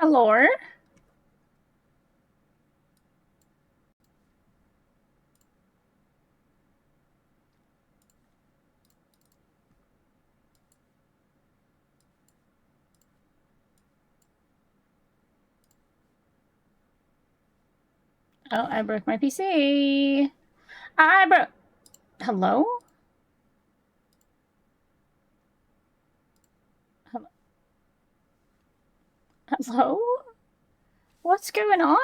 Hello. Oh, I broke my PC. I broke. Hello? Hello? What's going on?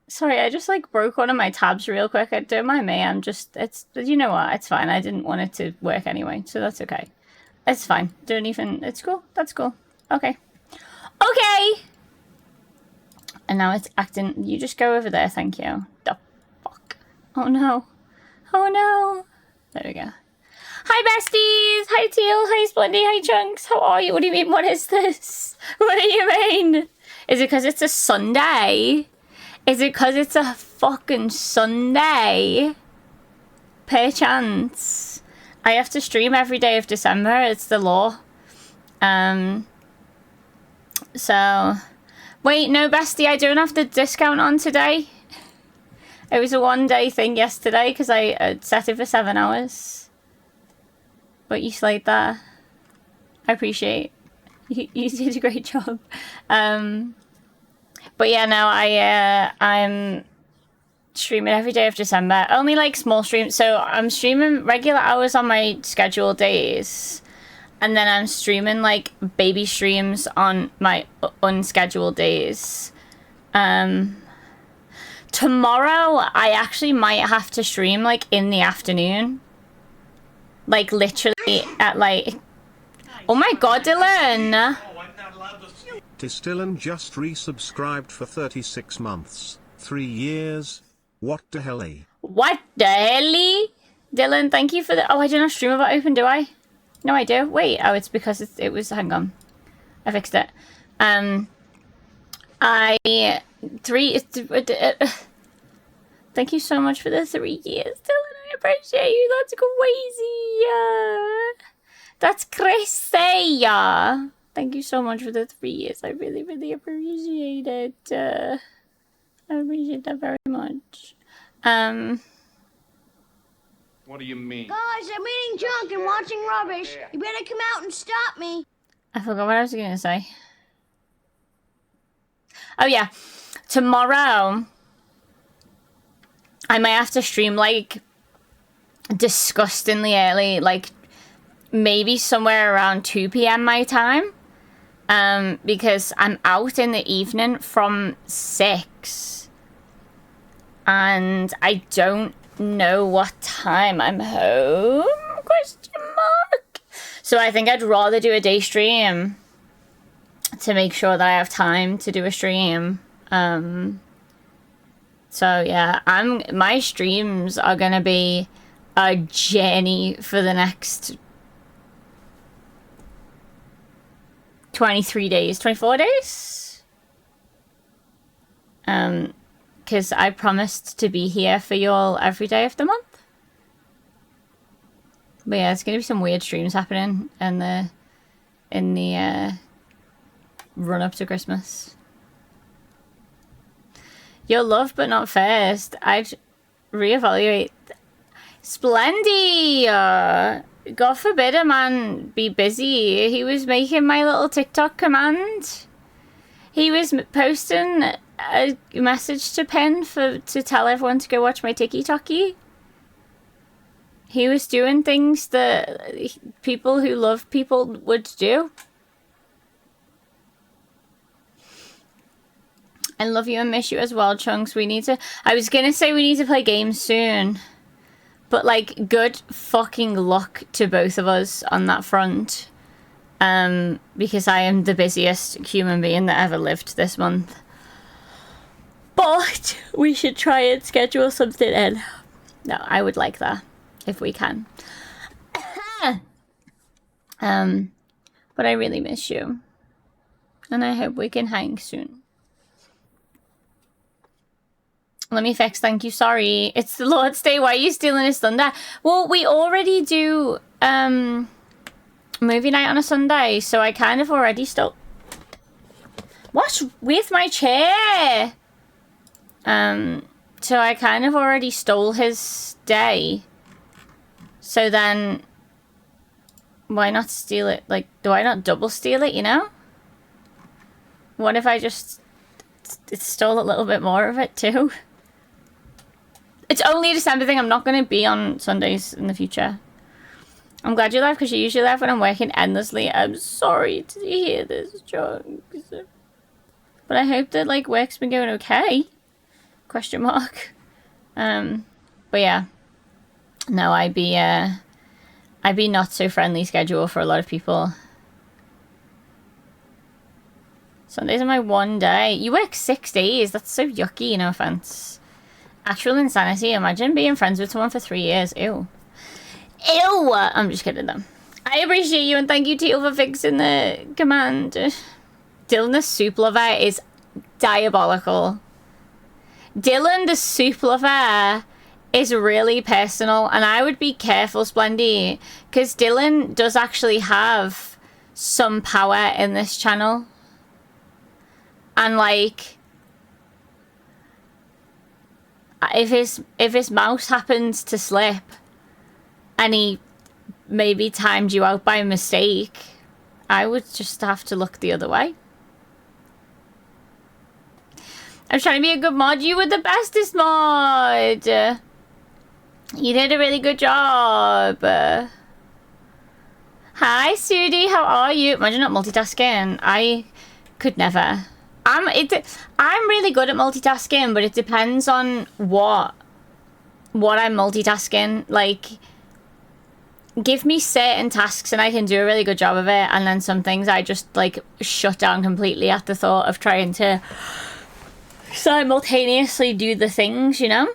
Sorry, I just like broke one of my tabs real quick. Don't mind me. It's, you know what? It's fine. I didn't want it to work anyway, so that's okay. It's fine. Don't even, it's cool. That's cool. Okay. Okay! And now it's acting, you just go over there, thank you. The fuck? Oh no. Oh no. There we go. Hi besties! Hi Teal, hi Splendy, hi Chunks, how are you? What do you mean, what is this? What do you mean? Is it because it's a Sunday? Is it because it's a fucking Sunday? Perchance. I have to stream every day of December, it's the law. So... Wait, no bestie, I don't have the discount on today. It was a one-day thing yesterday because I set it for 7 hours. But you slayed that. I appreciate. You did a great job. But yeah, no, I'm streaming every day of December. Only like small streams. So I'm streaming regular hours on my scheduled days. And then I'm streaming like baby streams on my unscheduled days. Tomorrow, I actually might have to stream like in the afternoon. Like literally at like... Oh my god, Dylan! Dylan just resubscribed for 36 months. 3 years. What the hell? What the hell? Dylan, thank you for the... Oh, I don't have Streamerbot open, do I? No, I do. Wait, oh, it's because it was... Hang on. I fixed it. Thank you so much for the 3 years, Dylan. I appreciate you. That's crazy. That's crazy. Thank you so much for the 3 years. I really, really appreciate it. I appreciate that very much. What do you mean? Guys, I'm eating junk and watching rubbish. You better come out and stop me. I forgot what I was gonna say. Oh yeah, tomorrow I might have to stream like disgustingly early, like maybe somewhere around 2 p.m. my time, because I'm out in the evening from 6 and I don't know what time I'm home, question mark. So I think I'd rather do a day stream to make sure that I have time to do a stream. So yeah, my streams are gonna be a journey for the next 23 days, 24 days? Because I promised to be here for you all every day of the month. But yeah, it's gonna be some weird streams happening in the run up to Christmas. You'll love but not first. I'd reevaluate. Splendy! God forbid a man be busy. He was making my little TikTok command. He was posting a message to Pen to tell everyone to go watch my TikToky. He was doing things that people who love people would do. I love you and miss you as well, Chunks. I was gonna say we need to play games soon. But, like, good fucking luck to both of us on that front. Because I am the busiest human being that ever lived this month. But we should try and schedule something in. No, I would like that, if we can. But I really miss you. And I hope we can hang soon. Let me fix, thank you, sorry. It's the Lord's Day, why are you stealing his thunder? Well, we already do movie night on a Sunday, so I kind of already stole What's with my chair? So I kind of already stole his day. So then, why not steal it? Like, do I not double steal it, you know? What if I just stole a little bit more of it too? It's only a December thing. I'm not going to be on Sundays in the future. I'm glad you left because you usually left when I'm working endlessly. I'm sorry to hear this, John. But I hope that, like, work's been going okay. Question mark. But yeah. No, I'd be not so friendly schedule for a lot of people. Sundays are my one day. You work 6 days. That's so yucky, no offense. Actual insanity. Imagine being friends with someone for 3 years. Ew. Ew! I'm just kidding them. I appreciate you and thank you, Teal, for fixing the command. Dylan the soup lover is diabolical. Dylan the soup lover is really personal, and I would be careful, Splendy, because Dylan does actually have some power in this channel. And like, if his mouse happens to slip and he maybe timed you out by mistake, I would just have to look the other way. I'm trying to be a good mod. You were the bestest mod. You did a really good job. Hi, Sudi. How are you? Imagine not multitasking. I could never. I'm really good at multitasking, but it depends on what I'm multitasking. Like, give me certain tasks and I can do a really good job of it, and then some things I just like shut down completely at the thought of trying to simultaneously do the things, you know?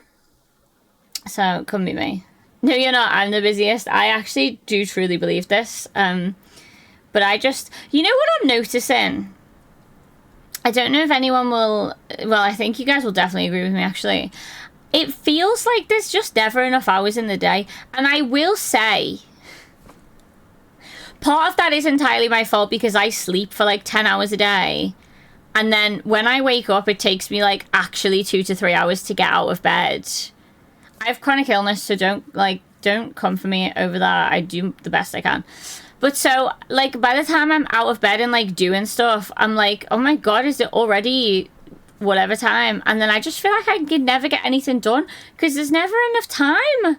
So it couldn't be me. No, you're not. I'm the busiest. I actually do truly believe this. But I just, you know what I'm noticing? I don't know if anyone will, well, I think you guys will definitely agree with me, actually. It feels like there's just never enough hours in the day. And I will say, part of that is entirely my fault because I sleep for like 10 hours a day. And then when I wake up, it takes me like actually 2 to 3 hours to get out of bed. I have chronic illness, so don't come for me over that. I do the best I can. But so, like, by the time I'm out of bed and, like, doing stuff, I'm like, oh my god, is it already whatever time? And then I just feel like I can never get anything done because there's never enough time.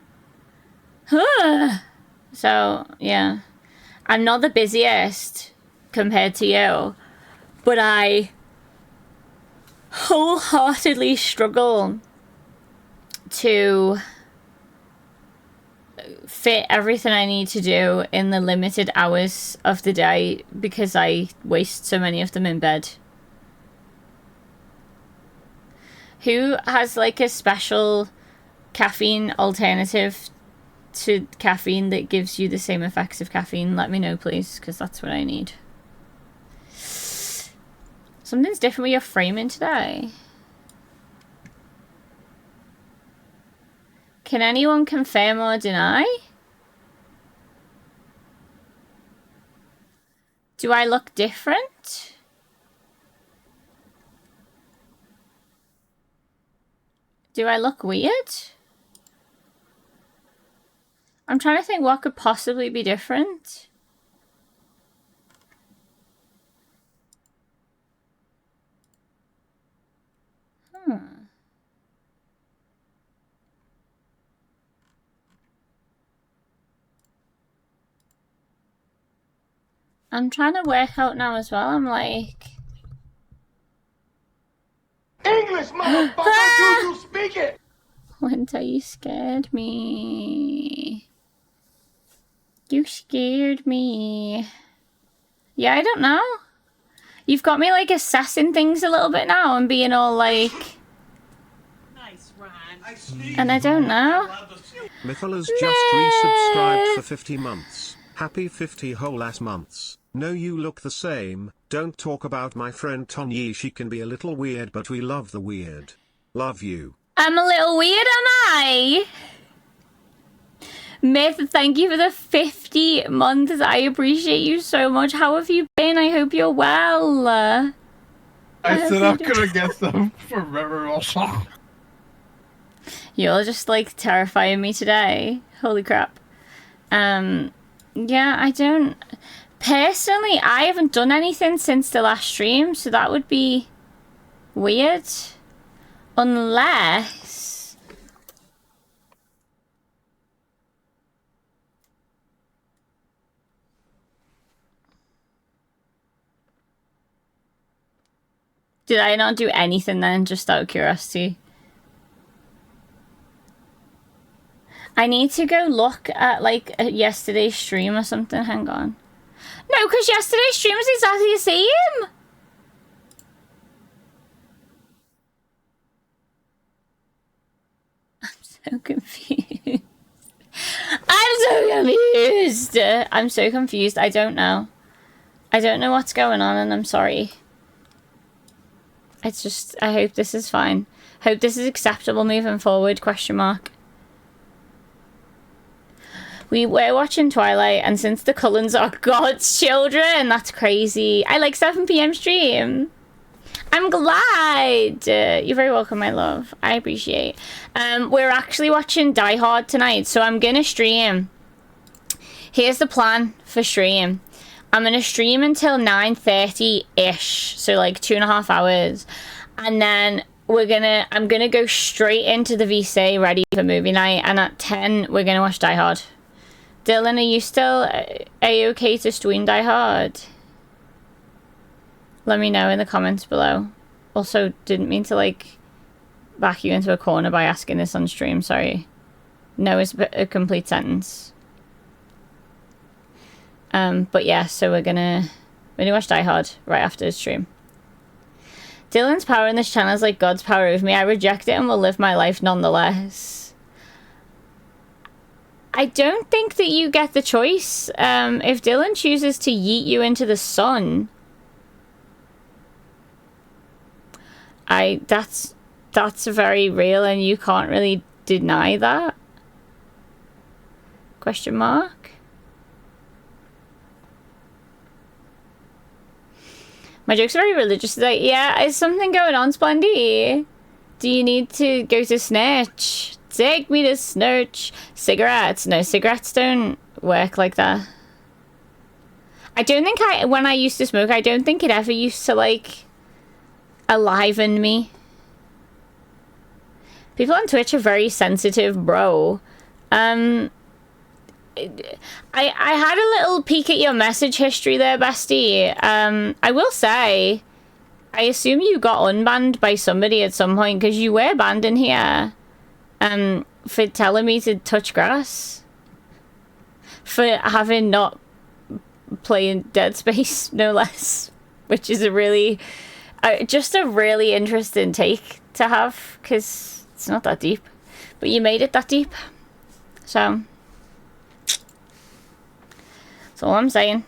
So, yeah. I'm not the busiest compared to you, but I wholeheartedly struggle to fit everything I need to do in the limited hours of the day because I waste so many of them in bed. Who has like a special caffeine alternative to caffeine that gives you the same effects of caffeine? Let me know, please, because that's what I need. Something's different with your framing today. Can anyone confirm or deny? Do I look different? Do I look weird? I'm trying to think what could possibly be different. I'm trying to work out now as well. I'm like... English, motherfucker! Do you speak it? Winter, you scared me. You scared me. Yeah, I don't know. You've got me, like, assessing things a little bit now and being all, like... Nice, Ron. And I don't know. Mythala's just resubscribed for 50 months. Happy 50 whole ass months. No, you look the same. Don't talk about my friend Tonyi. She can be a little weird, but we love the weird. Love you. I'm a little weird, am I? Myth, thank you for the 50 months. I appreciate you so much. How have you been? I hope you're well. I said I'm gonna get some for memorable song. You're just like terrifying me today. Holy crap. Yeah, I don't... Personally, I haven't done anything since the last stream, so that would be weird. Unless... Did I not do anything then, just out of curiosity? I need to go look at, like, yesterday's stream or something. Hang on. No, because yesterday's stream was exactly the same! I'm so confused. I'm so confused. I don't know. I don't know what's going on, and I'm sorry. It's just, I hope this is fine. Hope this is acceptable moving forward, question mark. We were watching Twilight, and since the Cullens are God's children, that's crazy. I like 7 PM stream. I'm glad. You're very welcome, my love. I appreciate. We're actually watching Die Hard tonight, so I'm gonna stream. Here's the plan for stream. I'm gonna stream until 9:30-ish, so like 2.5 hours, and then I'm gonna go straight into the VC ready for movie night, and at 10 we're gonna watch Die Hard. Dylan, are you still a-okay to stream Die Hard? Let me know in the comments below. Also, didn't mean to like back you into a corner by asking this on stream, sorry. No is a complete sentence. But yeah, so we're gonna watch Die Hard right after the stream. Dylan's power in this channel is like God's power over me. I reject it and will live my life nonetheless. I don't think that you get the choice. If Dylan chooses to yeet you into the sun, that's very real, and you can't really deny that. Question mark. My jokes are very religious today. Yeah, is something going on, Splendy? Do you need to go to Snitch? Take me to Snitch. Cigarettes. No, cigarettes don't work like that. I don't think when I used to smoke, I don't think it ever used to, like, enliven me. People on Twitch are very sensitive, bro. I had a little peek at your message history there, bestie. I will say, I assume you got unbanned by somebody at some point, because you were banned in here. For telling me to touch grass. For having not played Dead Space, no less. Which is a really, just a really interesting take to have, because it's not that deep. But you made it that deep. So, that's all I'm saying.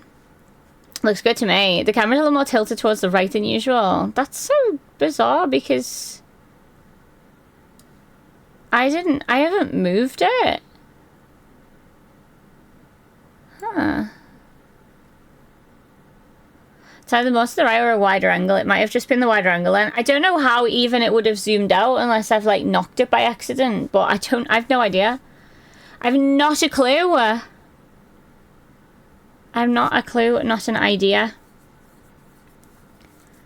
Looks good to me. The camera's a little more tilted towards the right than usual. That's so bizarre, because I haven't moved it. Huh. It's either most of the right or a wider angle. It might have just been the wider angle. And I don't know how even it would have zoomed out unless I've like knocked it by accident. But I've no idea. I've not a clue. I've not a clue, not an idea.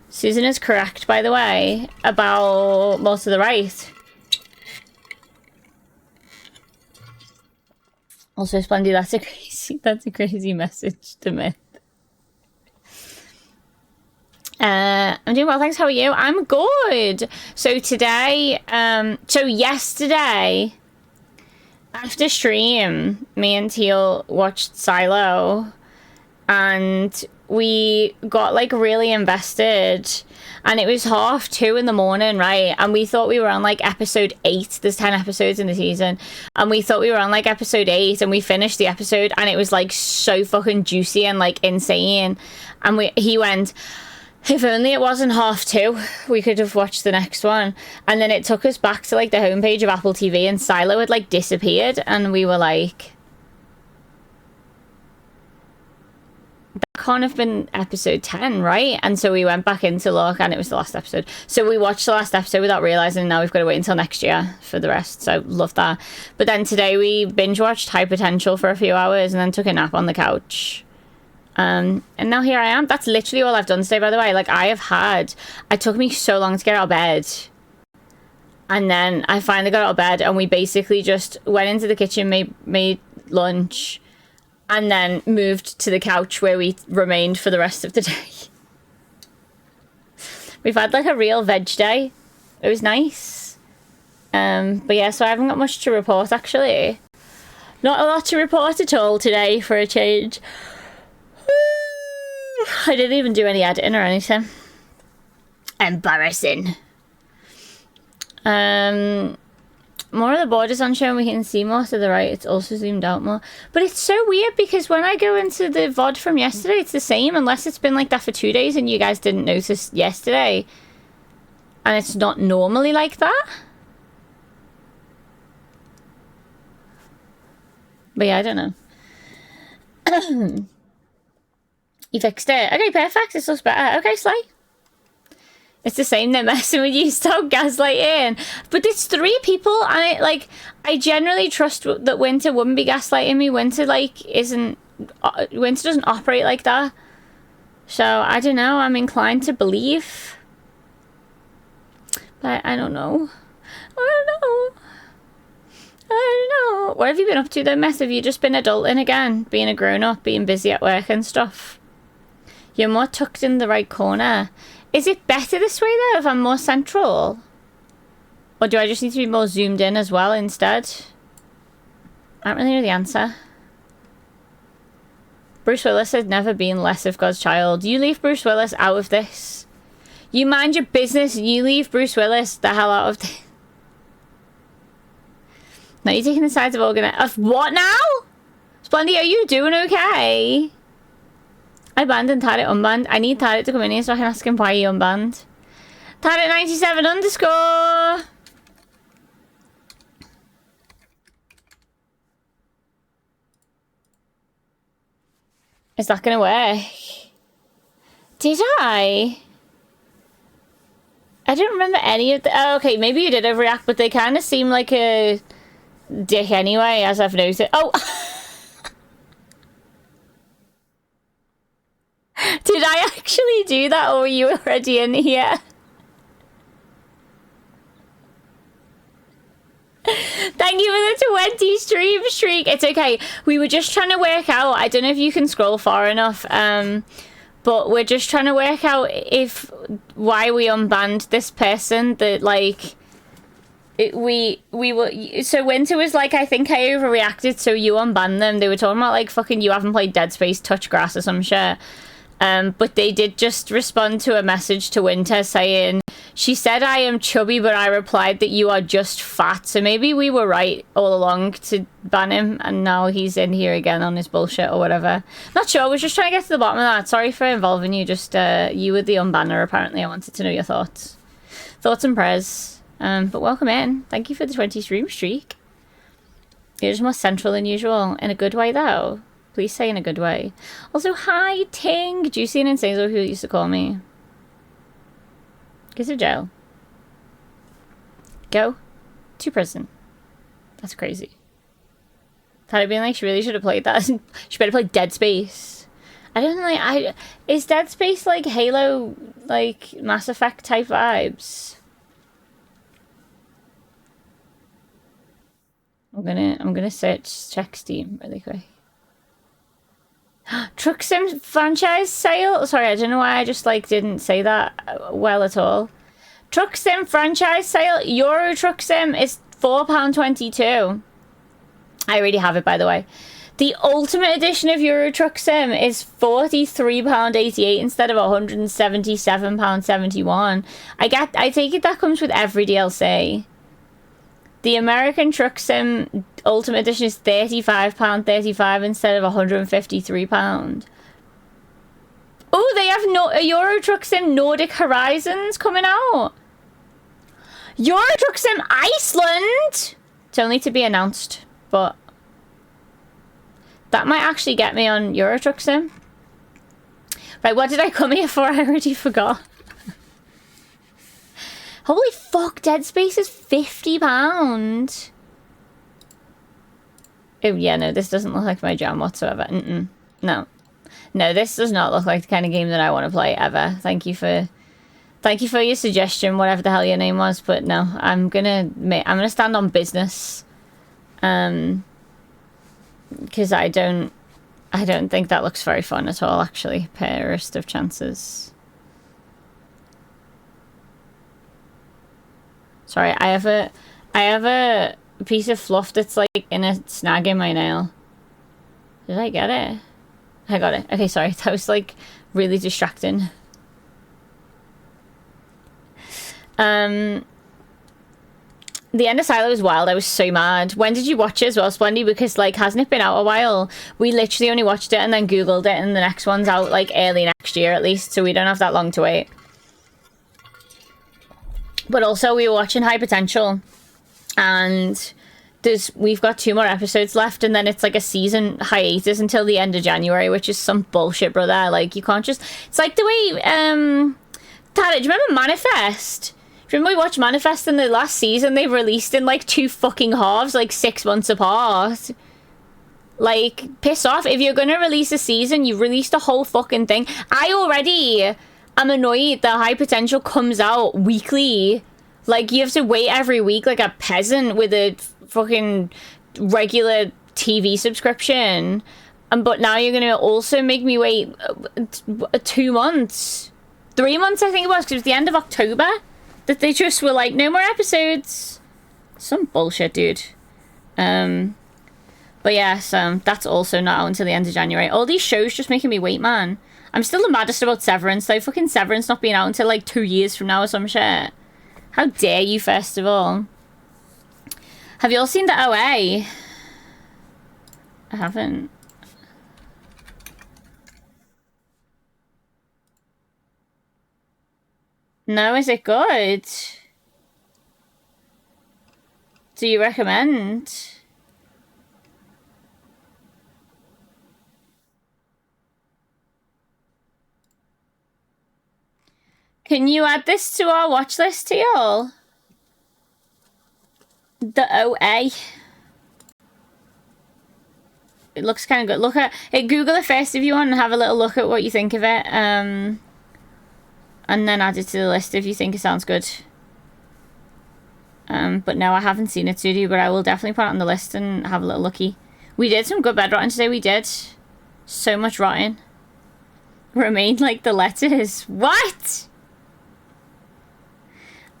Susan is correct, by the way, about most of the right. Also, Splendid, that's a crazy message to me. I'm doing well, thanks. How are you? I'm good. So today, yesterday, after stream, me and Teal watched Silo, and we got like really invested, and it was 2:30 in the morning, right? And we thought we were on like episode 8. There's 10 episodes in the season, and we thought we were on like episode 8, and we finished the episode, and it was like so fucking juicy and like insane. And he went, if only it wasn't 2:30, we could have watched the next one. And then it took us back to like the homepage of Apple TV, and Silo had like disappeared, and we were like, that can't have been episode 10, right? And so we went back in to look, and it was the last episode. So we watched the last episode without realising, and now we've got to wait until next year for the rest. So love that. But then today we binge-watched High Potential for a few hours and then took a nap on the couch. And now here I am. That's literally all I've done today, by the way. Like, it took me so long to get out of bed. And then I finally got out of bed, and we basically just went into the kitchen, made lunch, and then moved to the couch where we remained for the rest of the day. We've had like a real veg day. It was nice. But yeah, so I haven't got much to report, actually. Not a lot to report at all today, for a change. I didn't even do any editing or anything. Embarrassing. More of the borders on show, and we can see more to the right. It's also zoomed out more. But it's so weird because when I go into the VOD from yesterday, it's the same unless it's been like that for 2 days and you guys didn't notice yesterday. And it's not normally like that. But yeah, I don't know. You fixed it. Okay, perfect. This looks better. Okay, Slay. It's the same, they're messing with you, stop gaslighting. But it's 3 people, and I generally trust that Winter wouldn't be gaslighting me. Winter doesn't operate like that. So, I don't know, I'm inclined to believe. But I don't know. I don't know. What have you been up to though, Mess? Have you just been adulting again? Being a grown-up, being busy at work and stuff? You're more tucked in the right corner. Is it better this way though, if I'm more central? Or do I just need to be more zoomed in as well instead? I don't really know the answer. Bruce Willis has never been less of God's child. You leave Bruce Willis out of this. You mind your business, you leave Bruce Willis the hell out of this. Now you're taking the sides of of what now? Splendid, are you doing okay? I banned and Tarek unbanned. I need Tarek to come in here so I can ask him why he unbanned. Tarek97_. Is that gonna work? Did I? I don't remember any of the... Oh, okay, maybe you did overreact, but they kind of seem like a dick anyway, as I've noticed. Oh! Did I actually do that, or were you already in here? Thank you for the 20 stream streak. It's okay. We were just trying to work out. I don't know if you can scroll far enough. But we're just trying to work out why we unbanned this person that we were. So Winter was like, I think I overreacted, so you unbanned them. They were talking about like fucking you haven't played Dead Space, touch grass or some shit. But they did just respond to a message to Winter saying, she said I am chubby, but I replied that you are just fat. So maybe we were right all along to ban him, and now he's in here again on his bullshit or whatever. Not sure, I was just trying to get to the bottom of that. Sorry for involving you, just you were the unbanner apparently. I wanted to know your thoughts. Thoughts and prayers. But welcome in. Thank you for the 20 stream streak. You're just more central than usual, in a good way though. Please say in a good way. Also, hi Ting! Juicy and Insane who used to call me. Go to jail. Go to prison. That's crazy. Thought I'd been like, she really should have played that. She better play Dead Space. I don't like, is Dead Space like Halo, like Mass Effect type vibes? I'm gonna check Steam really quick. Truck Sim franchise sale? Sorry, I don't know why I just like didn't say that well at all. Truck Sim franchise sale. Euro Truck Sim is £4.22. I already have it, by the way. The Ultimate Edition of Euro Truck Sim is £43.88 instead of £177.71. I take it that comes with every DLC. The American Truck Sim Ultimate Edition is £35.35 instead of £153. Oh, they have a Euro Truck Sim Nordic Horizons coming out. Euro Truck Sim Iceland! It's only to be announced, but that might actually get me on Euro Truck Sim. Right, what did I come here for? I already forgot. Holy fuck, Dead Space is £50. Oh, yeah, no, this doesn't look like my jam whatsoever. No. No, this does not look like the kind of game that I want to play ever. Thank you for your suggestion, whatever the hell your name was, but no, I'm gonna stand on business. Because I don't think that looks very fun at all, actually. Fairest of chances. Sorry, I have a piece of fluff that's like in a snag in my nail. Did I get it? I got it. Okay, sorry. That was like really distracting. The End of Silo was wild. I was so mad. When did you watch it as well, Splendy? Because, like, hasn't it been out a while? We literally only watched it and then Googled it, and the next one's out, like, early next year at least, so we don't have that long to wait. But also, we were watching High Potential, and we've got 2 more episodes left, and then it's, like, a season hiatus until the end of January, which is some bullshit, brother. Like, you can't just... It's like the way, Tara, do you remember Manifest? Remember we watched Manifest in the last season? They've released in like 2 fucking halves, like 6 months apart. Like, piss off. If you're gonna release a season, you've released a whole fucking thing. I already am annoyed that High Potential comes out weekly. Like, you have to wait every week like a peasant with a fucking regular TV subscription. But now you're gonna also make me wait 2 months. 3 months, I think it was, because it was the end of October. That they just were like, no more episodes. Some bullshit, dude. But yes, that's also not out until the end of January. All these shows just making me wait, man. I'm still the maddest about Severance, though. Fucking Severance not being out until like 2 years from now or some shit. How dare you, first of all. Have you all seen the OA? I haven't. No, is it good? Do you recommend? Can you add this to our watch list, y'all? The OA. It looks kind of good. Look at it. Google it first if you want and have a little look at what you think of it. And then add it to the list if you think it sounds good. But no, I haven't seen it, Sudi, but I will definitely put it on the list and have a little looky. We did some good bed rotting today, we did. So much rotting. Remain like the letters. What?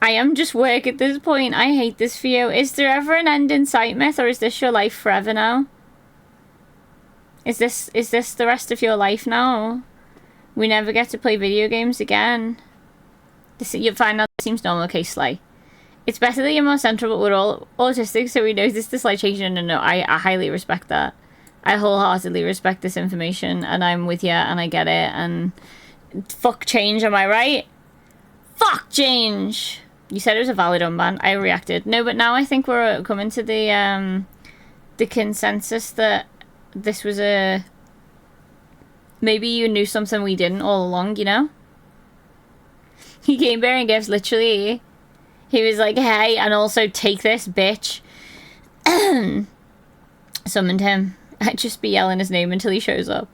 I am just work at this point. I hate this for you. Is there ever an end in sight, Myth, or is this your life forever now? Is this the rest of your life now? We never get to play video games again. You find out it seems normal. Okay, Sly. It's better that you're more central, but we're all autistic, so we notice the slight change. No, I highly respect that. I wholeheartedly respect this information, and I'm with you, and I get it, and fuck change, am I right? Fuck change! You said it was a valid unban. I reacted. No, but now I think we're coming to the consensus that this was a... Maybe you knew something we didn't all along, you know? He came bearing gifts, literally. He was like, hey, and also take this, bitch. Summoned him. I'd just be yelling his name until he shows up.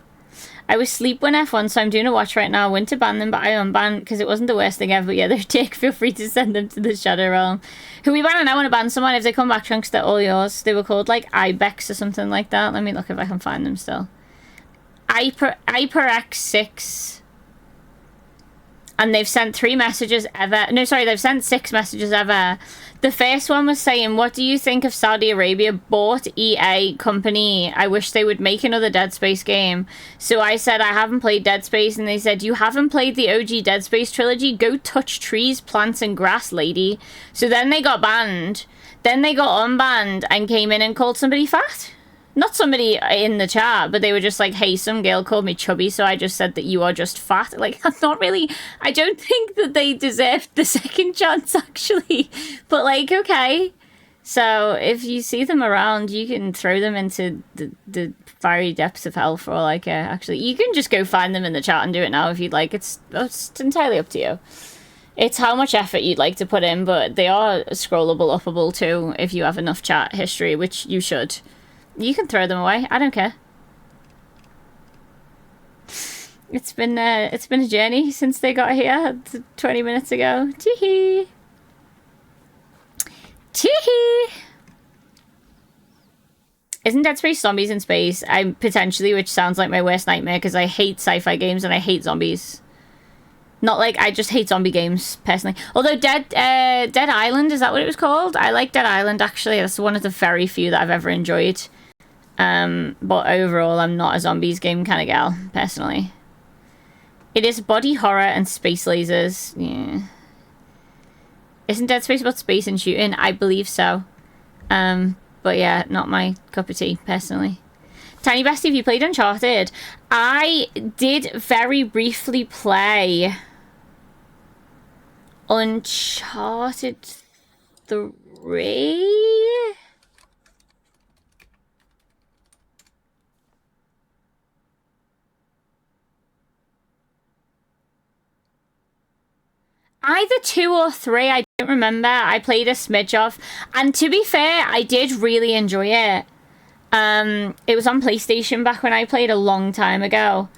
I was asleep when F1, so I'm doing a watch right now. I went to ban them, but I unbanned because it wasn't the worst thing ever. But yeah, they're dick. Feel free to send them to the Shadow Realm. Who we banning? I want to ban someone. If they come back, Trunks, they're all yours. They were called like Ibex or something like that. Let me look if I can find them still. HyperX6. And they've sent 3 messages ever. No, sorry, they've sent 6 messages ever. The first one was saying, what do you think of Saudi Arabia bought EA company? I wish they would make another Dead Space game. So I said, I haven't played Dead Space. And they said, you haven't played the OG Dead Space trilogy? Go touch trees, plants, and grass, lady. So then they got banned. Then they got unbanned and came in and called somebody fat. Not somebody in the chat, but they were just like, hey, some girl called me chubby, so I just said that you are just fat. Like, I'm not really... I don't think that they deserved the second chance, actually. But, like, okay. So, if you see them around, you can throw them into the fiery depths of hell for all I care. Actually, you can just go find them in the chat and do it now if you'd like. It's entirely up to you. It's how much effort you'd like to put in, but they are scrollable, uppable too if you have enough chat history, which you should. You can throw them away. I don't care. It's been a journey since they got here 20 minutes ago. Tee-hee. Tee-hee. Isn't Dead Space zombies in space? I'm potentially, which sounds like my worst nightmare because I hate sci-fi games and I hate zombies. Not like I just hate zombie games personally. Although Dead Island, is that what it was called? I like Dead Island actually. That's one of the very few that I've ever enjoyed. But overall, I'm not a zombies game kind of gal personally. It is body horror and space lasers. Yeah. Isn't Dead Space about space and shooting? I believe so. But yeah, not my cup of tea personally. Tiny Bestie, have you played Uncharted? I did very briefly play Uncharted 3? Either 2 or 3, I don't remember. I played a smidge of. And to be fair, I did really enjoy it. It was on PlayStation back when I played a long time ago.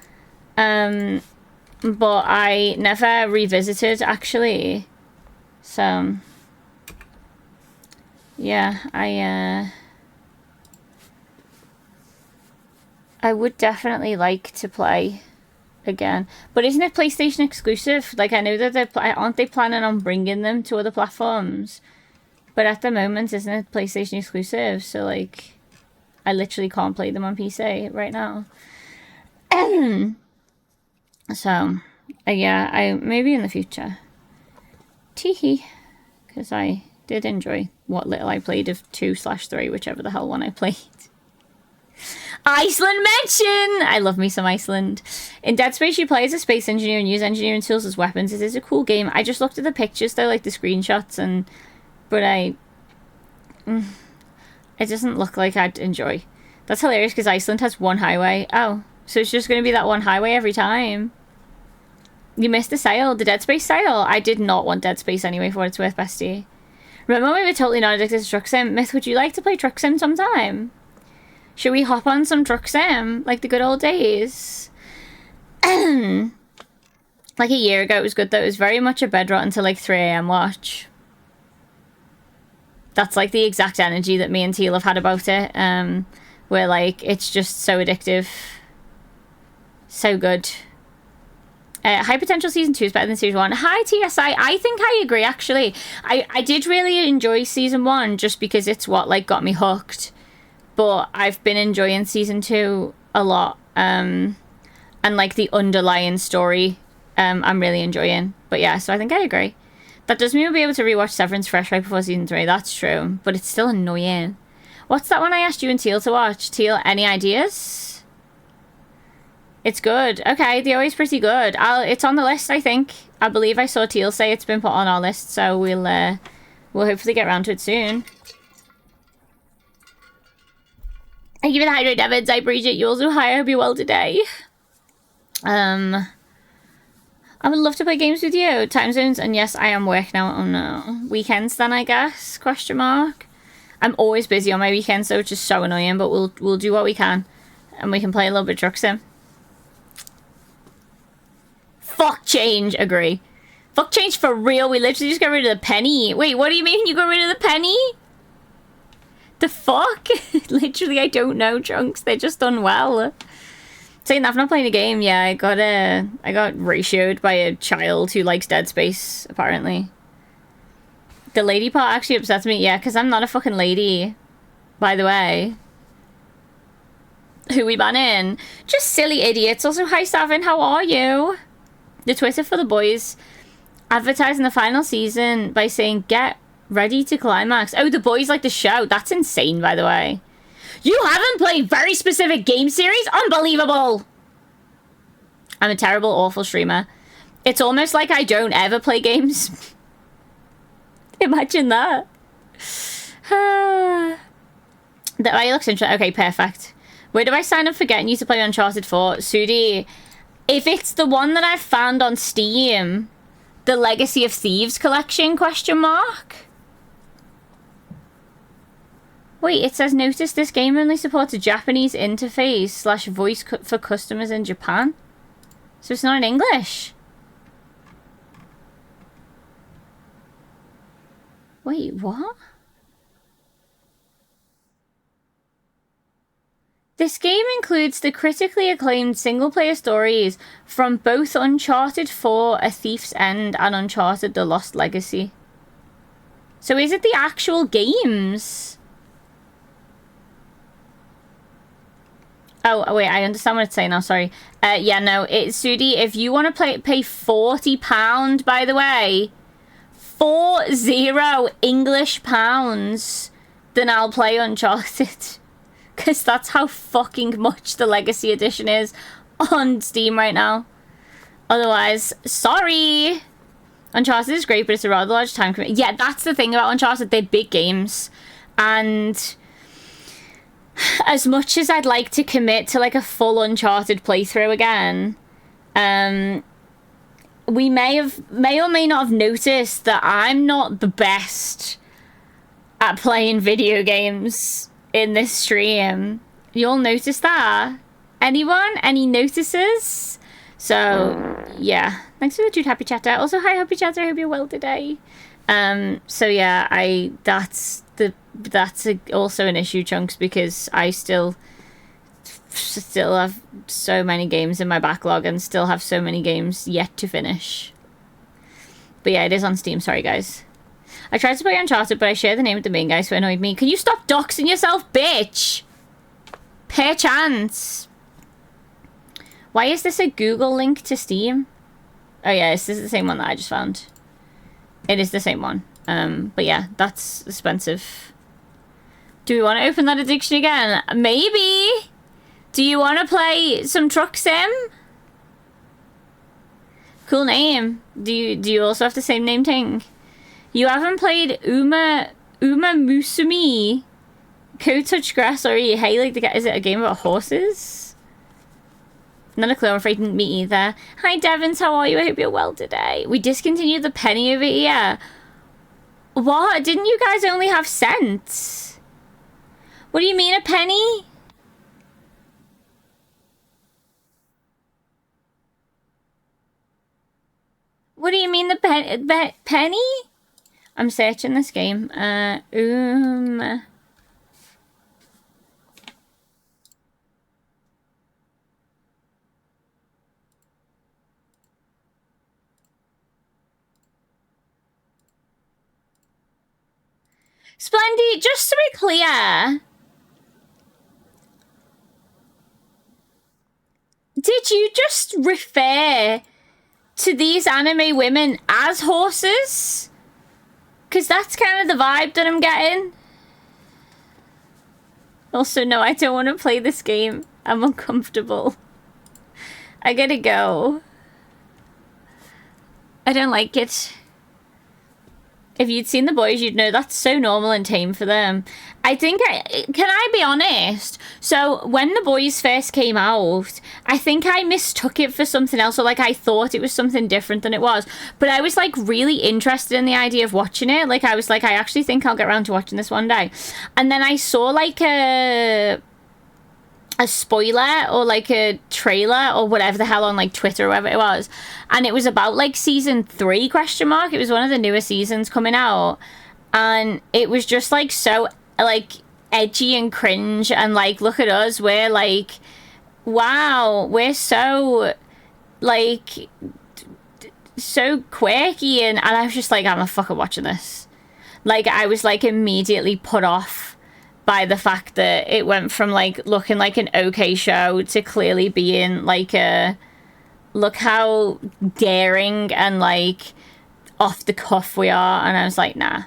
But I never revisited, actually. So, yeah, I would definitely like to play again. But isn't it PlayStation exclusive? Like, I know that aren't they planning on bringing them to other platforms? But at the moment, isn't it PlayStation exclusive? So, like, I literally can't play them on PC right now. So, yeah, maybe in the future. Teehee. Because I did enjoy what little I played of 2/3, whichever the hell one I played. Iceland mention! I love me some Iceland. In Dead Space, you play as a space engineer and use engineering tools as weapons. It is a cool game. I just looked at the pictures, though, like the screenshots, but it doesn't look like I'd enjoy. That's hilarious because Iceland has one highway. Oh, so it's just going to be that one highway every time. You missed the sale, the Dead Space sale. I did not want Dead Space anyway for what it's worth, bestie. Remember when we were totally not addicted to Truck Sim? Myth, would you like to play Truck Sim sometime? Should we hop on some Truck Sim? Like the good old days? Like a year ago, it was good though. It was very much a bed rot until like 3 AM watch. That's like the exact energy that me and Teal have had about it. Where like, it's just so addictive. So good. High Potential Season 2 is better than Season 1. Hi, TSI. I think I agree, actually. I did really enjoy Season 1 just because it's what, like, got me hooked. But I've been enjoying Season 2 a lot. And, like, the underlying story, I'm really enjoying. But, yeah, so I think I agree. That does mean we'll be able to rewatch Severance fresh right before Season 3. That's true. But it's still annoying. What's that one I asked you and Teal to watch? Teal, any ideas? It's good. Okay, the OA's pretty good. It's on the list, I think. I believe I saw Teal say it's been put on our list, so we'll hopefully get around to it soon. Thank you for the hydrate, Evans. I appreciate you also. Hi, I hope you're well today. I would love to play games with you. Time zones, and yes, I am working out on weekends then, I guess, question mark. I'm always busy on my weekends, so it's just so annoying, but we'll do what we can. And we can play a little bit of Truck Sim. Fuck change, agree. Fuck change for real, we literally just got rid of the penny. Wait, what do you mean you got rid of the penny? The fuck? Literally, I don't know, Chunks. They're just done well. Saying that, I'm not playing a game. Yeah, I got ratioed by a child who likes Dead Space, apparently. The lady part actually upsets me. Yeah, because I'm not a fucking lady, by the way. Who we ban in? Just silly idiots. Also, hi, Savin, how are you? The Twitter for the boys advertising the final season by saying, get ready to climax. Oh, the boys like the show. That's insane, by the way. You haven't played very specific game series? Unbelievable! I'm a terrible, awful streamer. It's almost like I don't ever play games. Imagine that. The eye looks interesting. Okay, perfect. Where do I sign up for getting you to play Uncharted 4? Sudi, if it's the one that I've found on Steam, the Legacy of Thieves collection, question mark? Wait, it says, notice this game only supports a Japanese interface / voice for customers in Japan. So it's not in English. Wait, what? This game includes the critically acclaimed single-player stories from both Uncharted 4, A Thief's End, and Uncharted The Lost Legacy. So is it the actual games? Oh, wait, I understand what it's saying now, sorry. Yeah, no, it's Sudi, if you want to pay £40, by the way, 40 English pounds, then I'll play Uncharted. Because that's how fucking much the Legacy Edition is on Steam right now. Otherwise, sorry. Uncharted is great, but it's a rather large time commitment. Yeah, that's the thing about Uncharted. They're big games. And as much as I'd like to commit to like a full Uncharted playthrough again, we may or may not have noticed that I'm not the best at playing video games in this stream. You'll notice that. Anyone? Any notices? So yeah, thanks for the dude, Happy Chatter. Also, hi Happy Chatter, I hope you're well today. So yeah, that's also an issue, Chunks, because I still have so many games in my backlog and still have so many games yet to finish. But yeah, it is on Steam, sorry guys. I tried to play Uncharted, but I share the name with the main guy, so it annoyed me. Can you stop doxing yourself, bitch? Per chance. Why is this a Google link to Steam? Oh yeah, this is the same one that I just found. It is the same one. But yeah, that's expensive. Do we want to open that addiction again? Maybe. Do you want to play some Truck Sim? Cool name. Do you also have the same name thing? You haven't played Uma Musume, Code Touch Grass, or Hey Like the Cat? Is it a game about horses? Not a clue, I'm afraid me either. Hi Devins, how are you? I hope you're well today. We discontinued the penny over here. What? Didn't you guys only have cents? What do you mean a penny? What do you mean the penny? I'm searching this game. Splendid, just to be clear, did you just refer to these anime women as horses? Because that's kind of the vibe that I'm getting. Also, no, I don't want to play this game. I'm uncomfortable. I gotta go. I don't like it. If you'd seen the boys, you'd know that's so normal and tame for them. Can I be honest? So when the boys first came out, I think I mistook it for something else, or like I thought it was something different than it was. But I was like really interested in the idea of watching it. Like I was like, I actually think I'll get around to watching this one day. And then I saw like a spoiler or like a trailer or whatever the hell on like Twitter or whatever it was, and it was about like season 3 question mark. It was one of the newer seasons coming out, and it was just like so like edgy and cringe, and like look at us, we're like, wow, we're so like so quirky, and I was just like, I'm not fucking watching this. Like I was like immediately put off by the fact that it went from like looking like an okay show to clearly being like a look how daring and like off the cuff we are, and I was like, nah,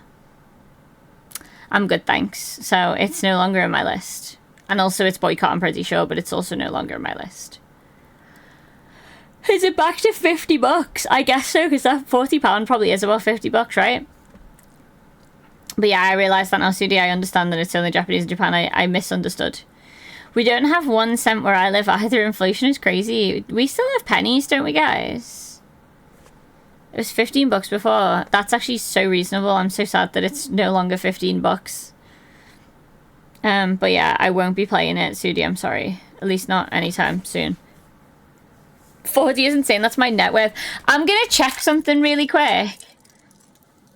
I'm good, thanks. So it's no longer on my list, and also it's boycott, I'm pretty sure, but it's also no longer on my list. Is it back to $50? I guess so, because that £40 probably is about $50, right? But yeah, I realised that now, Sudi. I understand that it's only Japanese in Japan. I misunderstood. We don't have 1 cent where I live either. Inflation is crazy. We still have pennies, don't we, guys? It was 15 bucks before. That's actually so reasonable. I'm so sad that it's no longer 15 bucks. But yeah, I won't be playing it, Sudi. I'm sorry. At least not anytime soon. 40 is insane. That's my net worth. I'm gonna check something really quick.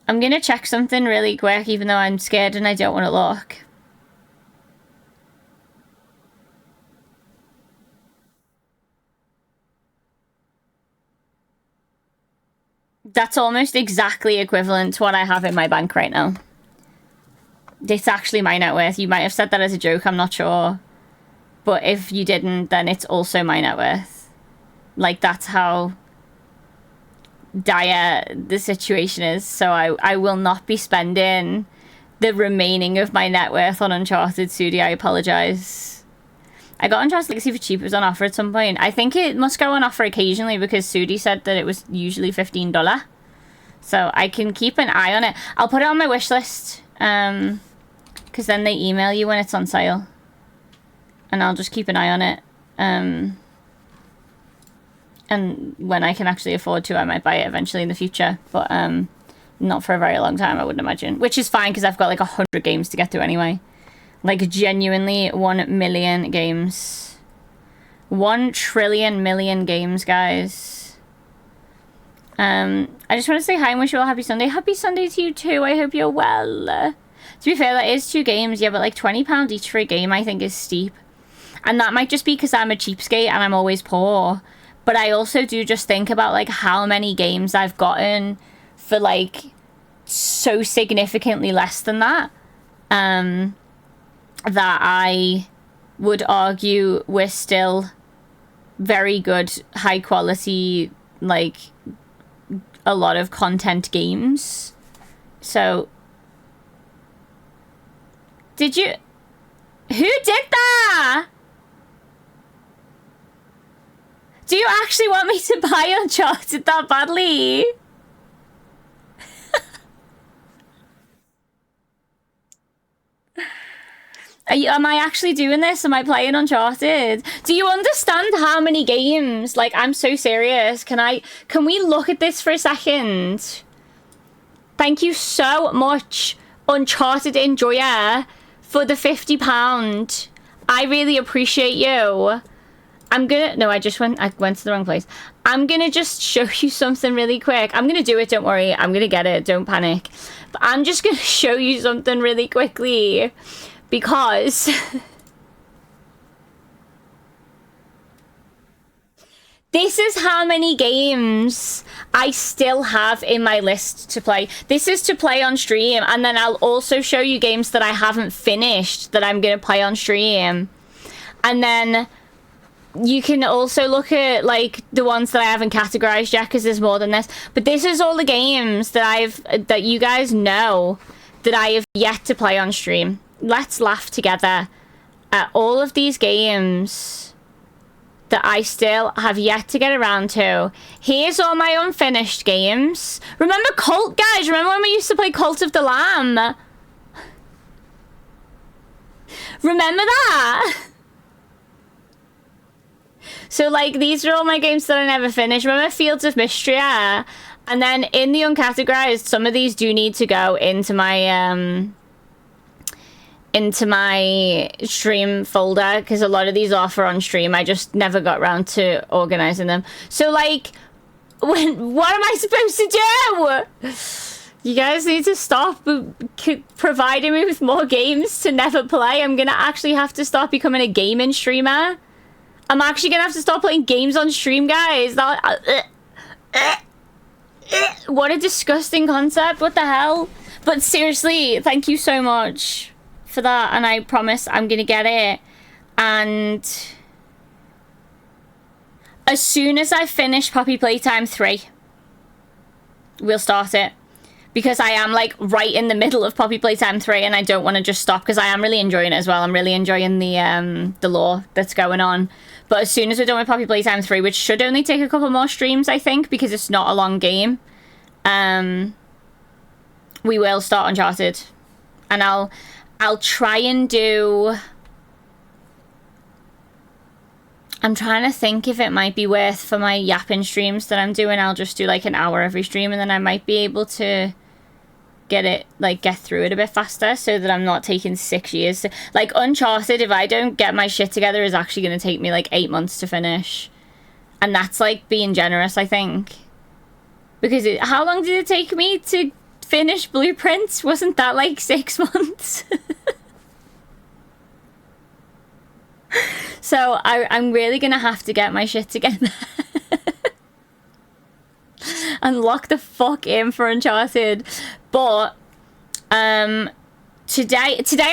Even though I'm scared and I don't want to look. That's almost exactly equivalent to what I have in my bank right now. It's actually my net worth. You might have said that as a joke, I'm not sure. But if you didn't, then it's also my net worth. Like, that's how dire the situation is. So I will not be spending the remaining of my net worth on Uncharted, Sudi. I apologize. I got Uncharted Legacy for cheap. It was on offer at some point. I think it must go on offer occasionally because Sudi said that it was usually $15. So I can keep an eye on it. I'll put it on my wish list. Because then they email you when it's on sale. And I'll just keep an eye on it. And when I can actually afford to, I might buy it eventually in the future. But not for a very long time, I wouldn't imagine. Which is fine, because I've got like 100 games to get through anyway. Like, genuinely 1 million games. 1 trillion million games, guys. I just want to say hi and wish you all happy Sunday. Happy Sunday to you too. I hope you're well. To be fair, that is 2 games. Yeah, but like £20 each for a game, I think is steep. And that might just be because I'm a cheapskate and I'm always poor. But I also do just think about, like, how many games I've gotten for, like, so significantly less than that. That I would argue we're still very good, high quality, like, a lot of content games. So, did you... Who did that? Do you actually want me to buy Uncharted that badly? Am I actually doing this? Am I playing Uncharted? Do you understand how many games? Like, I'm so serious. Can we look at this for a second? Thank you so much, Uncharted Enjoyer, for the £50. I really appreciate you. I'm gonna... No, I went to the wrong place. I'm gonna just show you something really quick. I'm gonna do it, don't worry. I'm gonna get it, don't panic. But I'm just gonna show you something really quickly. Because... this is how many games I still have in my list to play. This is to play on stream. And then I'll also show you games that I haven't finished that I'm gonna play on stream. And then... you can also look at, like, the ones that I haven't categorized yet, because there's more than this. But this is all the games that you guys know that I have yet to play on stream. Let's laugh together at all of these games that I still have yet to get around to. Here's all my unfinished games. Remember Cult, guys? Remember when we used to play Cult of the Lamb? Remember that? So, like, these are all my games that I never finished. Remember Fields of Mystria? And then in the uncategorized, some of these do need to go into my stream folder, because a lot of these are for on stream. I just never got around to organizing them. So, like, what am I supposed to do? You guys need to stop providing me with more games to never play. I'm gonna actually have to start becoming a gaming streamer. I'm actually gonna have to start playing games on stream, guys. What a disgusting concept. What the hell? But seriously, thank you so much for that. And I promise I'm gonna get it. And as soon as I finish Poppy Playtime 3, we'll start it. Because I am, like, right in the middle of Poppy Playtime 3, and I don't want to just stop, because I am really enjoying it as well. I'm really enjoying the lore that's going on. But as soon as we're done with Poppy Playtime 3, which should only take a couple more streams, I think, because it's not a long game, we will start Uncharted. And I'll try and do I'm trying to think if it might be worth for my yapping streams that I'm doing. I'll just do like an hour every stream, and then I might be able to get through it a bit faster so that I'm not taking 6 years. Like Uncharted, if I don't get my shit together, is actually going to take me like 8 months to finish. And that's like being generous, I think. Because how long did it take me to finish Blueprints? Wasn't that like 6 months? So I'm really gonna have to get my shit together and lock the fuck in for Uncharted. But today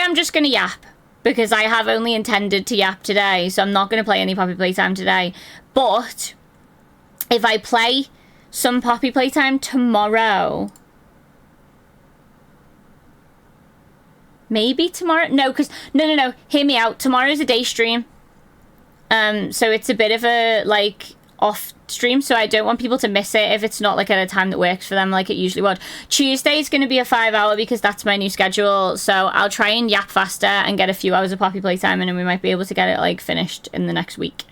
I'm just gonna yap because I have only intended to yap today, so I'm not gonna play any Poppy Playtime today. But if I play some Poppy Playtime tomorrow, maybe tomorrow? No, because no. Hear me out. Tomorrow's a day stream. So it's a bit of a like off stream, so I don't want people to miss it if it's not like at a time that works for them like it usually would. Tuesday is going to be a 5 hour because that's my new schedule, so I'll try and yap faster and get a few hours of Poppy Playtime, and then we might be able to get it like finished in the next week,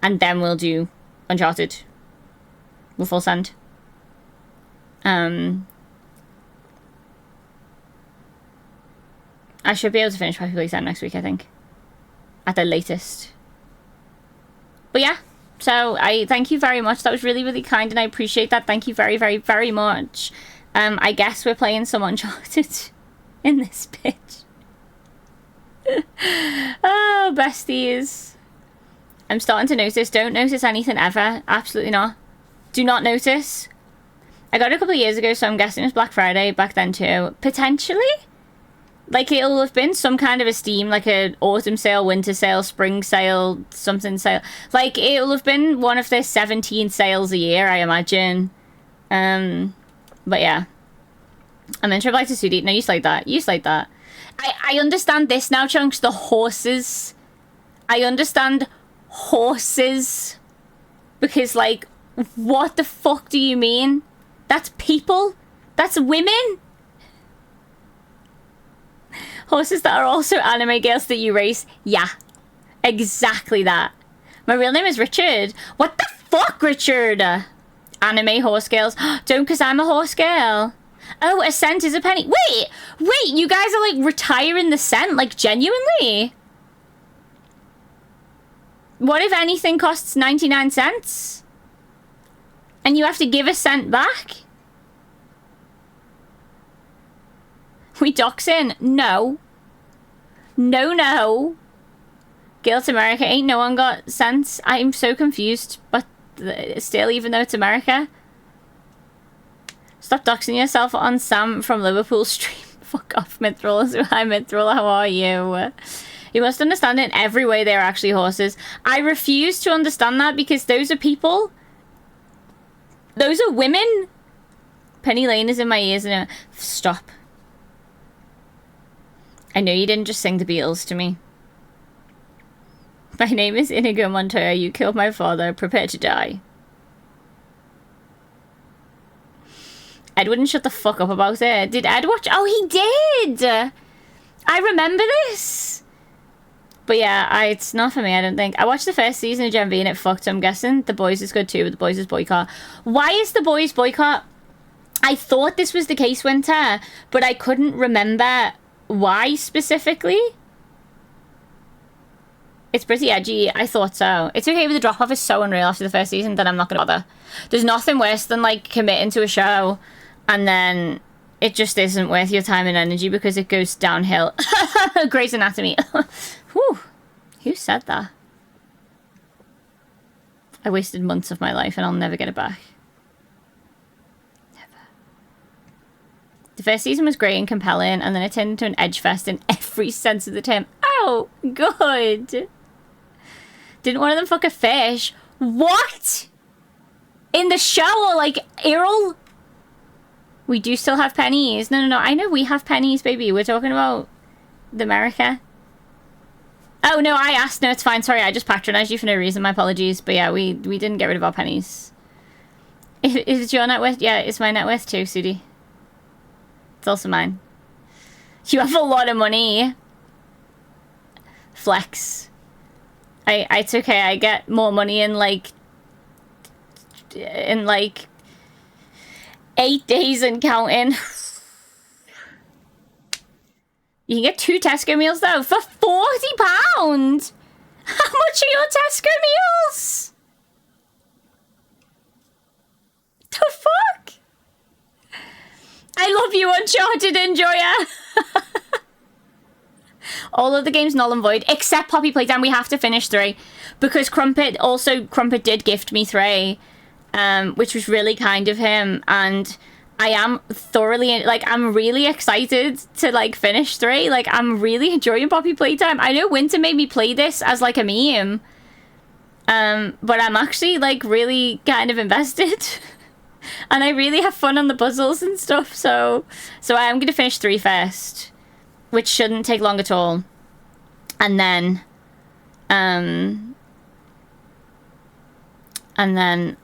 and then we'll do Uncharted with full send. I should be able to finish Poppy Playtime next week, I think, at the latest. But yeah, so I thank you very much. That was really, really kind, and I appreciate that. Thank you very, very, very much. I guess we're playing some Uncharted in this bitch. Oh, besties. I'm starting to notice. Don't notice anything ever. Absolutely not. Do not notice. I got it a couple of years ago, so I'm guessing it was Black Friday back then too. Potentially? Like, it'll have been some kind of a Steam, like an autumn sale, winter sale, spring sale, something sale. Like, it'll have been one of their 17 sales a year, I imagine. But yeah. I'm in Triple to Sudi. No, you slide that. You slide that. I understand this now, Chunks. The horses. I understand horses. Because, like, what the fuck do you mean? That's people? That's women? Horses that are also anime girls that you race. Yeah, exactly that. My real name is Richard. What the fuck, Richard? Anime horse girls. Don't, because I'm a horse girl. Oh, a cent is a penny. Wait, you guys are like retiring the cent, like genuinely? What if anything costs 99 cents? And you have to give a cent back? We doxing? No. No. Guilt America. Ain't no one got sense. I'm so confused. But still, even though it's America. Stop doxing yourself on Sam from Liverpool stream. Fuck off, Mithril. Hi, Mithril. How are you? You must understand in every way they are actually horses. I refuse to understand that because those are people. Those are women. Penny Lane is in my ears. And stop. I know you didn't just sing the Beatles to me. My name is Inigo Montoya. You killed my father. Prepare to die. Ed wouldn't shut the fuck up about it. Did Ed watch? Oh, he did! I remember this! But yeah, it's not for me, I don't think. I watched the first season of Gen V and it fucked, so I'm guessing The Boys is good too, but The Boys is boycott. Why is The Boys boycott? I thought this was the case, Winter, but I couldn't remember why specifically. It's pretty edgy. I thought so. It's okay, but the drop-off is so unreal after the first season that I'm not gonna bother. There's nothing worse than like committing to a show and then it just isn't worth your time and energy because it goes downhill. Grey's Anatomy. Whew. Who said that? I wasted months of my life and I'll never get it back. The first season was great and compelling, and then it turned into an edge fest in every sense of the term. Oh, good. Didn't one of them fuck a fish? What? In the show, or like Errol? We do still have pennies. No. I know we have pennies, baby. We're talking about the America. Oh, no, I asked. No, it's fine. Sorry, I just patronized you for no reason. My apologies. But yeah, we didn't get rid of our pennies. If it's your net worth? Yeah, it's my net worth too, Sudi. It's also mine. You have a lot of money. Flex. It's okay. I get more money in like 8 days and counting. You can get 2 Tesco meals though for £40. How much are your Tesco meals? The fuck? I love you, Uncharted Enjoyer. All of the games null and void except Poppy Playtime. We have to finish 3 because Crumpet did gift me 3, which was really kind of him, and I am thoroughly, like, I'm really excited to, like, finish 3. Like, I'm really enjoying Poppy Playtime. I know Winter made me play this as, like, a meme. But I'm actually, like, really kind of invested. And I really have fun on the puzzles and stuff, so I am going to finish 3 first. Which shouldn't take long at all. And then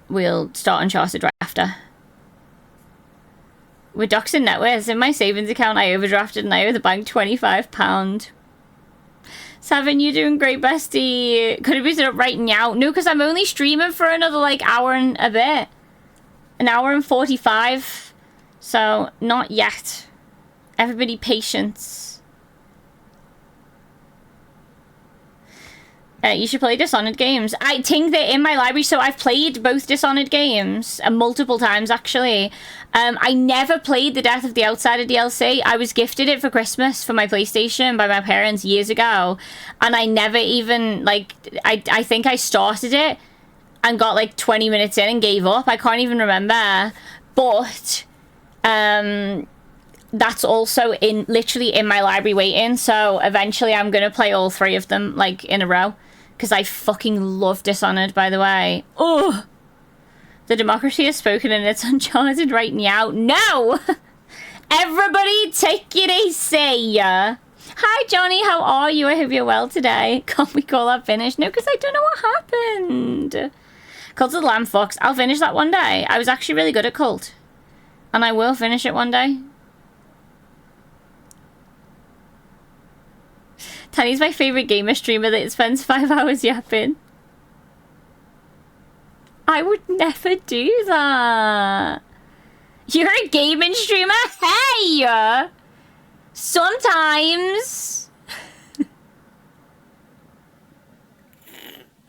we'll start Uncharted right after. With doxing net worth in my savings account, I overdrafted and I owe the bank £25. Savin, you doing great, bestie. Could have boosted up right now. No, because I'm only streaming for another like hour and a bit. An hour and 45. So not yet. Everybody patience. You should play Dishonored games. I think they're in my library, so I've played both Dishonored games multiple times, actually. I never played the Death of the Outsider DLC. I was gifted it for Christmas for my PlayStation by my parents years ago, and I never even, like, I think I started it and got, like, 20 minutes in and gave up. I can't even remember. But, that's also literally in my library waiting, so eventually I'm gonna play all 3 of them, like, in a row. Because I fucking love Dishonored, by the way. Oh! The democracy has spoken and it's Uncharted right now. No! Everybody take it easy! Hi, Johnny, how are you? I hope you're well today. Can't we call that finished? No, because I don't know what happened. Cult of the Lamb Fox. I'll finish that one day. I was actually really good at Cult. And I will finish it one day. Tanny's my favourite gamer streamer that spends 5 hours yapping. I would never do that. You're a gaming streamer? Hey! Sometimes.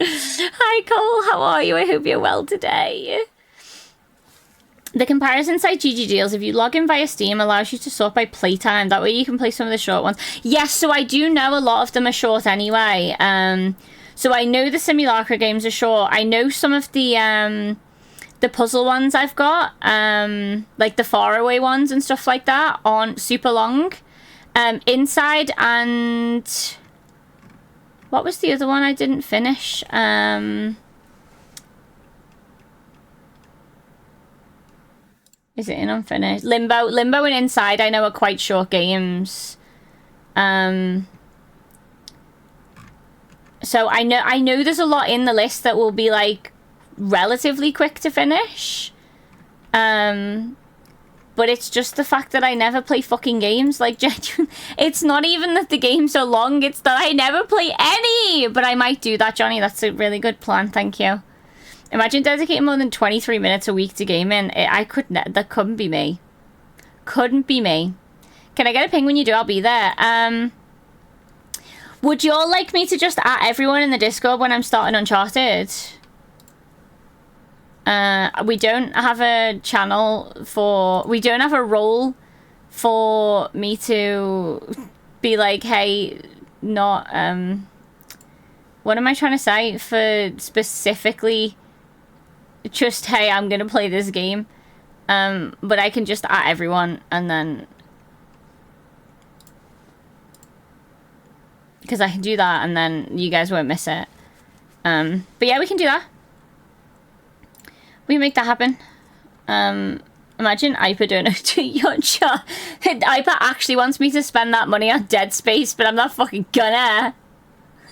Hi, Cole. How are you? I hope you're well today. The comparison site GG Deals, if you log in via Steam, allows you to sort by playtime. That way you can play some of the short ones. Yes, so I do know a lot of them are short anyway. So I know the Simulacra games are short. I know some of the puzzle ones I've got, like the faraway ones and stuff like that, aren't super long. Inside and... What was the other one I didn't finish? Is it in unfinished? Limbo and Inside I know are quite short games. So I know there's a lot in the list that will be like relatively quick to finish. But it's just the fact that I never play fucking games. Like, genuinely, it's not even that the games are long, it's that I never play any. But I might do that, Johnny. That's a really good plan. Thank you. Imagine dedicating more than 23 minutes a week to gaming. That couldn't be me. Couldn't be me. Can I get a ping when you do? I'll be there. Would you all like me to just add everyone in the Discord when I'm starting Uncharted? We don't have a channel for... We don't have a role for me to be like, hey, not... What am I trying to say? For specifically... Just, hey, I'm gonna play this game. But I can just at everyone and then... Because I can do that and then you guys won't miss it. But yeah, we can do that. We can make that happen. Imagine Ipa doing it to Yoncha. Ipa actually wants me to spend that money on Dead Space, but I'm not fucking gonna.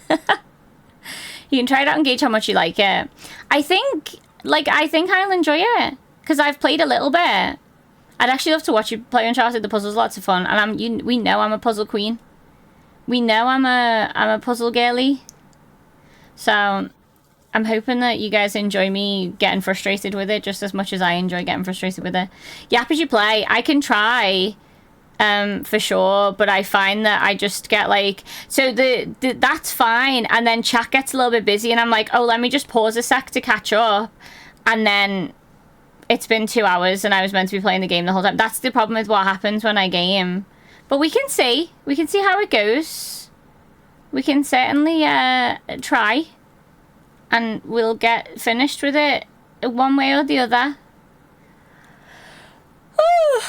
You can try it out and gauge how much you like it. I think I'll enjoy it. Because I've played a little bit. I'd actually love to watch you play Uncharted. The puzzle's lots of fun. And we know I'm a puzzle queen. We know I'm a puzzle girly. So I'm hoping that you guys enjoy me getting frustrated with it just as much as I enjoy getting frustrated with it. Yap as you play. I can try, for sure, but I find that I just get like, so that's fine, and then chat gets a little bit busy, and I'm like, oh, let me just pause a sec to catch up, and then it's been 2 hours, and I was meant to be playing the game the whole time. That's the problem with what happens when I game. But we can see how it goes. We can certainly try. And we'll get finished with it one way or the other.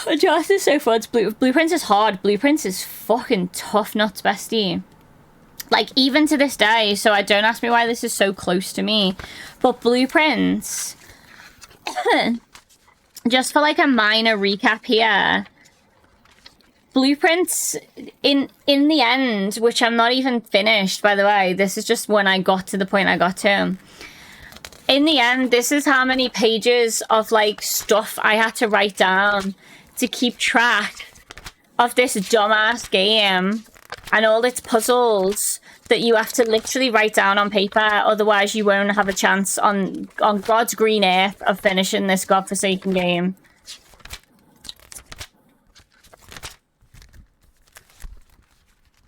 Uncharted is so fun. Blueprints is hard. Blueprints is fucking tough nuts, bestie. Like, even to this day, so don't ask me why this is so close to me. But Blueprints... just for, like, a minor recap here... Blueprints, in the end, which I'm not even finished, by the way, this is just when I got to the point I got to. In the end, this is how many pages of, like, stuff I had to write down to keep track of this dumbass game and all its puzzles that you have to literally write down on paper, otherwise you won't have a chance on God's green earth of finishing this godforsaken game.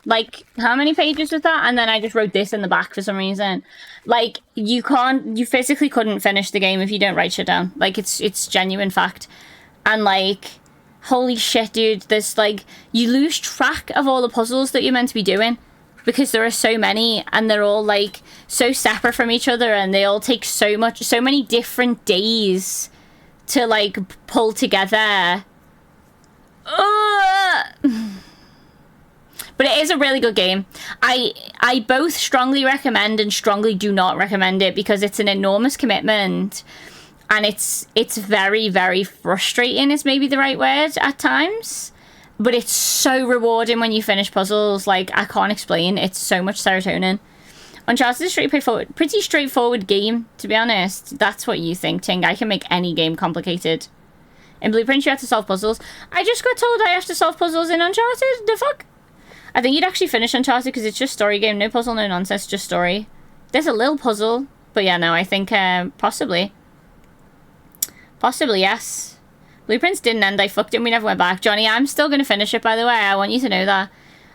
Like, how many pages was that? And then I just wrote this in the back for some reason. Like, you physically couldn't finish the game if you don't write shit down. Like, it's genuine fact. And, like, holy shit, dude, there's, like, you lose track of all the puzzles that you're meant to be doing. Because there are so many, and they're all, like, so separate from each other, and they all take so many different days to, like, pull together. But it is a really good game. I both strongly recommend and strongly do not recommend it because it's an enormous commitment and it's very, very frustrating is maybe the right word at times. But it's so rewarding when you finish puzzles. Like, I can't explain. It's so much serotonin. Uncharted is a pretty straightforward game, to be honest. That's what you think, Ting. I can make any game complicated. In Blueprint, you have to solve puzzles. I just got told I have to solve puzzles in Uncharted. The fuck? I think you'd actually finish Uncharted because it's just story game. No puzzle, no nonsense, just story. There's a little puzzle. But yeah, no, I think possibly. Possibly, yes. Blueprints didn't end. I fucked it and we never went back. Johnny, I'm still going to finish it, by the way. I want you to know that.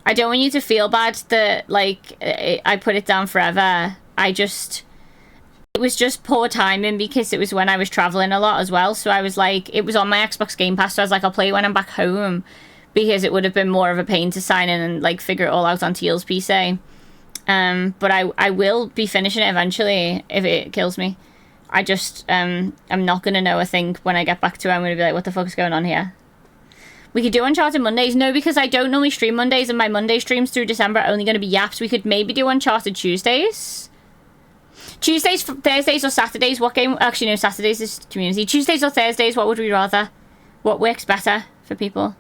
I don't want you to feel bad that, like, I put it down forever. It was just poor timing because it was when I was traveling a lot as well. So I was like, it was on my Xbox Game Pass. So I was like, I'll play it when I'm back home. Because it would have been more of a pain to sign in and, like, figure it all out on Teal's PC. But I will be finishing it eventually if it kills me. I just, I'm not going to know, I think, when I get back to it. I'm going to be like, what the fuck is going on here? We could do Uncharted Mondays. No, because I don't normally stream Mondays, and my Monday streams through December are only going to be yaps. We could maybe do Uncharted Tuesdays. Tuesdays, Thursdays, or Saturdays. What game? Actually, no, Saturdays is community. Tuesdays or Thursdays, what would we rather? What works better for people?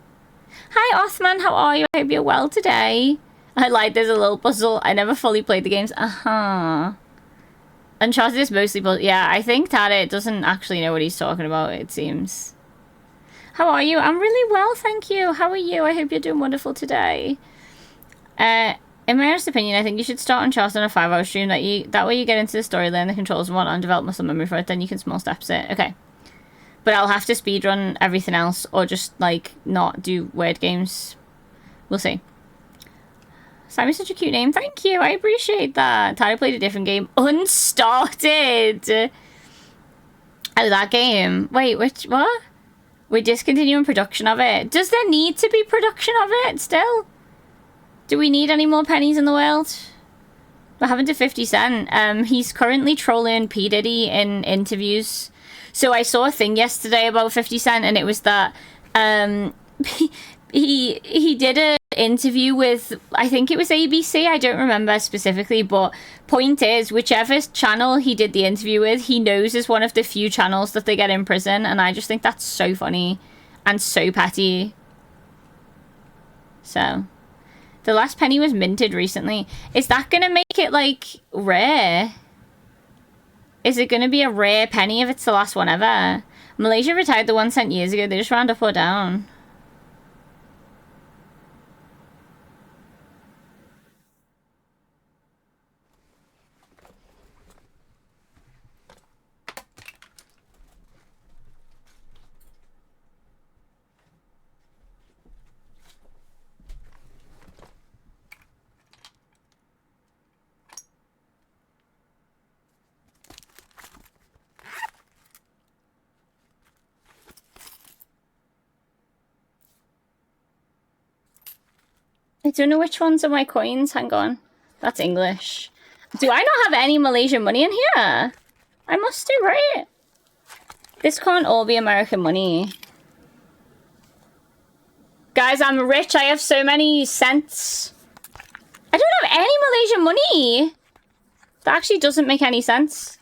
Hi, Othman. How are you? I hope you're well today. I like there's a little puzzle. I never fully played the games. Uncharted is mostly puzzle. Yeah, I think Tadit doesn't actually know what he's talking about, it seems. How are you? I'm really well, thank you. How are you? I hope you're doing wonderful today. In my honest opinion, I think you should start Uncharted on a 5-hour stream. That way you get into the story, learn the controls and whatnot, and develop muscle memory for it. Then you can small steps it. Okay. But I'll have to speedrun everything else or just, like, not do weird games. We'll see. Simon's such a cute name. Thank you. I appreciate that. Tyler played a different game. Unstarted. Oh, that game. Wait, what? We're discontinuing production of it. Does there need to be production of it still? Do we need any more pennies in the world? What happened to 50 Cent? He's currently trolling P. Diddy in interviews. So I saw a thing yesterday about 50 Cent, and it was that he did an interview with, I think it was ABC, I don't remember specifically, but point is, whichever channel he did the interview with, he knows is one of the few channels that they get in prison, and I just think that's so funny and so petty. So, the last penny was minted recently. Is that gonna make it, like, rare? Is it going to be a rare penny if it's the last one ever? Malaysia retired the 1 cent years ago. They just round up or down. I don't know which ones are my coins. Hang on. That's English. Do I not have any Malaysian money in here? I must do, right? This can't all be American money. Guys, I'm rich. I have so many cents. I don't have any Malaysian money. That actually doesn't make any sense.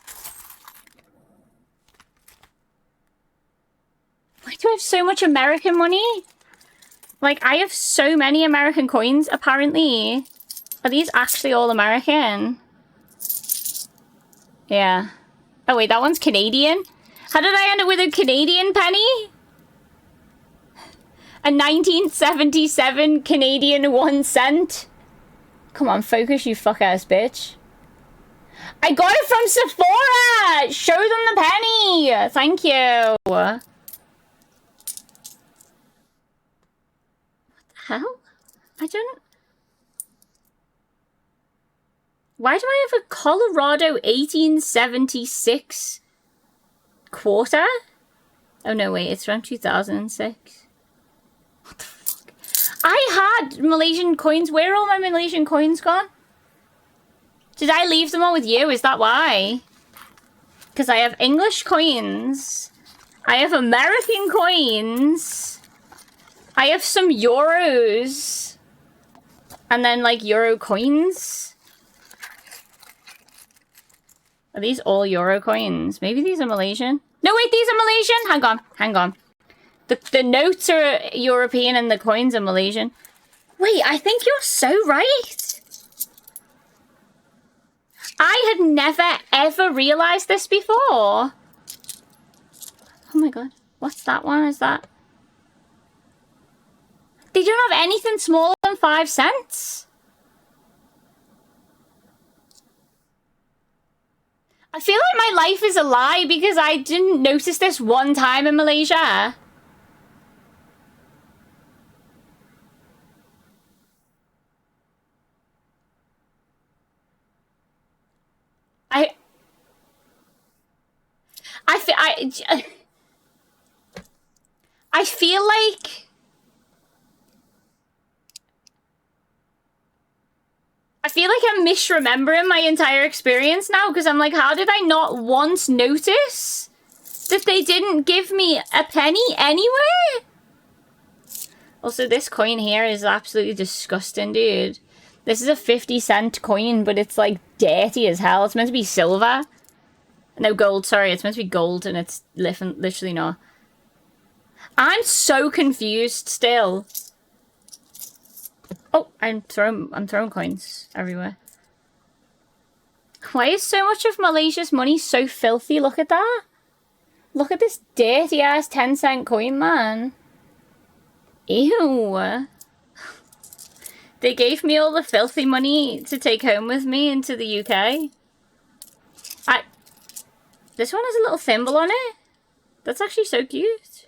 Why do I have so much American money? Like, I have so many American coins, apparently. Are these actually all American? Yeah. Oh, wait, that one's Canadian? How did I end up with a Canadian penny? A 1977 Canadian 1 cent? Come on, focus, you fuck-ass bitch. I got it from Sephora! Show them the penny! Thank you. What the hell? I don't... Why do I have a Colorado 1876 quarter? Oh no, wait, it's from 2006. What the fuck? I had Malaysian coins. Where are all my Malaysian coins gone? Did I leave them all with you? Is that why? Because I have English coins. I have American coins. I have some euros. And then, like, euro coins. Are these all euro coins? Maybe these are Malaysian. No, wait, these are Malaysian? Hang on, hang on. The notes are European and the coins are Malaysian. Wait, I think you're so right. I had never, ever realized this before. Oh my god. What's that one? Is that... They don't have anything smaller than 5 cents. I feel like my life is a lie because I didn't notice this one time in Malaysia. I feel like I'm misremembering my entire experience now because I'm like, how did I not once notice that they didn't give me a penny anywhere? Also, this coin here is absolutely disgusting, dude. This is a 50-cent coin, but it's like dirty as hell. It's meant to be silver. No, gold, sorry. It's meant to be gold and it's literally not. I'm so confused still. Oh, I'm throwing coins everywhere. Why is so much of Malaysia's money so filthy? Look at that. Look at this dirty ass 10-cent coin, man. Ew. They gave me all the filthy money to take home with me into the UK. This one has a little thimble on it. That's actually so cute.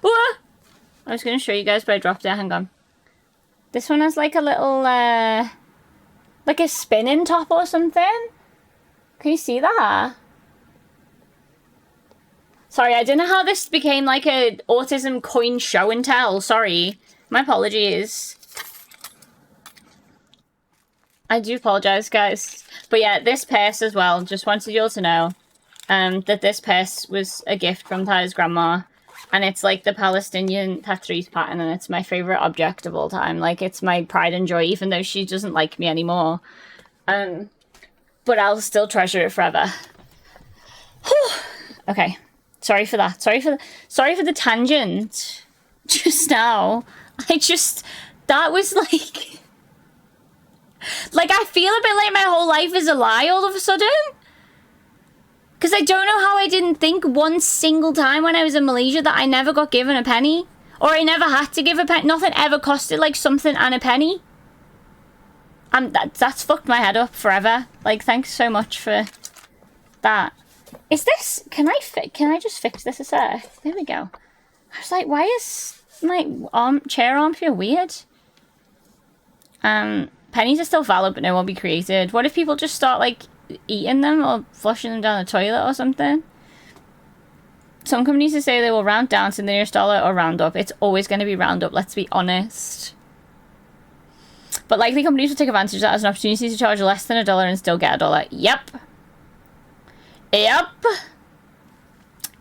Whoa! I was going to show you guys, but I dropped it. Hang on. This one has like a little, like a spinning top or something. Can you see that? Sorry, I don't know how this became like a autism coin show and tell. Sorry. My apologies. I do apologize, guys. But yeah, this purse as well. Just wanted you all to know that this purse was a gift from Ty's grandma. And it's like the Palestinian Tetris pattern, and it's my favorite object of all time. Like, it's my pride and joy, even though she doesn't like me anymore. But I'll still treasure it forever. Okay. Sorry for that. Sorry for the tangent just now. That was like... Like, I feel a bit like my whole life is a lie all of a sudden. Because I don't know how I didn't think one single time when I was in Malaysia that I never got given a penny. Or I never had to give a penny. Nothing ever costed like something and a penny. That's fucked my head up forever. Like, thanks so much for that. Is this... Can I just fix this a sec? There we go. I was like, why is my chair arm feel weird? Pennies are still valid, but no one will be created. What if people just start, like, eating them or flushing them down the toilet or something? Some companies say they will round down to the nearest dollar or round up. It's always going to be round up, let's be honest. But likely companies will take advantage of that as an opportunity to charge less than $1 and still get $1. Yep. Yep.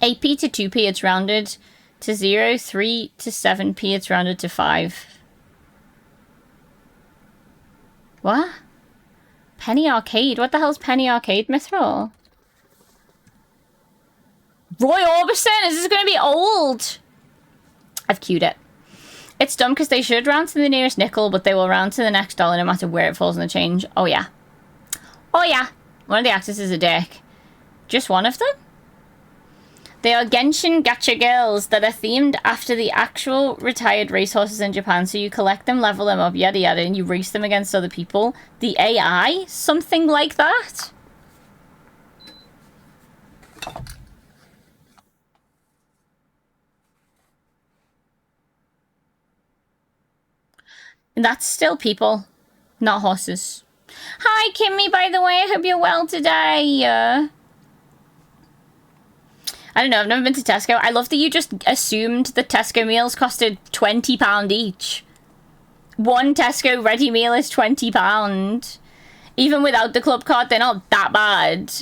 8p to 2p, it's rounded to 0. 3 to 7p, it's rounded to 5. What? Penny Arcade? What the hell's Penny Arcade, Mithril? Roy Orbison, is this going to be old? I've queued it. It's dumb because they should round to the nearest nickel, but they will round to the next dollar no matter where it falls in the change. Oh yeah. Oh yeah. One of the actors is a dick. Just one of them? They are Genshin gacha girls that are themed after the actual retired racehorses in Japan, so you collect them, level them up, yada yada, and you race them against other people. The AI? Something like that? And that's still people, not horses. Hi, Kimmy, by the way. I hope you're well today. I don't know. I've never been to Tesco. I love that you just assumed that Tesco meals costed £20 each. One Tesco ready meal is £20. Even without the club card, they're not that bad.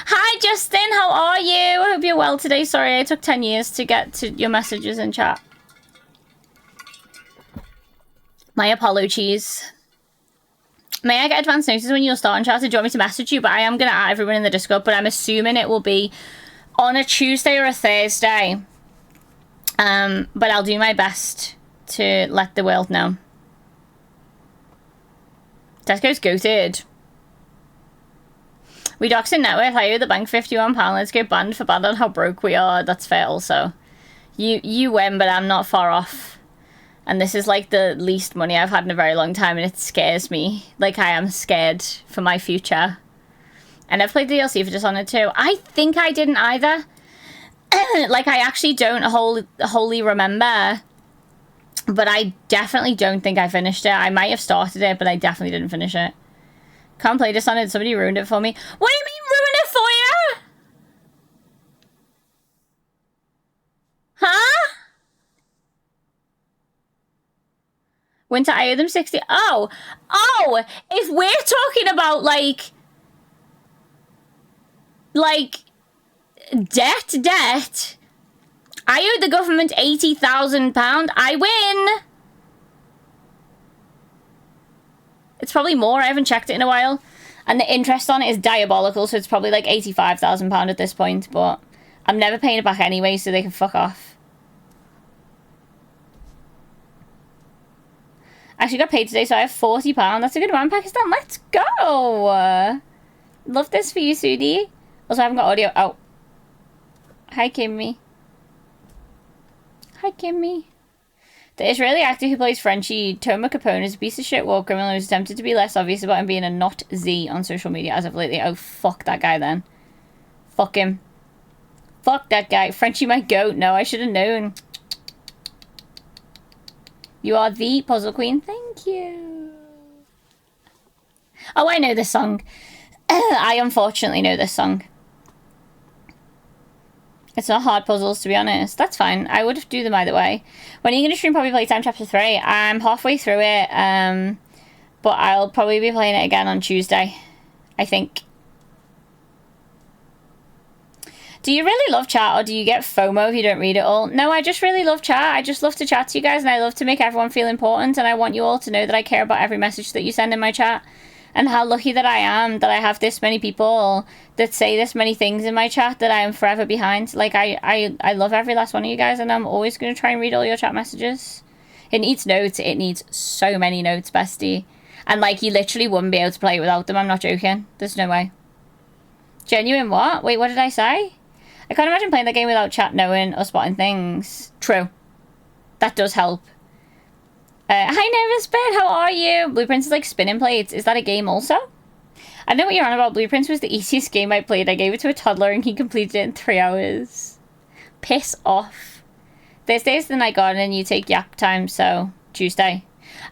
Hi, Justin. How are you? I hope you're well today. Sorry, I took 10 years to get to your messages in chat. My apologies. May I get advance notice when you'll start on chat? Do you want me to message you? But I am going to add everyone in the Discord, but I'm assuming it will be on a Tuesday or a Thursday. But I'll do my best to let the world know. Tesco's goated. We doxed in net worth. I owe the bank £51. Let's go banned for bad on how broke we are. That's fair also. You win, but I'm not far off. And this is like the least money I've had in a very long time, and it scares me. Like, I am scared for my future. And I've played DLC for Dishonored 2. I think I didn't either. Like, I actually don't wholly remember. But I definitely don't think I finished it. I might have started it, but I definitely didn't finish it. Can't play Dishonored. Somebody ruined it for me. What do you mean ruin it for you? Huh? Winter, I owe them 60. Oh, if we're talking about like debt, I owe the government £80,000. I win. It's probably more. I haven't checked it in a while. And the interest on it is diabolical, so it's probably like £85,000 at this point, but I'm never paying it back anyway, so they can fuck off. Actually got paid today, so I have £40. That's a good one, Pakistan. Let's go. Love this for you, Sudi. Also, I haven't got audio. Oh. Hi, Kimmy. Hi, Kimmy. The Israeli actor who plays Frenchie, Toma Capone, is a piece of shit war criminal who's attempted to be less obvious about him being a not Z on social media as of lately. Oh, fuck that guy then. Fuck him. Fuck that guy. Frenchie my goat. No, I should have known. You are the puzzle queen. Thank you. Oh, I know this song. I unfortunately know this song. It's not hard puzzles, to be honest. That's fine. I would do them either way. When are you going to stream Poppy Playtime Chapter 3? I'm halfway through it. But I'll probably be playing it again on Tuesday, I think. Do you really love chat, or do you get FOMO if you don't read it all? No, I just really love chat. I just love to chat to you guys, and I love to make everyone feel important, and I want you all to know that I care about every message that you send in my chat, and how lucky that I am that I have this many people that say this many things in my chat that I am forever behind. Like, I love every last one of you guys, and I'm always going to try and read all your chat messages. It needs notes. It needs so many notes, bestie. And, like, you literally wouldn't be able to play without them. I'm not joking. There's no way. Genuine what? Wait, what did I say? I can't imagine playing the game without chat knowing or spotting things. True. That does help. Hi, Nervous Bird. How are you? Blueprints is like spinning plates. Is that a game also? I know what you're on about. Blueprints was the easiest game I played. I gave it to a toddler and he completed it in 3 hours. Piss off. Thursday is the night garden and you take yap time, so Tuesday.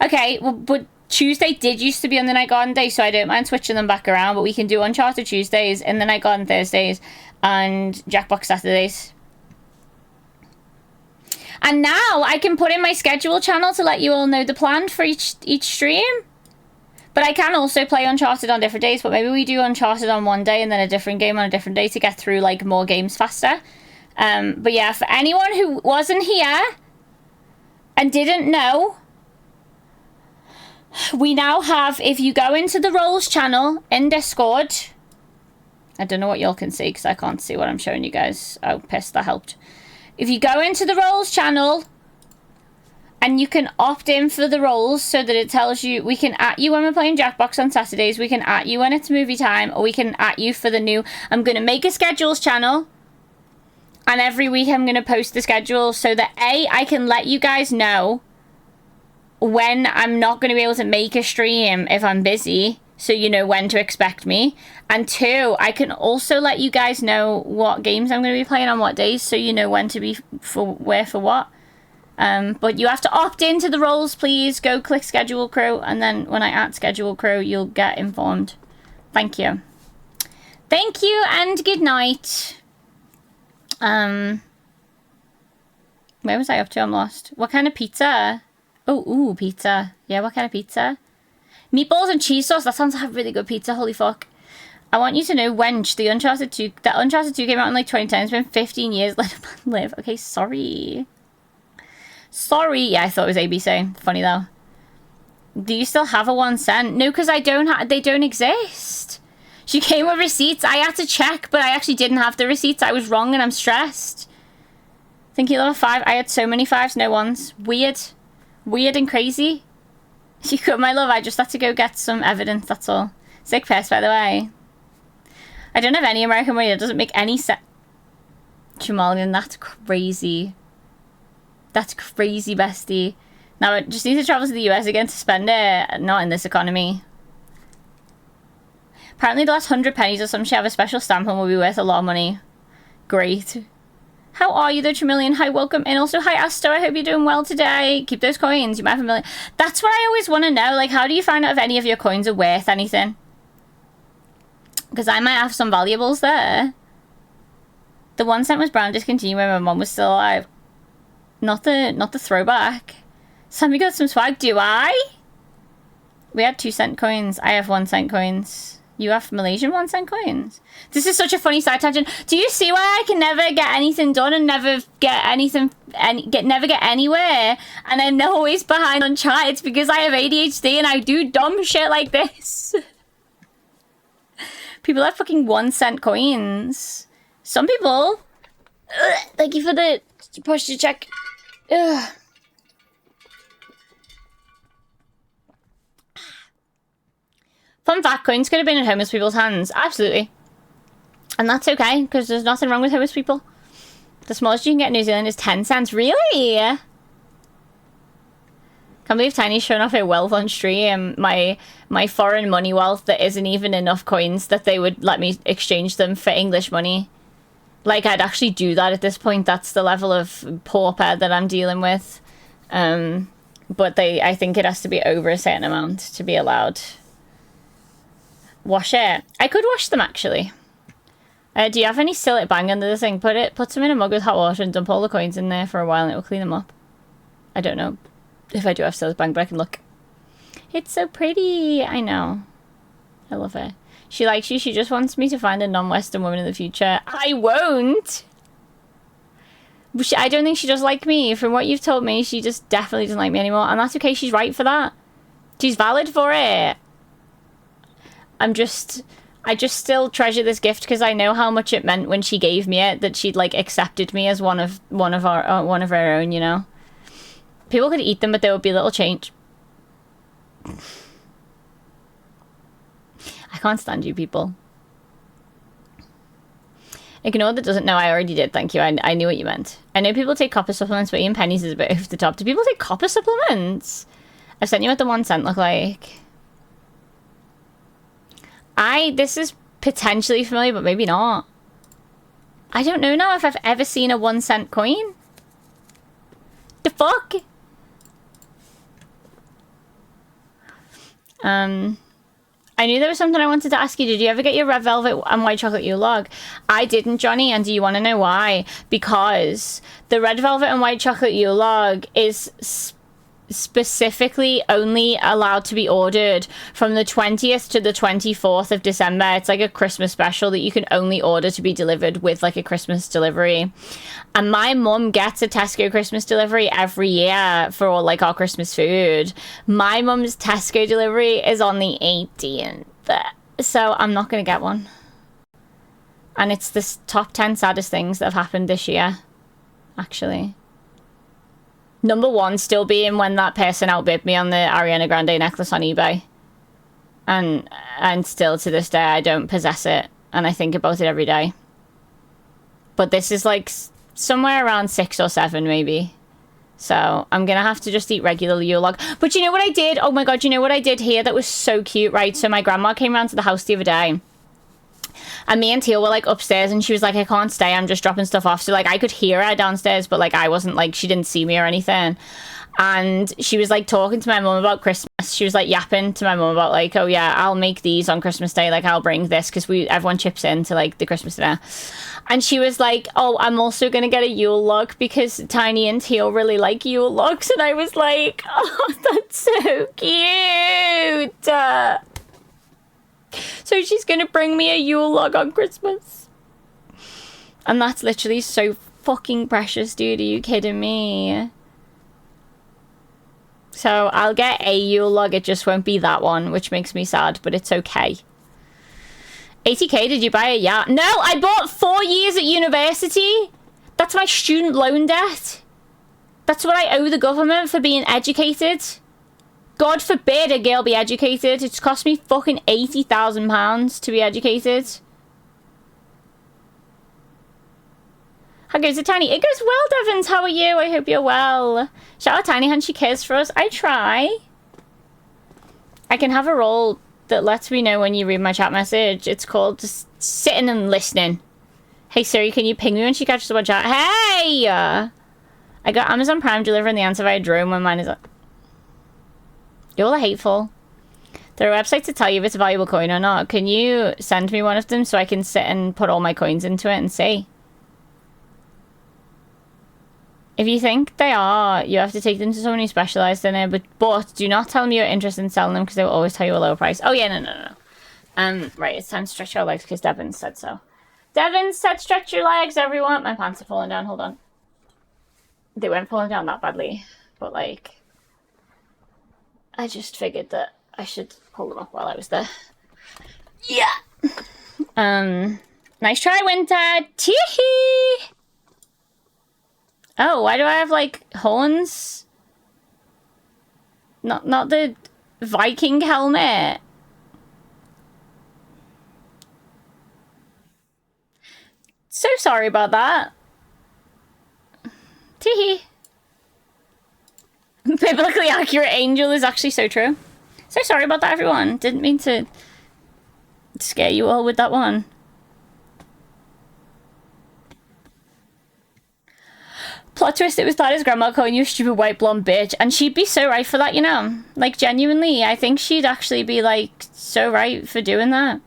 Okay, well, but Tuesday did used to be on the night garden day, so I don't mind switching them back around, but we can do Uncharted Tuesdays and the night garden Thursdays and Jackbox Saturdays. And now I can put in my schedule channel to let you all know the plan for each stream. But I can also play Uncharted on different days, but maybe we do Uncharted on one day and then a different game on a different day to get through, like, more games faster. But yeah, for anyone who wasn't here and didn't know, we now have, if you go into the Roles channel in Discord, I don't know what y'all can see because I can't see what I'm showing you guys. Oh, piss, that helped. If you go into the Roles channel, and you can opt in for the roles so that it tells you, we can at you when we're playing Jackbox on Saturdays, we can at you when it's movie time, or we can at you for the new, I'm going to make a schedules channel, and every week I'm going to post the schedule so that A, I can let you guys know when I'm not going to be able to make a stream if I'm busy, so you know when to expect me, and 2, I can also let you guys know what games I'm going to be playing on what days, so you know when to be for what. But you have to opt into the roles, please. Go click Schedule Crew, and then when I add Schedule Crew, you'll get informed. Thank you. Thank you, and good night. Where was I up to? I'm lost. What kind of pizza? Oh, ooh, pizza. Yeah, what kind of pizza? Meatballs and cheese sauce. That sounds like a really good pizza. Holy fuck. I want you to know, Wench, the Uncharted 2... That Uncharted 2 came out in like 2010. It's been 15 years. Let a man live. Okay, sorry. Sorry. Yeah, I thought it was ABC. Funny though. Do you still have a 1 cent? No, because I don't they don't exist. She came with receipts. I had to check, but I actually didn't have the receipts. I was wrong and I'm stressed. Thank you, level 5. I had so many 5s, no 1s. Weird. Weird and crazy. You could, my love, I just had to go get some evidence, that's all. Sick piss, by the way. I don't have any American money. That doesn't make any sense. Jamalian, that's crazy. That's crazy, bestie. Now, I just need to travel to the US again to spend it. Not in this economy. Apparently, the last 100 pennies or some shit have a special stamp and will be worth a lot of money. Great. How are you, though, Tramillion? Hi, welcome. And also, hi, Asto. I hope you're doing well today. Keep those coins. You might have a million. That's what I always want to know. Like, how do you find out if any of your coins are worth anything? Because I might have some valuables there. The 1 cent was brown discontinued when my mom was still alive. Not the throwback. Sammy got some swag. Do I? We had 2 cent coins. I have 1 cent coins. You have Malaysian 1 cent coins. This is such a funny side tangent. Do you see why I can never get anything done and never get anything, never get anywhere? And I'm always behind on chat. It's because I have ADHD and I do dumb shit like this. People have fucking 1 cent coins. Some people. Ugh, thank you for the push to check. Ugh. Fun fact, coins could have been in homeless people's hands. Absolutely. And that's okay, because there's nothing wrong with homeless people. The smallest you can get in New Zealand is 10 cents. Really? Can't believe Tiny's showing off her wealth on stream. My foreign money wealth that isn't even enough coins that they would let me exchange them for English money. Like, I'd actually do that at this point. That's the level of pauper that I'm dealing with. But I think it has to be over a certain amount to be allowed. Wash it. I could wash them, actually. Do you have any Sillet Bang under the thing? Put some in a mug with hot water and dump all the coins in there for a while and it will clean them up. I don't know if I do have Sillet Bang, but I can look. It's so pretty. I know. I love it. She likes you. She just wants me to find a non-Western woman in the future. I won't. I don't think she does like me. From what you've told me, she just definitely doesn't like me anymore. And that's okay. She's right for that. She's valid for it. I just still treasure this gift because I know how much it meant when she gave me it, that she'd like accepted me as one of her own, you know. People could eat them, but there would be little change. I can't stand you people. Ignore that doesn't know. I already did. Thank you. I knew what you meant. I know people take copper supplements, but eating pennies is a bit over the top. Do people take copper supplements? I've sent you what the 1 cent look like. This is potentially familiar, but maybe not. I don't know now if I've ever seen a 1 cent coin. The fuck? I I knew there was something I wanted to ask you. Did you ever get your red velvet and white chocolate Yule log? I didn't, Johnny, and do you want to know why? Because the red velvet and white chocolate Yule log is specifically only allowed to be ordered from the 20th to the 24th of December. It's like a Christmas special that you can only order to be delivered with like a Christmas delivery. And my mum gets a Tesco Christmas delivery every year for all like our Christmas food. My mum's Tesco delivery is on the 18th, so I'm not gonna get one. And it's the top 10 saddest things that have happened this year, actually. Number one still being when that person outbid me on the Ariana Grande necklace on eBay. And still to this day, I don't possess it. And I think about it every day. But this is like somewhere around 6 or 7 maybe. So I'm going to have to just eat regular Yule log. But you know what I did? Oh my God, you know what I did here that was so cute, right? So my grandma came around to the house the other day. And me and Teal were like upstairs and she was like, I can't stay, I'm just dropping stuff off. So like I could hear her downstairs, but like I wasn't like, she didn't see me or anything. And she was like talking to my mum about Christmas. She was like yapping to my mum about like, oh yeah, I'll make these on Christmas Day. Like I'll bring this because everyone chips in to like the Christmas dinner. And she was like, oh, I'm also going to get a Yule log because Tiny and Teal really like Yule logs. And I was like, oh, that's so cute. So she's going to bring me a Yule log on Christmas. And that's literally so fucking precious, dude. Are you kidding me? So I'll get a Yule log. It just won't be that one, which makes me sad, but it's okay. 80k, did you buy a yacht? No, I bought 4 years at university. That's my student loan debt. That's what I owe the government for being educated. God forbid a girl be educated. It's cost me fucking £80,000 to be educated. How goes it, Tiny? It goes well, Devons. How are you? I hope you're well. Shout out Tiny, and she cares for us. I try. I can have a role that lets me know when you read my chat message. It's called just sitting and listening. Hey Siri, can you ping me when she catches up on chat? Hey! I got Amazon Prime delivering the answer via drone when mine is up. You all are hateful. There are websites to tell you if it's a valuable coin or not. Can you send me one of them so I can sit and put all my coins into it and see? If you think they are, you have to take them to someone who specialised in it, but do not tell them you're interested in selling them because they will always tell you a lower price. Oh yeah, no. Right, it's time to stretch your legs because Devin said so. Devin said stretch your legs, everyone. My pants are falling down, hold on. They weren't falling down that badly, but like, I just figured that I should pull them up while I was there. Yeah. Nice try, Winter. Tee-hee! Oh, why do I have, like, horns? Not the Viking helmet. So sorry about that. Tee-hee. Biblically accurate angel is actually so true. So sorry about that, everyone. Didn't mean to scare you all with that one. Plot twist, it was Thada's grandma calling you a stupid white blonde bitch. And she'd be so right for that, you know? Like, genuinely, I think she'd actually be, like, so right for doing that.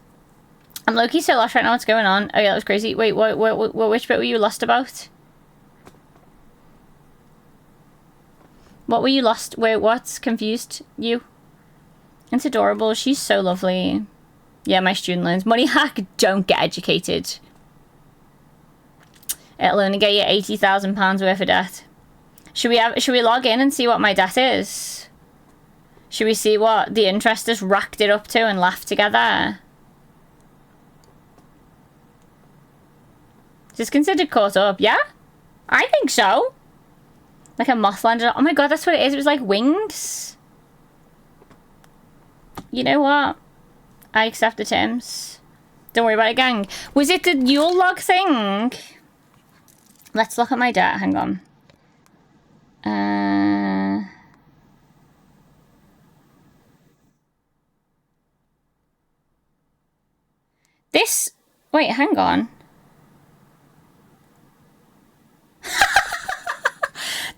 I'm low-key so lost right now. What's going on? Oh, yeah, that was crazy. Wait, which bit were you lost about? What were you lost? Wait, what's confused you? It's adorable. She's so lovely. Yeah, my student loans. Money hack, don't get educated. It'll only get you £80,000 worth of debt. Should we log in and see what my debt is? Should we see what the interest has racked it up to and laugh together? Is this considered caught up? Yeah? I think so. Like a moth landed. Oh my god, that's what it is. It was like wings. You know what? I accept the terms. Don't worry about it, gang. Was it the Yule log thing? Let's look at my debt. Hang on. This... Wait, hang on.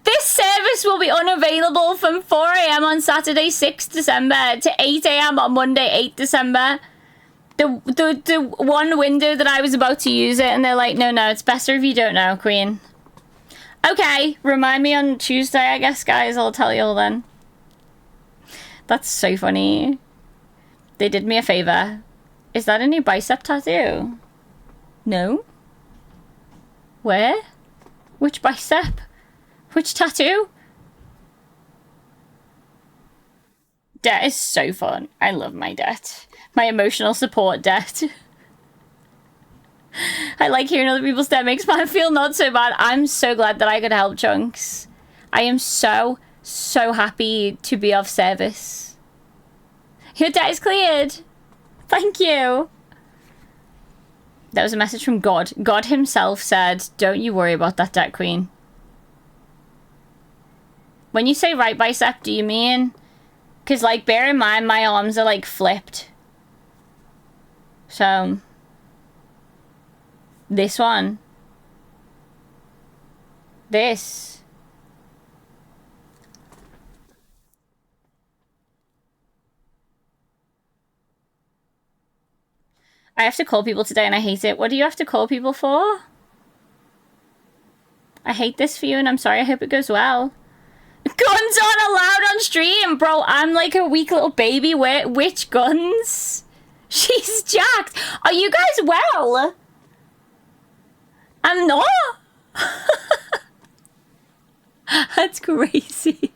This service will be unavailable from 4 a.m. on Saturday, 6th December to 8 a.m. on Monday, 8th December. The one window that I was about to use it, and they're like, no, it's better if you don't know, Queen. Okay, remind me on Tuesday, I guess, guys. I'll tell you all then. That's so funny. They did me a favor. Is that a new bicep tattoo? No? Where? Which bicep? Which tattoo? Det is so fun. I love my Det. My emotional support Det. I like hearing other people's Det. Makes me feel not so bad. I'm so glad that I could help, Chunks. I am so happy to be of service. Your Det is cleared. Thank you. That was a message from God. God himself said, don't you worry about that, Det Queen. When you say right bicep, do you mean... Because, like, bear in mind, my arms are, like, flipped. So... This one. This. I have to call people today and I hate it. What do you have to call people for? I hate this for you and I'm sorry. I hope it goes well. Guns aren't allowed on stream, bro. I'm like a weak little baby. Which guns? She's jacked. Are you guys well? I'm not. That's crazy.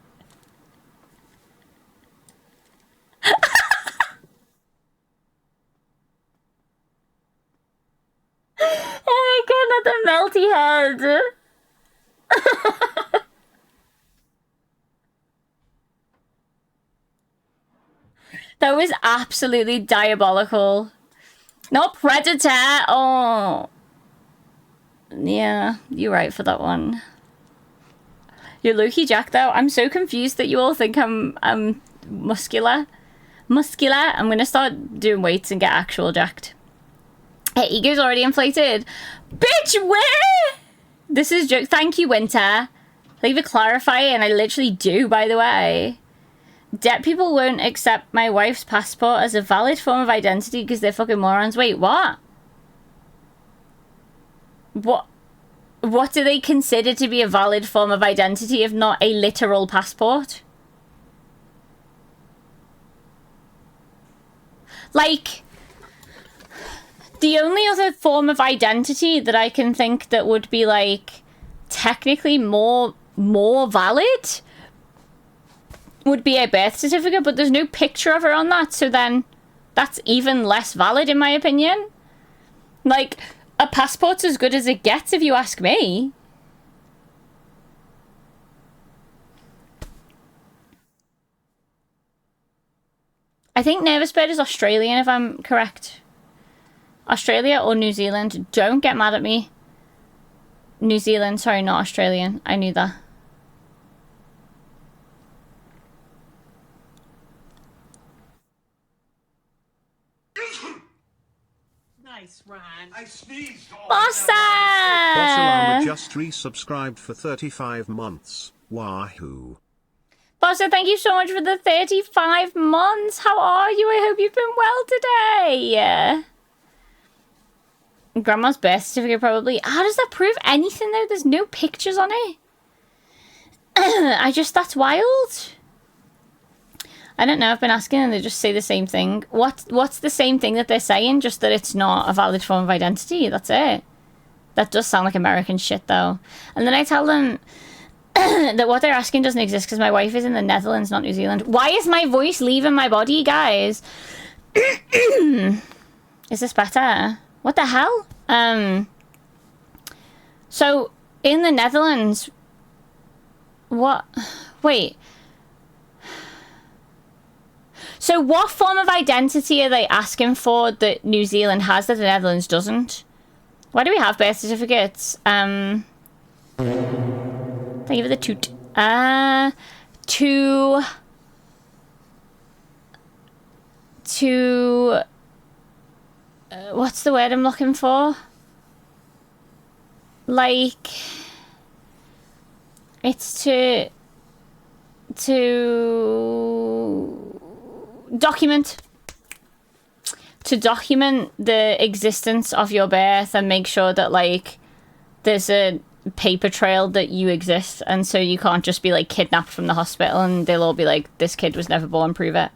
Oh my god, not the melty head. That was absolutely diabolical. Not Predator. Oh. Yeah, you're right for that one. You're low-key jacked though. I'm so confused that you all think I'm muscular. I'm gonna start doing weights and get actual jacked. Hey, ego's already inflated. Bitch, where? This is joke. Thank you, Winter. Leave it clarify, and I literally do, by the way. Det people won't accept my wife's passport as a valid form of identity because they're fucking morons. Wait, what? What do they consider to be a valid form of identity if not a literal passport? Like, the only other form of identity that I can think that would be, like, technically more valid would be a birth certificate, but there's no picture of her on that, so then that's even less valid in my opinion. Like, a passport's as good as it gets if you ask me. I think Nervous Bird is Australian if I'm correct. Australia or New Zealand. Don't get mad at me. New Zealand, sorry, not Australian. I knew that. Nice, Ron. I sneezed. Bossa! Bossalama just resubscribed for 35 months. Wahoo. Bossa, thank you so much for the 35 months. How are you? I hope you've been well today. Grandma's birth certificate, probably. How does that prove anything, though? There's no pictures on it. That's wild. I don't know. I've been asking and they just say the same thing. What's the same thing that they're saying? Just that it's not a valid form of identity. That's it. That does sound like American shit, though. And then I tell them that what they're asking doesn't exist because my wife is in the Netherlands, not New Zealand. Why is my voice leaving my body, guys? Is this better? What the hell? So, in the Netherlands... What? Wait. So what form of identity are they asking for that New Zealand has that the Netherlands doesn't? Why do we have birth certificates? Thank you for the toot. What's the word I'm looking for? Like, it's to to document the existence of your birth and make sure that like there's a paper trail that you exist, and so you can't just be like kidnapped from the hospital and they'll all be like, this kid was never born, prove it.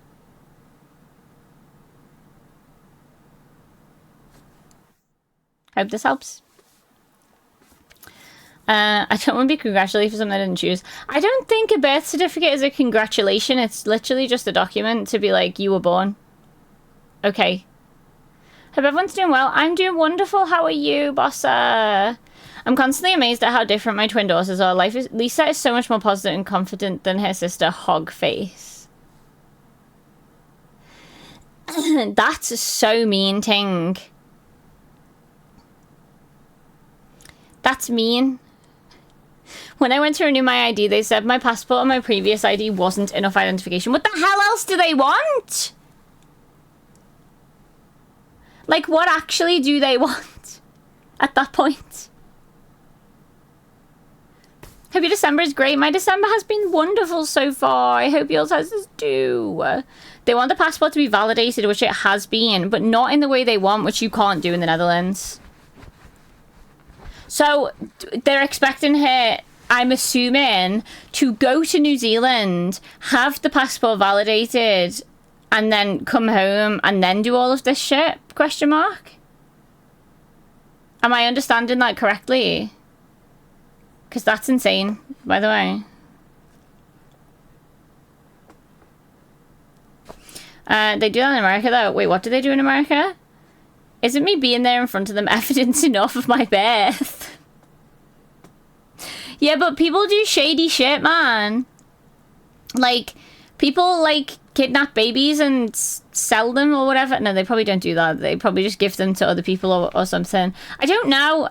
Hope this helps. I don't want to be congratulated for something I didn't choose. I don't think a birth certificate is a congratulation. It's literally just a document to be like, you were born. Okay. Hope everyone's doing well. I'm doing wonderful. How are you, Bossa? I'm constantly amazed at how different my twin daughters are. Lisa is so much more positive and confident than her sister, Hogface. That's so mean, Ting. That's mean. When I went to renew my ID, they said my passport and my previous ID wasn't enough identification. What the hell else do they want? Like, what actually do they want at that point? Hope your December is great. My December has been wonderful so far. I hope yours has too. They want the passport to be validated, which it has been, but not in the way they want, which you can't do in the Netherlands. So they're expecting her, I'm assuming, to go to New Zealand, have the passport validated, and then come home and then do all of this shit? Question mark? Am I understanding that correctly? Because that's insane, by the way. They do that in America, though. Wait, what do they do in America? Isn't me being there in front of them evidence enough of my birth? Yeah, but people do shady shit, man. Like, people, like, kidnap babies and sell them or whatever. No, they probably don't do that. They probably just give them to other people or something. I don't know.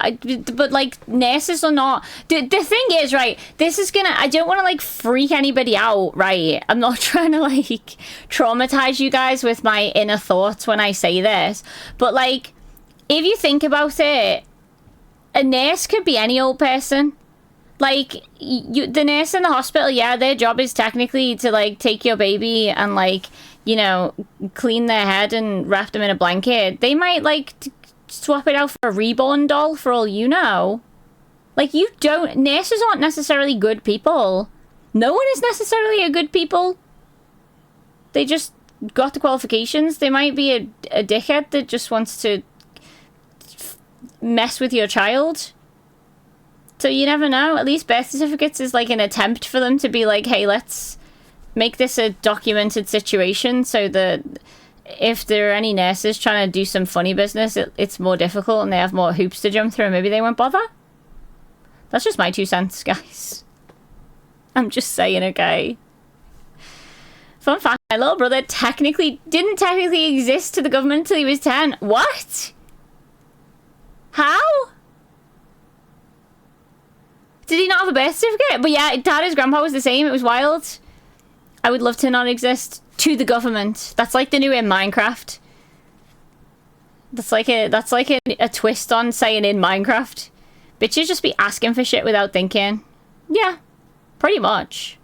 But, like, nurses or not. The thing is, right, this is gonna... I don't want to, like, freak anybody out, right? I'm not trying to, like, traumatize you guys with my inner thoughts when I say this. But, like, if you think about it, a nurse could be any old person. Like, the nurse in the hospital, yeah, their job is technically to, like, take your baby and, like, you know, clean their head and wrap them in a blanket. They might, like, swap it out for a reborn doll for all you know. Like, you don't... Nurses aren't necessarily good people. No one is necessarily a good people. They just got the qualifications. They might be a dickhead that just wants to mess with your child. So you never know. At least birth certificates is like an attempt for them to be like, hey, let's make this a documented situation so that if there are any nurses trying to do some funny business, it's more difficult and they have more hoops to jump through. Maybe they won't bother. That's just my 2 cents, guys. I'm just saying, okay? Fun fact, my little brother didn't technically exist to the government until he was 10. What? How? Did he not have a birth certificate? But yeah, his grandpa was the same. It was wild. I would love to not exist to the government. That's like the new in Minecraft. That's like a twist on saying in Minecraft. Bitches just be asking for shit without thinking. Yeah, pretty much.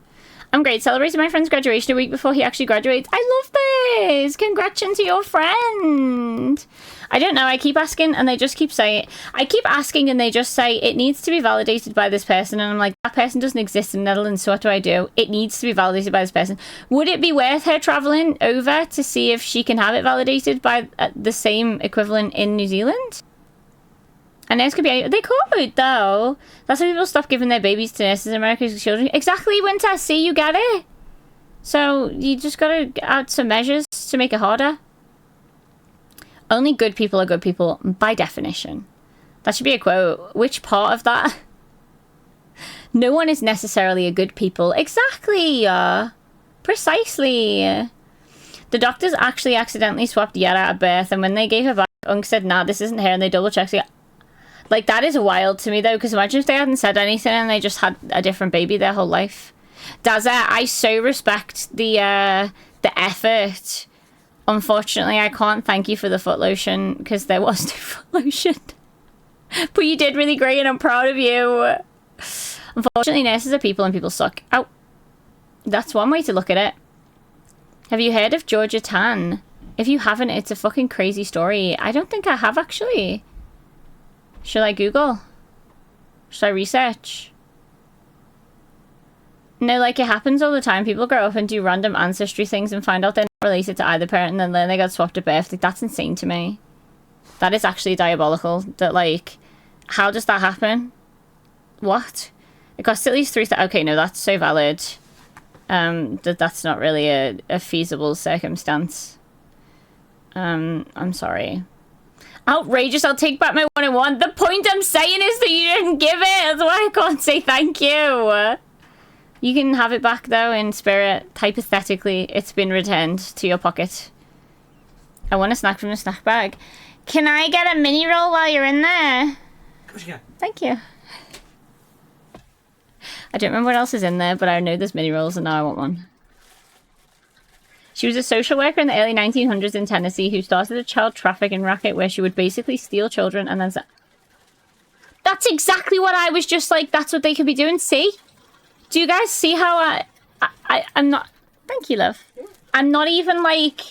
I'm great. Celebrating my friend's graduation a week before he actually graduates. I love this. Congratulations to your friend. I don't know. I keep asking and they just keep saying it. I keep asking and they just say it needs to be validated by this person. And I'm like, that person doesn't exist in the Netherlands. So what do I do? It needs to be validated by this person. Would it be worth her traveling over to see if she can have it validated by the same equivalent in New Zealand? And nurse could be... They could, though. That's why people stop giving their babies to nurses in America's children. Exactly, Winter. See, you get it. So you just gotta add some measures to make it harder. Only good people are good people, by definition. That should be a quote. Which part of that? No one is necessarily a good people. Exactly. Precisely. The doctors actually accidentally swapped Yara at birth, and when they gave her back, Unk said, nah, this isn't her, and they double-checked it. Like, that is wild to me, though, because imagine if they hadn't said anything and they just had a different baby their whole life. Daza, I so respect the effort. Unfortunately, I can't thank you for the foot lotion, because there was no foot lotion. But you did really great, and I'm proud of you. Unfortunately, nurses are people, and people suck. Ow. That's one way to look at it. Have you heard of Georgia Tan? If you haven't, it's a fucking crazy story. I don't think I have, actually. Should I Google? Should I research? No, like, it happens all the time. People grow up and do random ancestry things and find out they're not related to either parent, and then learn they got swapped at birth. Like, that's insane to me. That is actually diabolical. That, like, how does that happen? What? It costs at least 3,000. Okay, no, that's so valid. That's not really a feasible circumstance. I'm sorry. Outrageous, I'll take back my 101. The point I'm saying is that you didn't give it. That's why I can't say thank you. You can have it back, though, in spirit. Hypothetically, it's been returned to your pocket. I want a snack from the snack bag. Can I get a mini roll while you're in there? Of course you can. Thank you. I don't remember what else is in there, but I know there's mini rolls and now I want one. She was a social worker in the early 1900s in Tennessee who started a child trafficking racket where she would basically steal children and then... That's exactly what I was just like, that's what they could be doing, see? Do you guys see how I'm not... Thank you, love. I'm not even, like,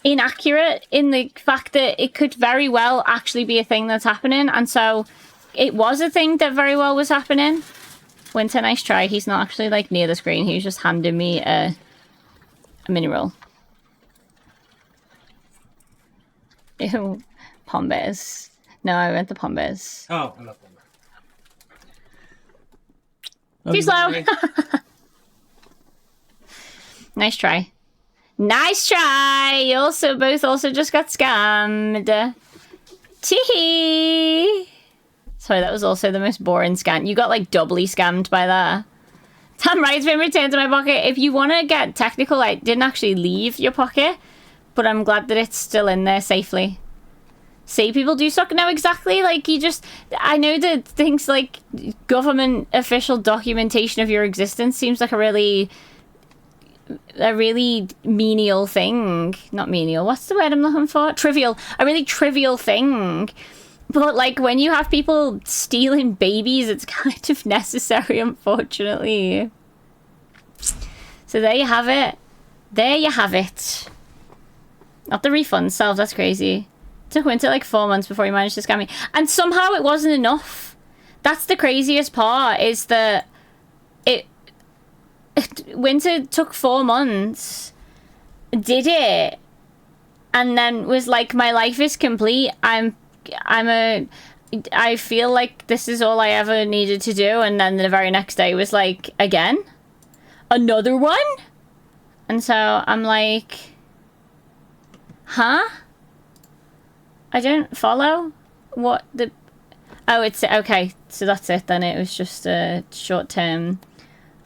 inaccurate in the fact that it could very well actually be a thing that's happening, and so it was a thing that very well was happening. Winter, nice try. He's not actually, like, near the screen. He was just handing me a mini roll. Ew. Pom Bears. No, I meant the Pom Bears. Oh, I love them. Too slow. Nice try. Nice try. You also both just got scammed. Tee. Sorry, that was also the most boring scam. You got like doubly scammed by that. Tam Wright's been returned to my pocket. If you want to get technical, I didn't actually leave your pocket, but I'm glad that it's still in there safely. See, people do suck. No, exactly. Like, you just... I know that things like government official documentation of your existence seems like a really menial thing. Not menial. What's the word I'm looking for? Trivial. A really trivial thing. But, like, when you have people stealing babies, it's kind of necessary, unfortunately. So there you have it. There you have it. Not the refund self. That's crazy. Took Winter like 4 months before he managed to scam me. And somehow it wasn't enough. That's the craziest part, is that Winter took 4 months, did it, and then was like, my life is complete. I feel like this is all I ever needed to do. And then the very next day was like, again? Another one? And so I'm like, huh? I don't follow what the... Oh, it's... Okay, so that's it then. It was just a short-term...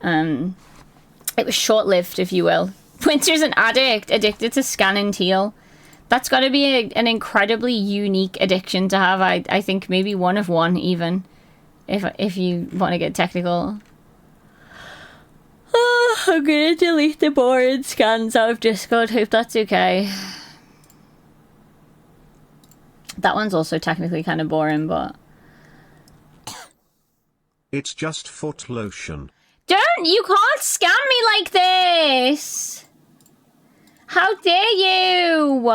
It was short-lived, if you will. Winter's an addict, addicted to scanning teal. That's got to be an incredibly unique addiction to have. I think maybe one of one, even. If you want to get technical. Oh, I'm going to delete the boring scans out of Discord. Hope that's okay. That one's also technically kind of boring, but... It's just foot lotion. Don't! You can't scam me like this! How dare you!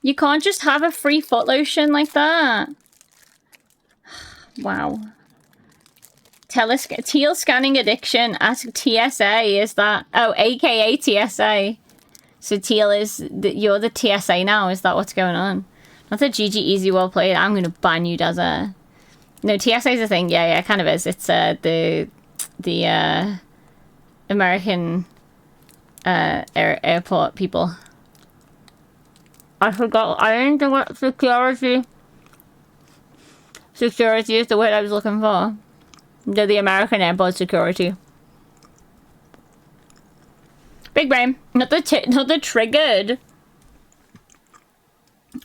You can't just have a free foot lotion like that. Wow. Teal scanning addiction. Ask TSA, is that... Oh, aka TSA. So Teal is... You're the TSA now, is that what's going on? Not that GG easy, well played. I'm gonna ban you, Dazza. No, TSA is a thing. Yeah, it kind of is. It's the American airport people. I forgot. I didn't think what security. Security is the word I was looking for. They're the American airport security. Big brain. Not the triggered.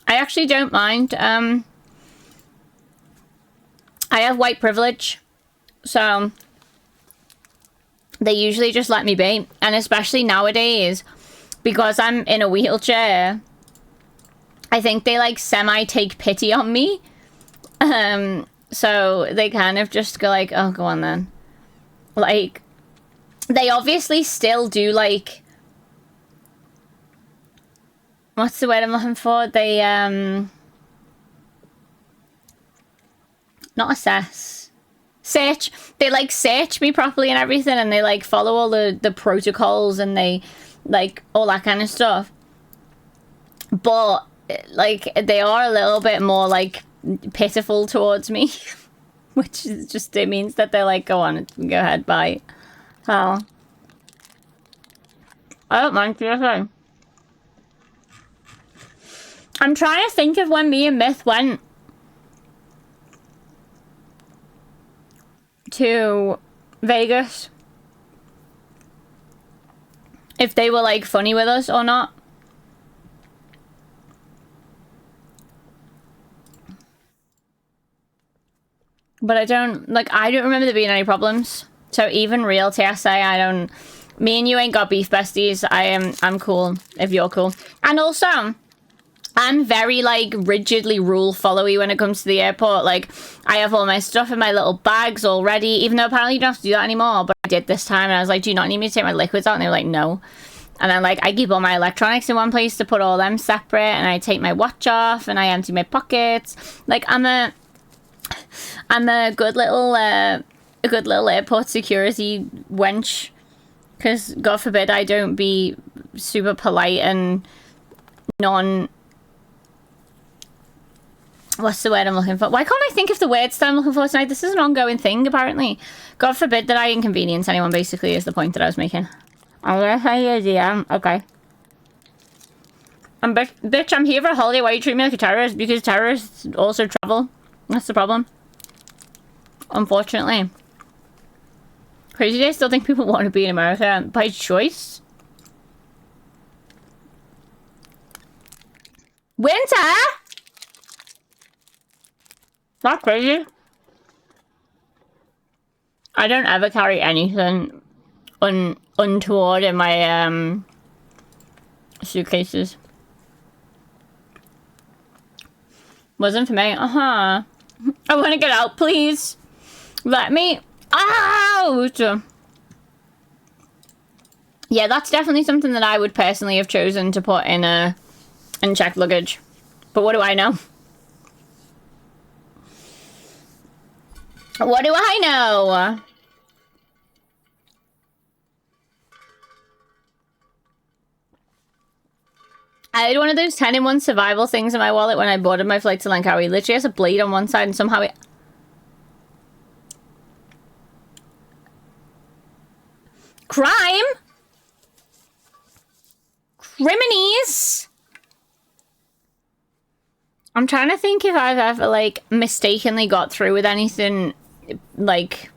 I actually don't mind. I have white privilege, so they usually just let me be. And especially nowadays, because I'm in a wheelchair, I think they like semi take pity on me. So they kind of just go like, oh, go on then. Like, they obviously still do, like, what's the word I'm looking for? They, not assess. Search. They, like, search me properly and everything, and they, like, follow all the protocols, and they, like, all that kind of stuff. But, like, they are a little bit more, like, pitiful towards me. Which is just, it means that they're like, go on, go ahead, bye. Oh. I don't mind TSA. I'm trying to think of when me and Myth went to Vegas. If they were, like, funny with us or not. But I don't remember there being any problems. So even real TSA, me and you ain't got beef, besties. I'm cool if you're cool. And also, I'm very, like, rigidly rule-followy when it comes to the airport. Like, I have all my stuff in my little bags already, even though apparently you don't have to do that anymore. But I did this time, and I was like, do you not need me to take my liquids out? And they were like, no. And then, like, I keep all my electronics in one place to put all them separate, and I take my watch off, and I empty my pockets. Like, I'm a good little airport security wench, because God forbid I don't be super polite and what's the word I'm looking for? Why can't I think of the words that I'm looking for tonight? This is an ongoing thing, apparently. God forbid that I inconvenience anyone, basically, is the point that I was making. I'm gonna say yeah, okay. And bitch, I'm here for a holiday. Why you treat me like a terrorist? Because terrorists also travel. That's the problem. Unfortunately. Crazy days still think people want to be in America by choice. Winter? Not crazy. I don't ever carry anything untoward in my suitcases. Wasn't for me. I want to get out, please. Let me out. Yeah, that's definitely something that I would personally have chosen to put in checked luggage. But what do I know? What do I know? I had one of those 10-in-1 survival things in my wallet when I boarded my flight to Langkawi. Literally has a blade on one side and somehow it... Crime? Criminies? I'm trying to think if I've ever, like, mistakenly got through with anything, like,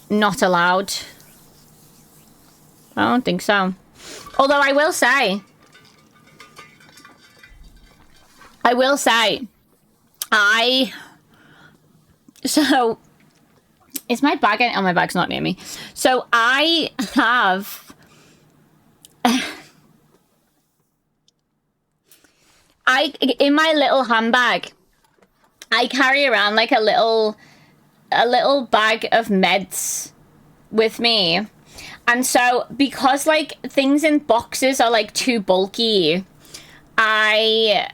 not allowed. I don't think so. Although I will say, so, is my bag in? Oh, my bag's not near me. So I have, in my little handbag, I carry around like a little bag of meds with me. And so, because, like, things in boxes are, like, too bulky, I've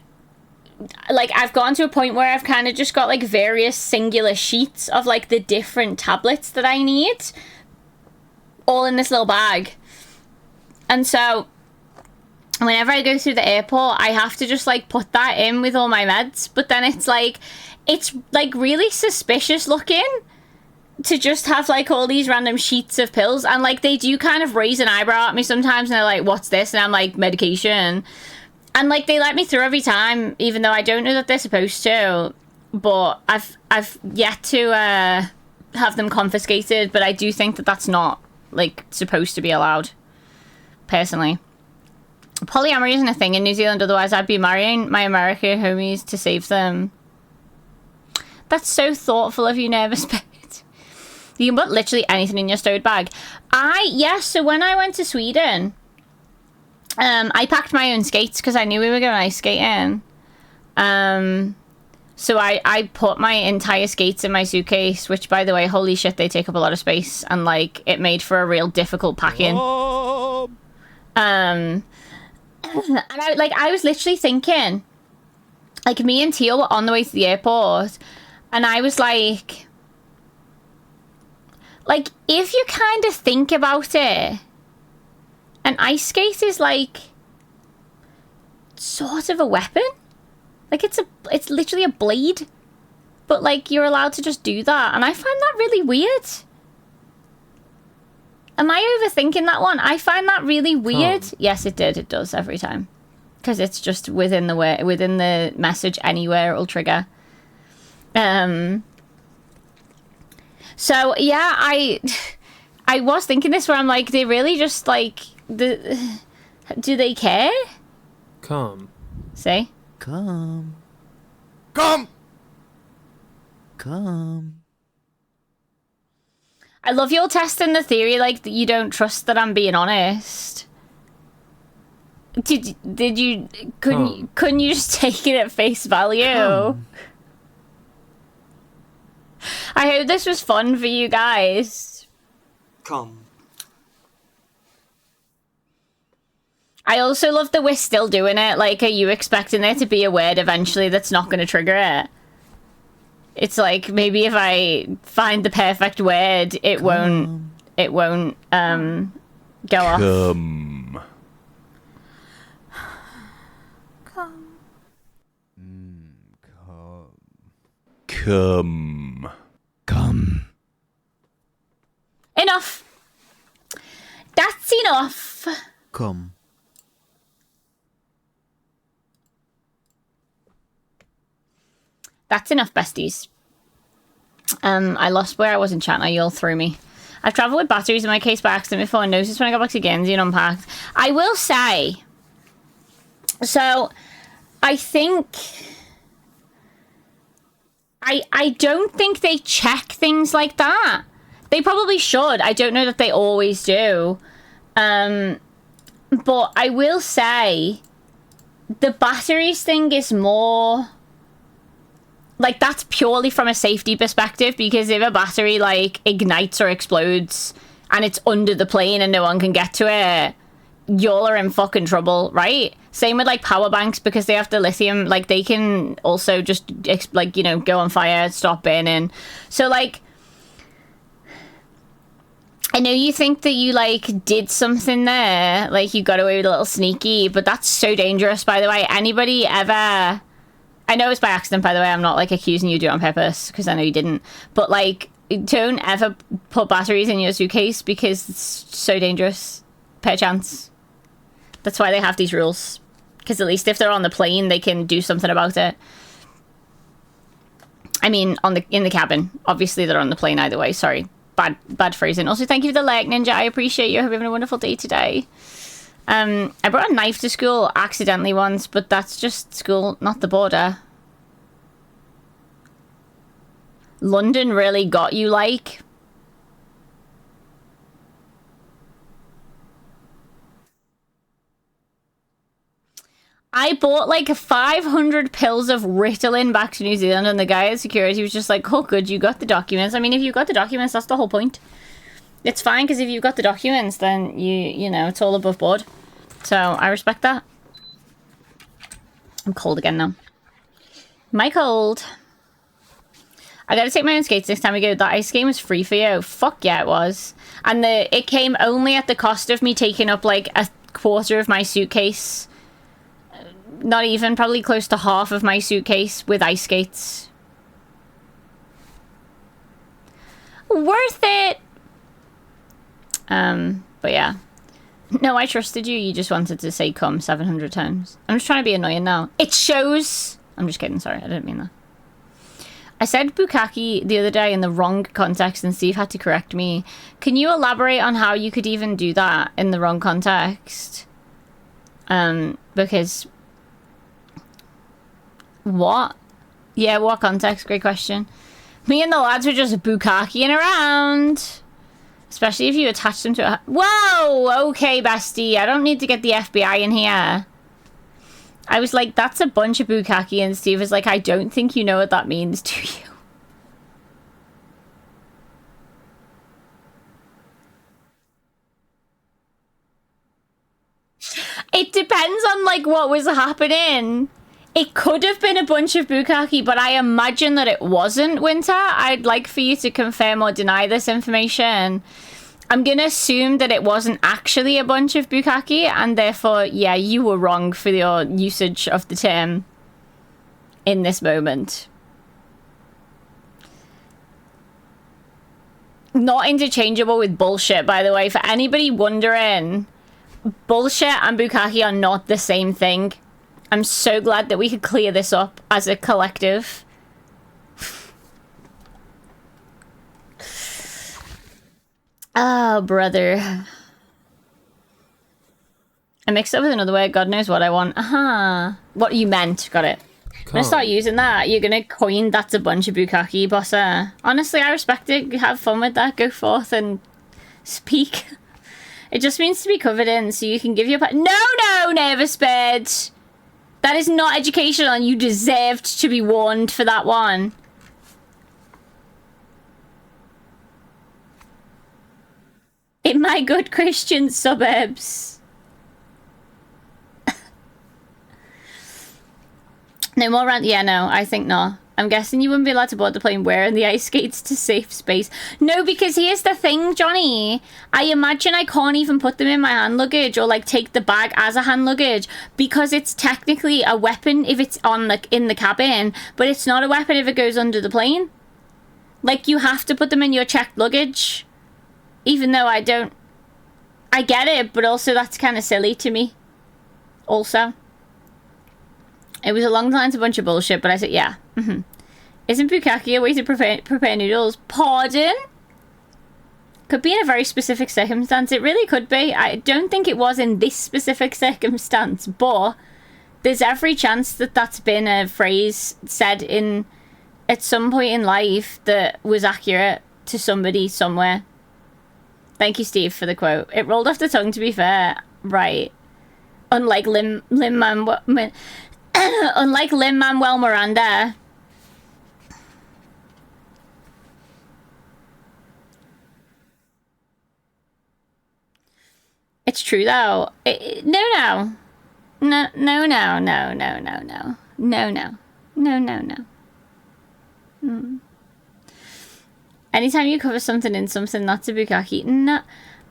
gone to a point where I've kind of just got, like, various singular sheets of, like, the different tablets that I need, all in this little bag. And so, whenever I go through the airport, I have to just, like, put that in with all my meds. But then it's, like, really suspicious looking to just have, like, all these random sheets of pills. And, like, they do kind of raise an eyebrow at me sometimes, and they're like, what's this? And I'm like, medication. And, like, they let me through every time, even though I don't know that they're supposed to. But I've yet to have them confiscated, but I do think that that's not, like, supposed to be allowed, personally. Polyamory isn't a thing in New Zealand, otherwise I'd be marrying my American homies to save them. That's so thoughtful of you, Nervous Pet. You can put literally anything in your stowed bag. So when I went to Sweden, I packed my own skates because I knew we were going ice skating. So I put my entire skates in my suitcase, which, by the way, holy shit, they take up a lot of space, and like it made for a real difficult packing. And I was literally thinking, like, me and Teal were on the way to the airport, and I was like, if you kind of think about it, an ice skate is like sort of a weapon. Like, it's literally a blade, but like you're allowed to just do that, and I find that really weird. Am I overthinking that one? I find that really weird. Yes, it does every time, because it's just within the message anywhere it'll trigger. So yeah, I was thinking this where I'm like, they really just like do they care? Come. Say. Come. I love your testing the theory, like, that you don't trust that I'm being honest. Did you couldn't you just take it at face value? I hope this was fun for you guys. Come. I also love that we're still doing it. Like, are you expecting there to be a word eventually that's not going to trigger it? It's like, maybe if I find the perfect word, it won't go off. Come. Come. Enough. That's enough. Come. That's enough, besties. I lost where I was in chat now. You all threw me. I've travelled with batteries in my case by accident before and noticed when I got back to Guernsey and unpacked. I will say, so I think I don't think they check things like that. They probably should. I don't know that they always do. But I will say the batteries thing is more like, that's purely from a safety perspective, because if a battery like ignites or explodes and it's under the plane and no one can get to it, y'all are in fucking trouble, right? Same with like power banks, because they have the lithium, like they can also just like, you know, go on fire, stop burning. So like, I know you think that you like did something there, like you got away with a little sneaky, but that's so dangerous, by the way. Anybody ever, I know it's by accident, by the way, I'm not like accusing you to do it on purpose, because I know you didn't, but like, don't ever put batteries in your suitcase, because it's so dangerous, per chance. That's why they have these rules, because at least if they're on the plane, they can do something about it. I mean, in the cabin. Obviously, they're on the plane either way. Sorry, bad phrasing. Also, thank you for the like, Ninja. I appreciate you. I hope you're having a wonderful day today. I brought a knife to school accidentally once, but that's just school, not the border. London really got you, like? I bought like 500 pills of Ritalin back to New Zealand, and the guy at security was just like, oh good, you got the documents. I mean, if you got the documents, that's the whole point. It's fine, because if you've got the documents, then you know, it's all above board. So I respect that. I'm cold again now. My cold. I gotta take my own skates next time we go. That ice game was free for you. Fuck yeah, it was. And it came only at the cost of me taking up like a quarter of my suitcase. Not even, probably close to half of my suitcase with ice skates. Worth it! But yeah. No, I trusted you. You just wanted to say come 700 times. I'm just trying to be annoying now. It shows... I'm just kidding, sorry. I didn't mean that. I said bukkake the other day in the wrong context and Steve had to correct me. Can you elaborate on how you could even do that in the wrong context? Because... What? Yeah, what context? Great question. Me and the lads were just bukkakeing around. Especially if you attach them to a... Whoa! Okay, bestie. I don't need to get the FBI in here. I was like, that's a bunch of bukkake, and Steve was like, I don't think you know what that means, do you? It depends on, like, what was happening. It could have been a bunch of bukkake, but I imagine that it wasn't, Winter. I'd like for you to confirm or deny this information. I'm gonna assume that it wasn't actually a bunch of bukkake, and therefore, yeah, you were wrong for your usage of the term in this moment. Not interchangeable with bullshit, by the way. For anybody wondering, bullshit and bukkake are not the same thing. I'm so glad that we could clear this up as a collective. Oh, brother. I mixed it up with another word. God knows what I want. Aha. What you meant. Got it. I'm gonna start using that. You're gonna coin that's a bunch of bukkake, bossa. Honestly, I respect it. Have fun with that. Go forth and speak. It just means to be covered in, so you can give your... No, Nervous Bird! That is not educational, and you deserved to be warned for that one. In my good Christian suburbs. No more rant. Yeah, no, I think not. I'm guessing you wouldn't be allowed to board the plane wearing the ice skates to safe space. No, because here's the thing, Johnny. I imagine I can't even put them in my hand luggage or like take the bag as a hand luggage because it's technically a weapon if it's on like in the cabin, but it's not a weapon if it goes under the plane. Like you have to put them in your checked luggage. Even though I get it, but also that's kind of silly to me. Also. It was along the lines of a bunch of bullshit, but I said, yeah. Isn't bukkake a way to prepare noodles? Pardon? Could be in a very specific circumstance. It really could be. I don't think it was in this specific circumstance, but there's every chance that that's been a phrase said in at some point in life that was accurate to somebody somewhere. Thank you, Steve, for the quote. It rolled off the tongue, to be fair. Right. Unlike Lin-Manuel Miranda. It's true though. No. Anytime you cover something in something, that's a bukkake. No,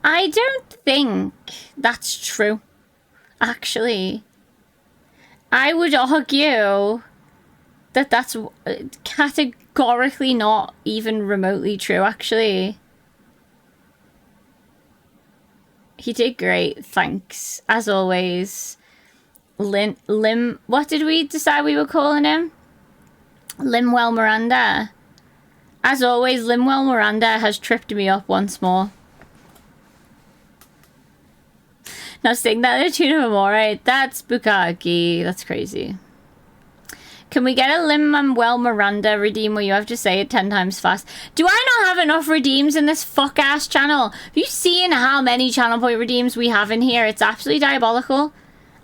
I don't think that's true. Actually, I would argue that that's categorically not even remotely true, actually. He did great, thanks. As always. What did we decide we were calling him? Lin-Manuel Miranda. As always, Lin-Manuel Miranda has tripped me up once more. Now sing that in a tune of Amore. That's bukkake. That's crazy. Can we get a Lin-Manuel Miranda redeem where you have to say it 10 times fast? Do I not have enough redeems in this fuck-ass channel? Have you seen how many channel point redeems we have in here? It's absolutely diabolical.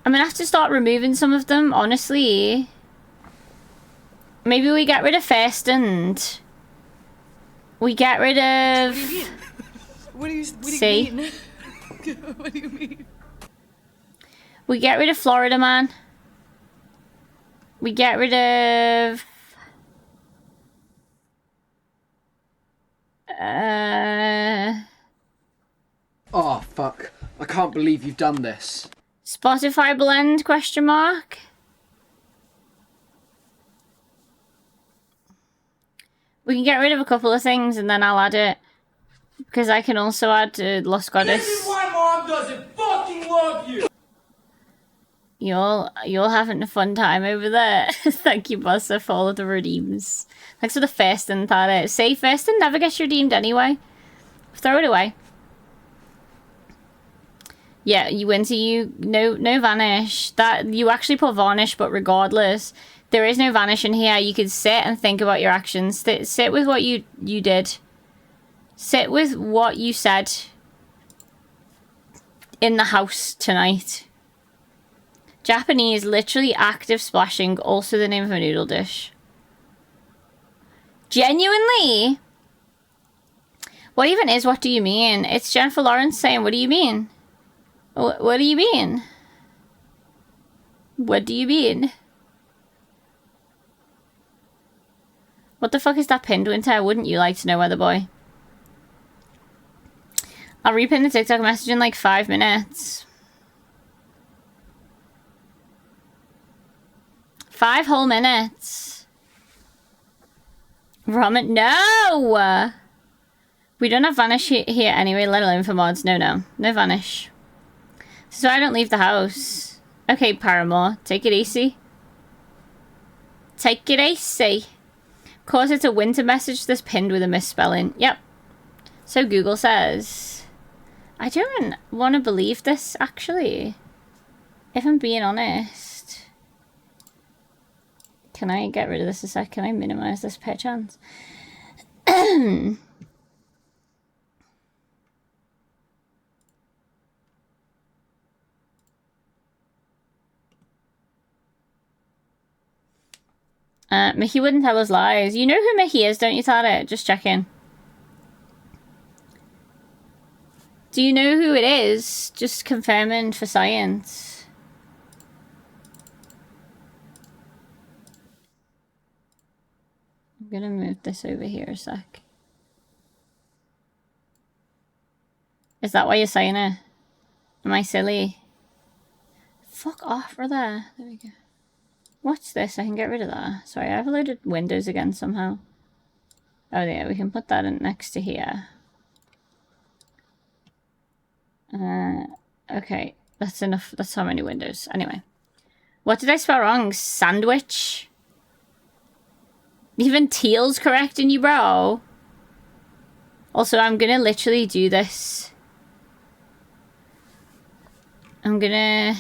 I'm gonna have to start removing some of them, honestly. Maybe we get rid of First. We get rid of... What do you mean? What do you mean? We get rid of Florida Man. We get rid of... Oh, fuck. I can't believe you've done this. Spotify blend, question mark? We can get rid of a couple of things and then I'll add it. Because I can also add Lost Goddess. This is why Mom doesn't fucking love you! You're having a fun time over there. Thank you, Buster, for all of the redeems. Thanks for the first and that. Say first and never gets redeemed anyway. Throw it away. Yeah, you win, so no vanish. That you actually put varnish, but regardless, there is no vanish in here. You can sit and think about your actions. Sit with what you did. Sit with what you said in the house tonight. Japanese, literally active splashing, also the name of a noodle dish. Genuinely? What even is what do you mean? It's Jennifer Lawrence saying, what do you mean? What do you mean? What do you mean? What the fuck is that pinned, Winter? Wouldn't you like to know, weather boy? I'll repin the TikTok message in like 5 minutes. 5 whole minutes. Ramen, no! We don't have Vanish here anyway, let alone for mods. No Vanish. So I don't leave the house. Okay, Paramore, take it easy. Take it easy. Of course, it's a winter message that's pinned with a misspelling. Yep. So Google says. I don't want to believe this, actually. If I'm being honest. Can I get rid of this a sec? Can I minimize this perchance? Mickey wouldn't tell us lies. You know who Mickey is, don't you, Tara? Just checking. Do you know who it is? Just confirming for science. I'm gonna move this over here a sec. Is that why you're saying it? Am I silly? Fuck off, brother. There we go. What's this? I can get rid of that. Sorry, I've loaded Windows again somehow. Oh yeah, we can put that in next to here. Okay, that's enough. That's how many windows. Anyway. What did I spell wrong? Sandwich? Even teal's correcting you, bro. Also, I'm gonna literally do this. I'm gonna...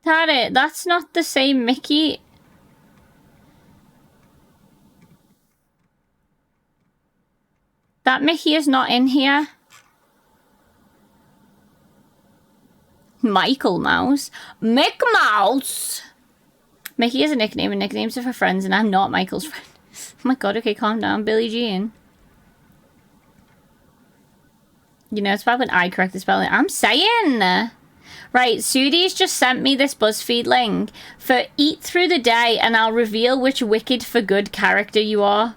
Tara, that's not the same Mickey. That Mickey is not in here. Michael Mouse. Mick Mouse! Mickey is a nickname, and nicknames are for friends, and I'm not Michael's friend. Oh my god, okay, calm down. Billie Jean. You know, it's bad when I correct the spelling. I'm saying... Right, Sudi's just sent me this BuzzFeed link for Eat Through the Day, and I'll reveal which wicked for good character you are.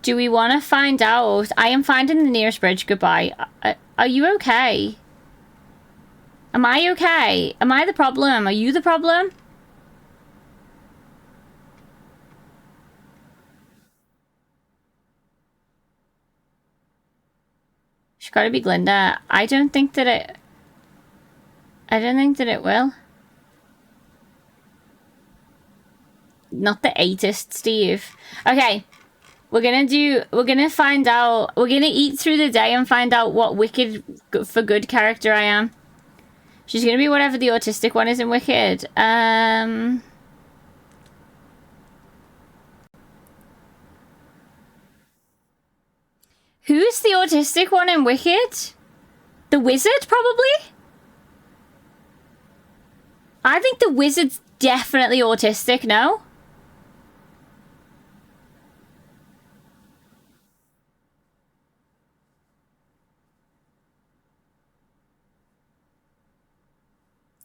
Do we want to find out? I am finding the nearest bridge. Goodbye. Are you okay? Am I okay? Am I the problem? Are you the problem? She's got to be Glinda. I don't think that it will. Not the 8th, Steve. Okay. We're gonna find out. We're gonna eat through the day and find out what wicked for good character I am. She's gonna be whatever the autistic one is in Wicked. Who's the autistic one in Wicked? The wizard, probably? I think the wizard's definitely autistic, no?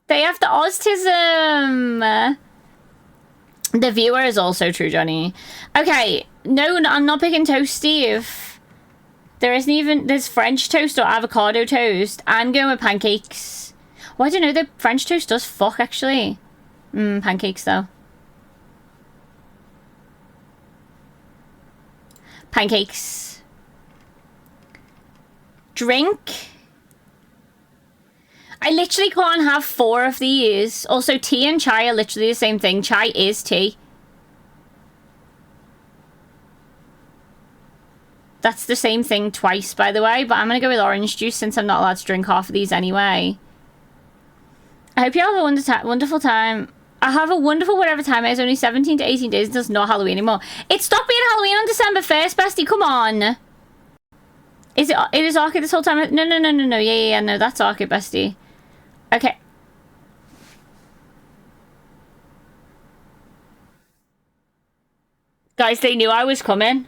They have the autism. The viewer is also true, Johnny. Okay, no, I'm not picking toast, Steve. There isn't even... There's French toast or avocado toast. I'm going with pancakes. Well, I don't know. The French toast does fuck, actually. Pancakes, though. Pancakes. Drink. I literally can't have 4 of these. Also, tea and chai are literally the same thing. Chai is tea. That's the same thing twice, by the way. But I'm going to go with orange juice since I'm not allowed to drink half of these anyway. I hope you all have a wonderful time I have a wonderful whatever time it is. Only 17 to 18 days until it's not Halloween anymore. It stopped being Halloween on December 1st, bestie. Come on. Is it is Arcade this whole time? No. Yeah. No, that's Arcade, bestie. Okay. Guys, they knew I was coming.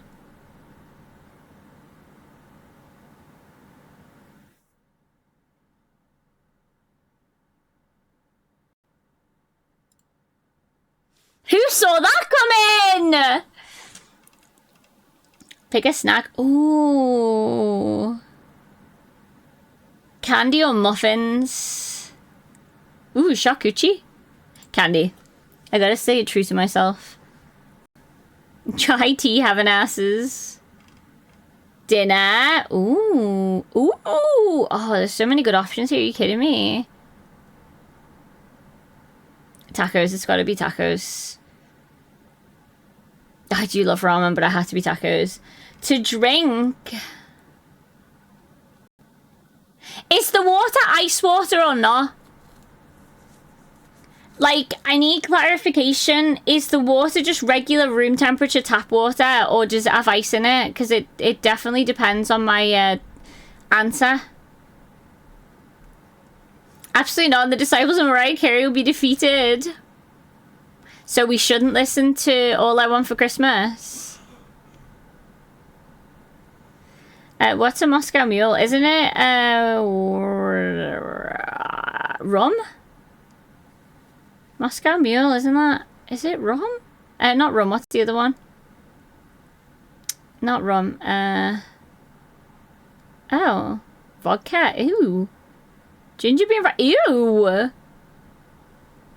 Who saw that coming? Pick a snack. Ooh. Candy or muffins? Ooh, charcuterie. Candy. I gotta stay true to myself. Chai tea, having asses. Dinner. Ooh. Ooh. Oh, there's so many good options here. Are you kidding me? Tacos. It's gotta be tacos. I do love ramen, but I have to be tacos. To drink. Is the water ice water or not? Like, I need clarification. Is the water just regular room temperature tap water, or does it have ice in it? Because it definitely depends on my answer. Absolutely not. The disciples of Mariah Carey will be defeated. So we shouldn't listen to All I Want for Christmas. What's a Moscow Mule? Isn't it rum? Moscow Mule, isn't that? Is it rum? Not rum. What's the other one? Not rum. Oh. Vodka. Ew. Ginger beer. Ew.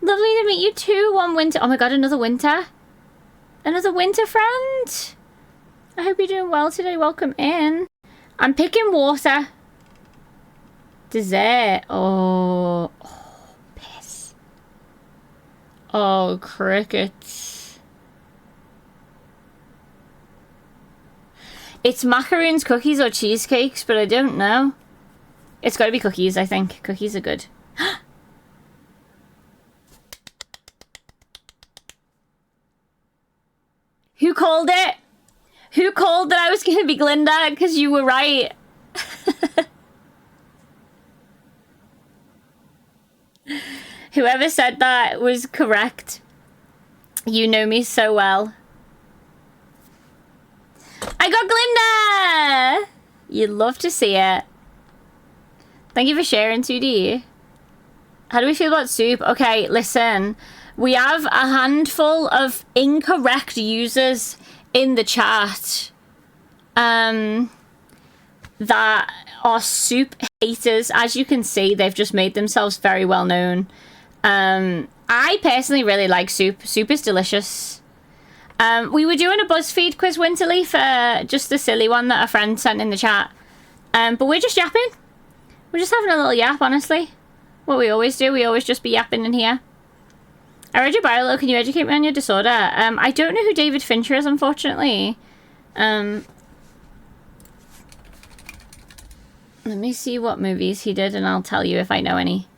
Lovely to meet you too, one winter. Oh my god, another winter. Another winter friend. I hope you're doing well today. Welcome in. I'm picking water. Dessert. Oh, piss. Oh, crickets. It's macaroons, cookies, or cheesecakes, but I don't know. It's got to be cookies, I think. Cookies are good. Who called it? Who called that I was going to be Glinda? Because you were right. Whoever said that was correct. You know me so well. I got Glinda! You'd love to see it. Thank you for sharing, 2D. How do we feel about soup? Okay, listen. We have a handful of incorrect users in the chat that are soup haters. As you can see, they've just made themselves very well known. I personally really like soup. Soup is delicious. We were doing a BuzzFeed quiz, Winterleaf, just a silly one that a friend sent in the chat. But we're just yapping. We're just having a little yap, honestly. What we always do, we always just be yapping in here. I read your bio, can you educate me on your disorder? I don't know who David Fincher is, unfortunately. Let me see what movies he did and I'll tell you if I know any.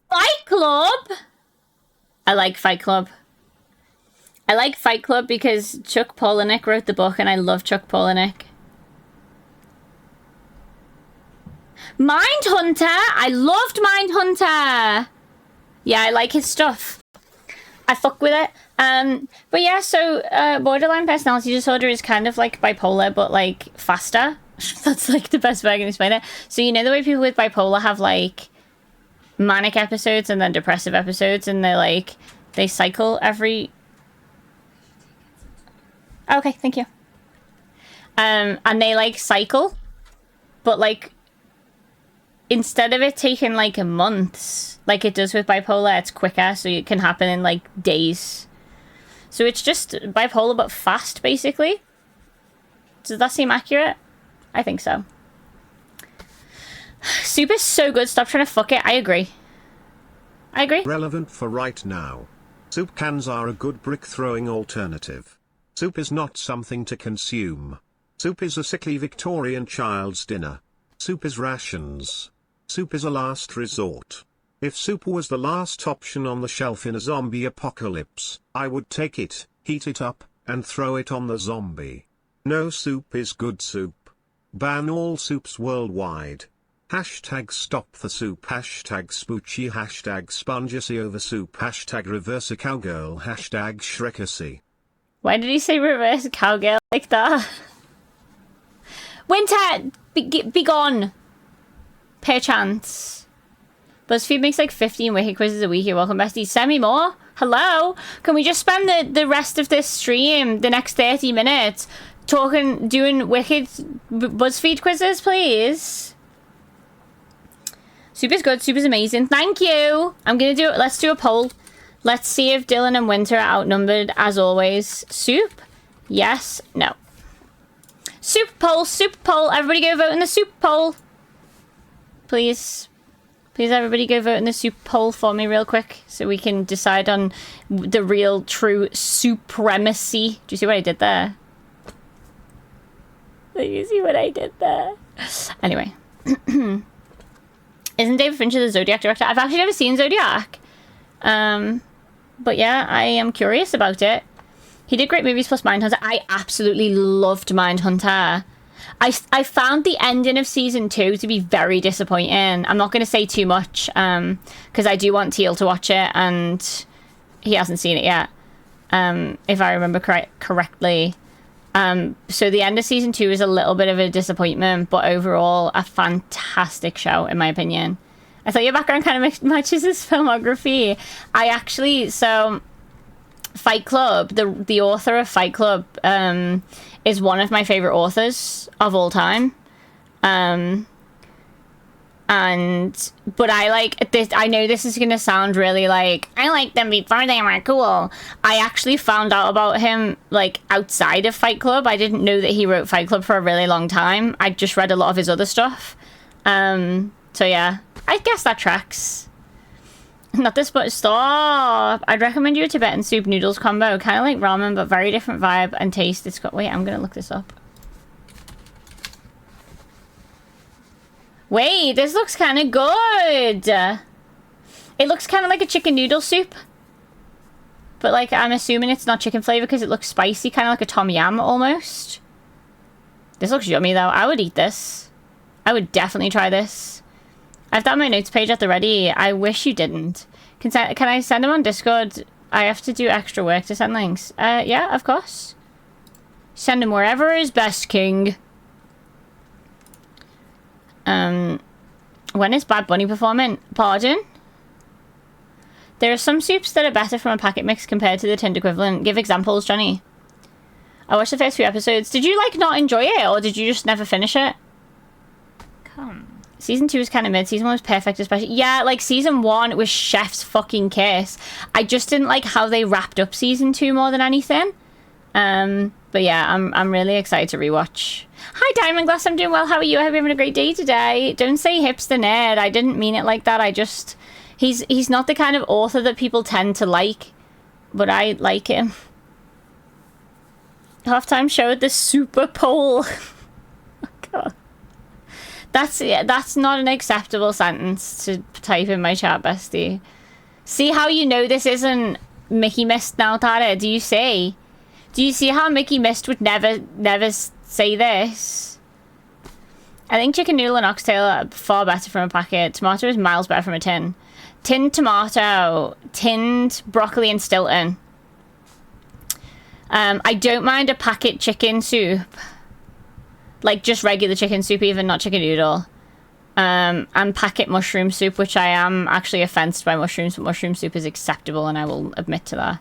Fight Club! I like Fight Club. I like Fight Club because Chuck Palahniuk wrote the book and I love Chuck Palahniuk. Mindhunter! I loved Mindhunter! Yeah, I like his stuff. I fuck with it. But yeah, so borderline personality disorder is kind of like bipolar, but like faster. That's like the best way I can explain it. So you know the way people with bipolar have like manic episodes and then depressive episodes, and they're like, they cycle every... Okay, thank you. And they like cycle, but like instead of it taking like months like it does with bipolar, it's quicker, so it can happen in like days. So it's just bipolar but fast, basically. Does that seem accurate? I think so. Soup is so good, stop trying to fuck it. I agree. I agree. Relevant for right now. Soup cans are a good brick throwing alternative. Soup is not something to consume. Soup is a sickly Victorian child's dinner. Soup is rations. Soup is a last resort. If soup was the last option on the shelf in a zombie apocalypse, I would take it, heat it up, and throw it on the zombie. No soup is good soup. Ban all soups worldwide. Hashtag stop the soup. Hashtag spoochy. Hashtag spongacy over soup. Hashtag reverse a cowgirl. Hashtag shrekasy. Why did he say reverse cowgirl like that? Winter, be gone. Perchance. BuzzFeed makes like 15 wiki quizzes a week. You're welcome, bestie. Send me more. Hello? Can we just spend the rest of this stream, the next 30 minutes, doing wicked BuzzFeed quizzes, please? Soup is good. Soup is amazing. Thank you. I'm gonna do it. Let's do a poll. Let's see if Dylan and Winter are outnumbered as always. Soup? Yes. No. Soup poll. Soup poll. Everybody go vote in the soup poll. Please. Please everybody go vote in the soup poll for me real quick so we can decide on the real true supremacy. Do you see what I did there? Do you see what I did there? Anyway. Isn't David Fincher the Zodiac director? I've actually never seen Zodiac. But yeah, I am curious about it. He did great movies plus Mindhunter. I absolutely loved Mindhunter. I found the ending of season 2 to be very disappointing. I'm not going to say too much, because I do want Teal to watch it, and he hasn't seen it yet, if I remember correctly. So the end of season 2 is a little bit of a disappointment, but overall, a fantastic show, in my opinion. I thought your background kind of matches his filmography. So Fight Club, the author of Fight Club, is one of my favorite authors of all time. But I like this. I know this is gonna sound really like I liked them before they were cool. I actually found out about him like outside of Fight Club. I didn't know that he wrote Fight Club for a really long time. I just read a lot of his other stuff. So yeah, I guess that tracks. Not this, but stop. I'd recommend you a Tibetan soup noodles combo. Kind of like ramen, but very different vibe and taste. It's got. Wait, I'm gonna look this up. Wait, this looks kind of good. It looks kind of like a chicken noodle soup. But like, I'm assuming it's not chicken flavor because it looks spicy, kind of like a tom yum almost. This looks yummy though. I would eat this. I would definitely try this. I've done my notes page at the ready. I wish you didn't. Can I send them on Discord? I have to do extra work to send links. Yeah, of course. Send them wherever is best, king. When is Bad Bunny performing? Pardon? There are some soups that are better from a packet mix compared to the tinned equivalent. Give examples, Johnny. I watched the first few episodes. Did you, like, not enjoy it, or did you just never finish it? Come. Season 2 was kind of mid. Season 1 was perfect, especially. Yeah, like, Season 1 was chef's fucking kiss. I just didn't like how they wrapped up Season 2 more than anything. But yeah, I'm really excited to rewatch. Hi, Diamond Glass. I'm doing well. How are you? I hope you're having a great day today. Don't say hipster nerd. I didn't mean it like that. I just... He's not the kind of author that people tend to like. But I like him. Halftime show at the Super Bowl. Oh, God. That's not an acceptable sentence to type in my chat, bestie. See how you know this isn't Mickey Mist now, Tara? Do you see? Do you see how Mickey Mist would never say this? I think chicken noodle and oxtail are far better from a packet. Tomato is miles better from a tin. Tinned tomato, tinned broccoli and Stilton. I don't mind a packet chicken soup. Like just regular chicken soup, even not chicken noodle. And packet mushroom soup, which I am actually offended by mushrooms, but mushroom soup is acceptable and I will admit to that.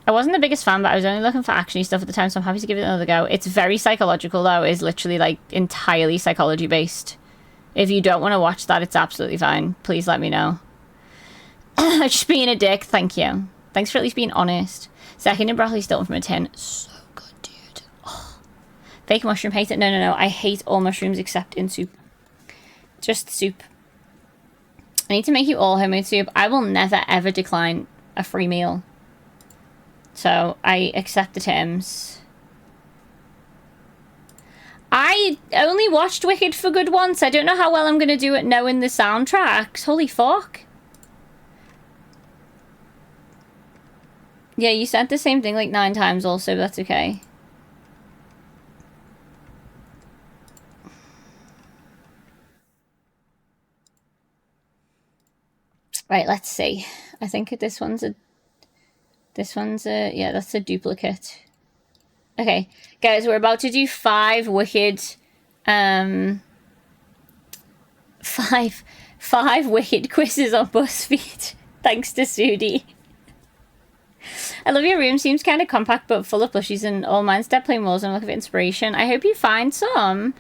I wasn't the biggest fan, but I was only looking for actiony stuff at the time, so I'm happy to give it another go. It's very psychological though. It's literally like entirely psychology based. If you don't want to watch that, it's absolutely fine. Please let me know. Just being a dick, thank you. Thanks for at least being honest. Second in broccoli Stilton from a tin. So good, dude. Oh. Fake mushroom, hate it. No. I hate all mushrooms except in soup. Just soup. I need to make you all homemade soup. I will never ever decline a free meal. So I accept the terms. I only watched Wicked for Good once. I don't know how well I'm gonna do at knowing the soundtracks. Holy fuck. Yeah, you said the same thing like 9 times also, but that's okay. Right, let's see. I think this one's a... yeah, that's a duplicate. Okay, guys, we're about to do 5 Wicked... Five Wicked quizzes on BuzzFeed. Thanks to Sudi. I love your room. Seems kind of compact but full of plushies and all mine's dead plain walls and look of inspiration. I hope you find some.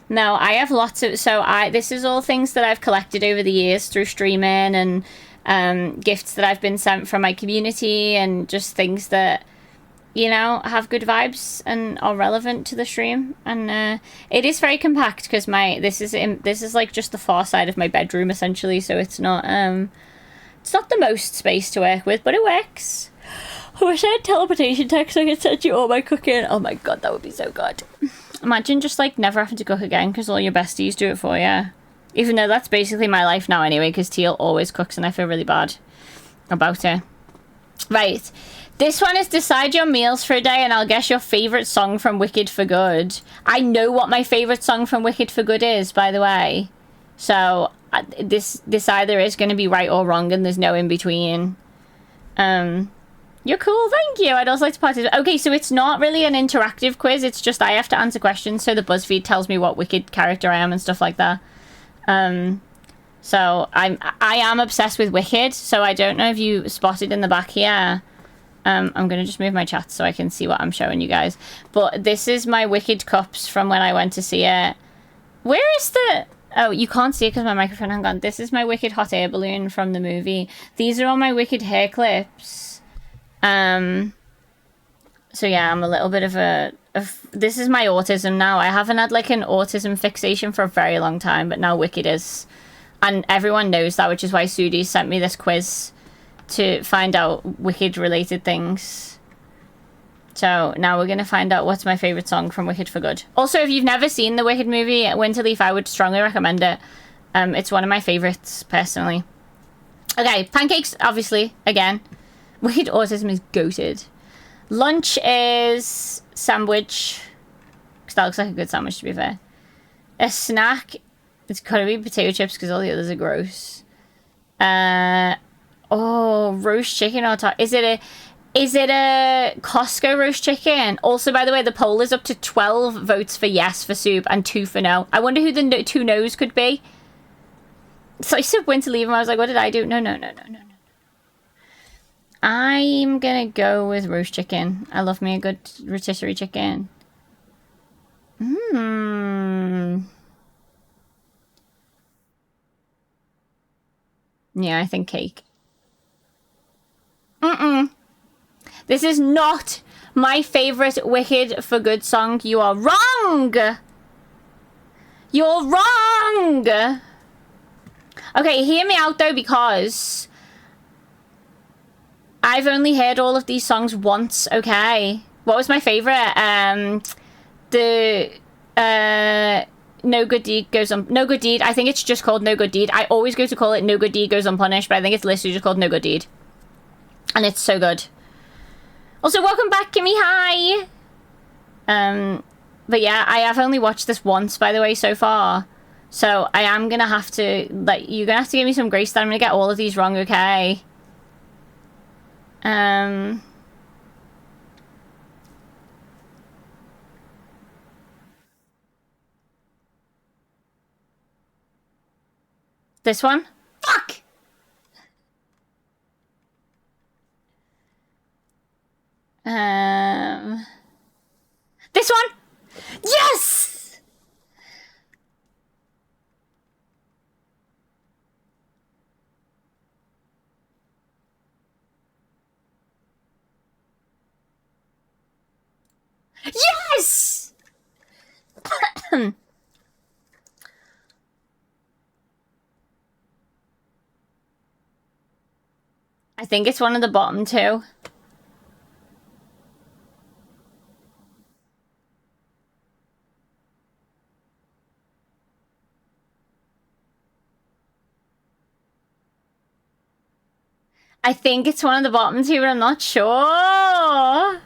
No, I have lots of... So this is all things that I've collected over the years through streaming and gifts that I've been sent from my community and just things that, you know, have good vibes and are relevant to the stream. And it is very compact because this is like just the far side of my bedroom essentially, so it's not the most space to work with, but it works. I wish I had teleportation tech so I could send you all my cooking. Oh my god, that would be so good. Imagine just like never having to cook again because all your besties do it for you. Even though that's basically my life now anyway, because Teal always cooks and I feel really bad about it. Right. This one is decide your meals for a day and I'll guess your favourite song from Wicked for Good. I know what my favourite song from Wicked for Good is, by the way. So this either is going to be right or wrong and there's no in between. You're cool, thank you. I'd also like to participate. Okay, so it's not really an interactive quiz. It's just I have to answer questions so the BuzzFeed tells me what Wicked character I am and stuff like that. So I am obsessed with Wicked, so I don't know if you spotted in the back here. I'm going to just move my chat so I can see what I'm showing you guys. But this is my Wicked cups from when I went to see it. Where is the... Oh, you can't see it because my microphone hung on. This is my Wicked hot air balloon from the movie. These are all my Wicked hair clips. So yeah, I'm a little bit of this is my autism now. I haven't had like an autism fixation for a very long time, but now Wicked is. And everyone knows that, which is why Sudi sent me this quiz to find out Wicked related things. So now we're going to find out what's my favourite song from Wicked for Good. Also, if you've never seen the Wicked movie, Winterleaf, I would strongly recommend it. It's one of my favourites, personally. Okay, pancakes, obviously, again. Wicked autism is goated. Lunch is sandwich. Because that looks like a good sandwich, to be fair. A snack, it's gotta be potato chips because all the others are gross. Oh, roast chicken on top. Is it a Costco roast chicken? Also, by the way, the poll is up to 12 votes for yes for soup and 2 for no. I wonder who the 2 no's could be. So I said when to leave and I was like, what did I do? No. I'm gonna go with roast chicken. I love me a good rotisserie chicken. Yeah, I think cake. This is not my favourite Wicked for Good song. You are wrong! You're wrong! Okay, hear me out though, because I've only heard all of these songs once, okay? What was my favourite? No Good Deed Goes Un... No Good Deed. I think it's just called No Good Deed. I always go to call it No Good Deed Goes Unpunished, but I think it's literally just called No Good Deed. And it's so good. Also, welcome back, Kimmy. Hi! But yeah, I have only watched this once, by the way, so far. So I am gonna have to... Like, you're gonna have to give me some grace that I'm gonna get all of these wrong, okay? This one? Fuck! This one? Yes! Yes! I think it's one of the bottom 2. I think it's one of the bottom two, but I'm not sure.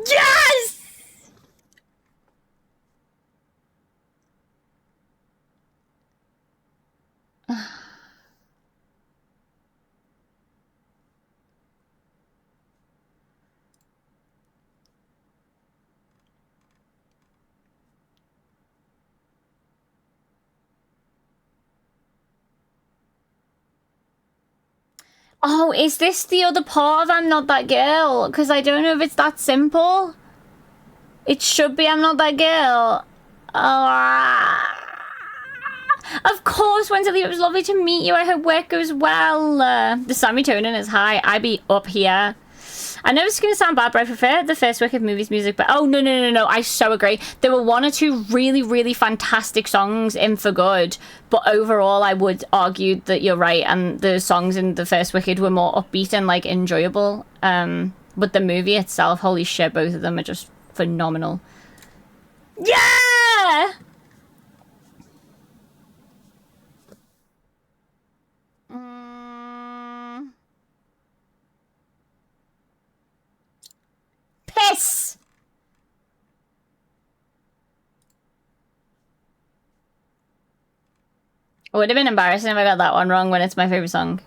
Yes! Oh, is this the other part of I'm Not That Girl? Because I don't know if it's that simple. It should be I'm Not That Girl. Of course, Wensley, it was lovely to meet you. I hope work goes well. The semitoning is high. I be up here. I know it's going to sound bad, but I prefer the first Wicked movie's music. But oh, no. I so agree. There were one or two really, really fantastic songs in For Good. But overall, I would argue that you're right. And the songs in the first Wicked were more upbeat and, like, enjoyable. But the movie itself, holy shit, both of them are just phenomenal. Yeah! Piss! It would have been embarrassing if I got that one wrong when it's my favorite song.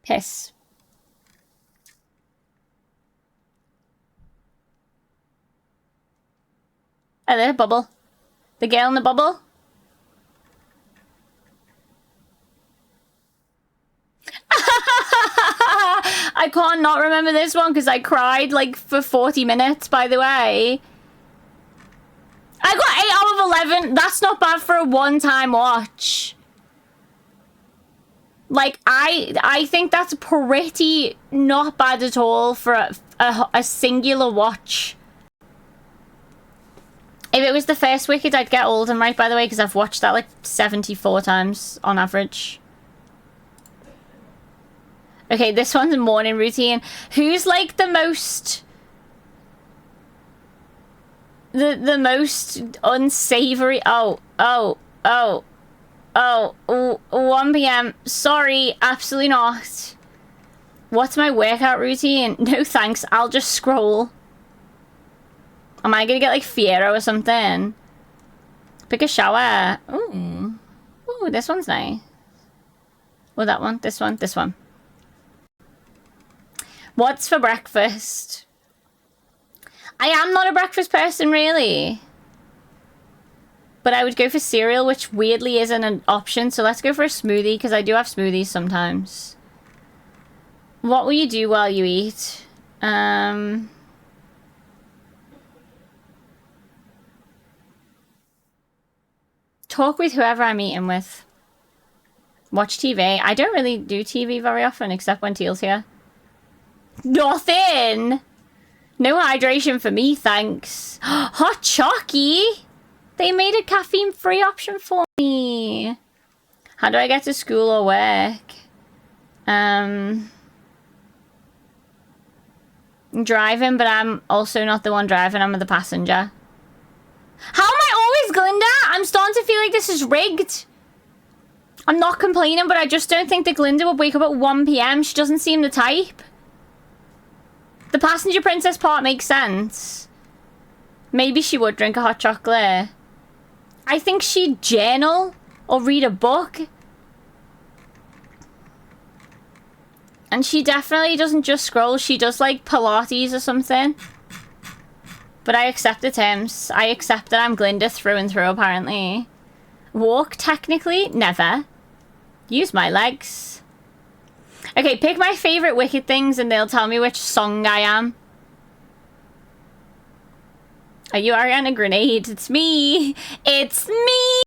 Piss. Oh, there's a bubble. The girl in the bubble. I can't not remember this one because I cried like for 40 minutes, by the way. I got 8 out of 11. That's not bad for a one-time watch. Like, I think that's pretty not bad at all for a singular watch. If it was the first Wicked, I'd get Oldham right, by the way, because I've watched that like 74 times on average. Okay, this one's a morning routine. Who's like the most... The most unsavory... Oh, 1 p.m. Sorry, absolutely not. What's my workout routine? No thanks, I'll just scroll. Am I gonna get like Fiero or something? Pick a shower. Ooh, this one's nice. Oh, that one, this one, this one. What's for breakfast? I am not a breakfast person, really. But I would go for cereal, which weirdly isn't an option. So let's go for a smoothie, because I do have smoothies sometimes. What will you do while you eat? Talk with whoever I'm eating with. Watch TV. I don't really do TV very often, except when Teal's here. Nothing! No hydration for me, thanks. Hot Chalky! They made a caffeine-free option for me. How do I get to school or work? I'm driving, but I'm also not the one driving. I'm the passenger. How am I always Glinda? I'm starting to feel like this is rigged. I'm not complaining, but I just don't think that Glinda would wake up at 1 p.m. She doesn't seem the type. The passenger princess part makes sense. Maybe she would drink a hot chocolate. I think she'd journal or read a book. And she definitely doesn't just scroll. She does like Pilates or something. But I accept the terms. I accept that I'm Glinda through and through, apparently. Walk, technically? Never. Use my legs. Okay, pick my favorite Wicked things and they'll tell me which song I am. Are you Ariana Grenade? It's me. It's me.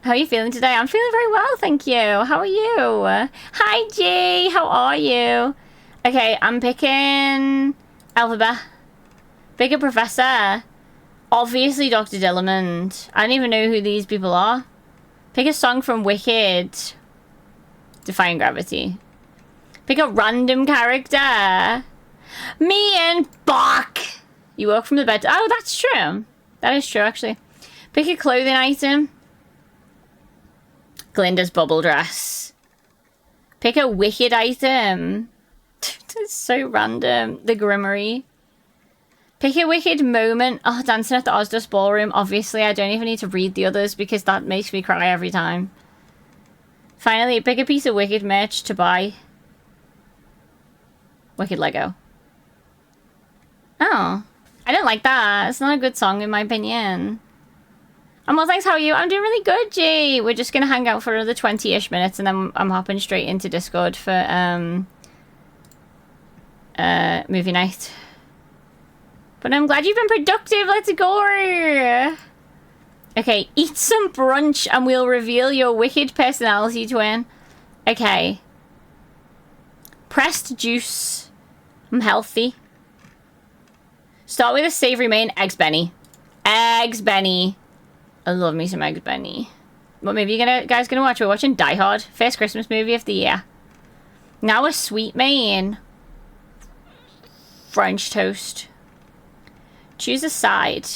How are you feeling today? I'm feeling very well, thank you. How are you? Hi, Jay. How are you? Okay, I'm picking Alphabet. Pick a professor. Obviously, Dr. Dillamond. I don't even know who these people are. Pick a song from Wicked. Defying gravity. Pick a random character. Me and Bach. You woke from the bed. Oh, that's true. That is true, actually. Pick a clothing item. Glinda's bubble dress. Pick a wicked item. It's so random. The Grimmery. Pick a wicked moment. Oh, dancing at the Ozdos Ballroom. Obviously, I don't even need to read the others because that makes me cry every time. Finally, pick a piece of wicked merch to buy. Wicked Lego. Oh. I don't like that. It's not a good song in my opinion. Well, thanks, how are you? I'm doing really good, G. We're just gonna hang out for another 20-ish minutes and then I'm hopping straight into Discord for movie night. But I'm glad you've been productive. Let's go. Okay, eat some brunch and we'll reveal your wicked personality twin. Okay. Pressed juice. I'm healthy. Start with a savory main. Eggs Benny. Eggs Benny. I love me some Eggs Benny. What movie you guys gonna watch? We're watching Die Hard. First Christmas movie of the year. Now a sweet main. French toast. Choose a side.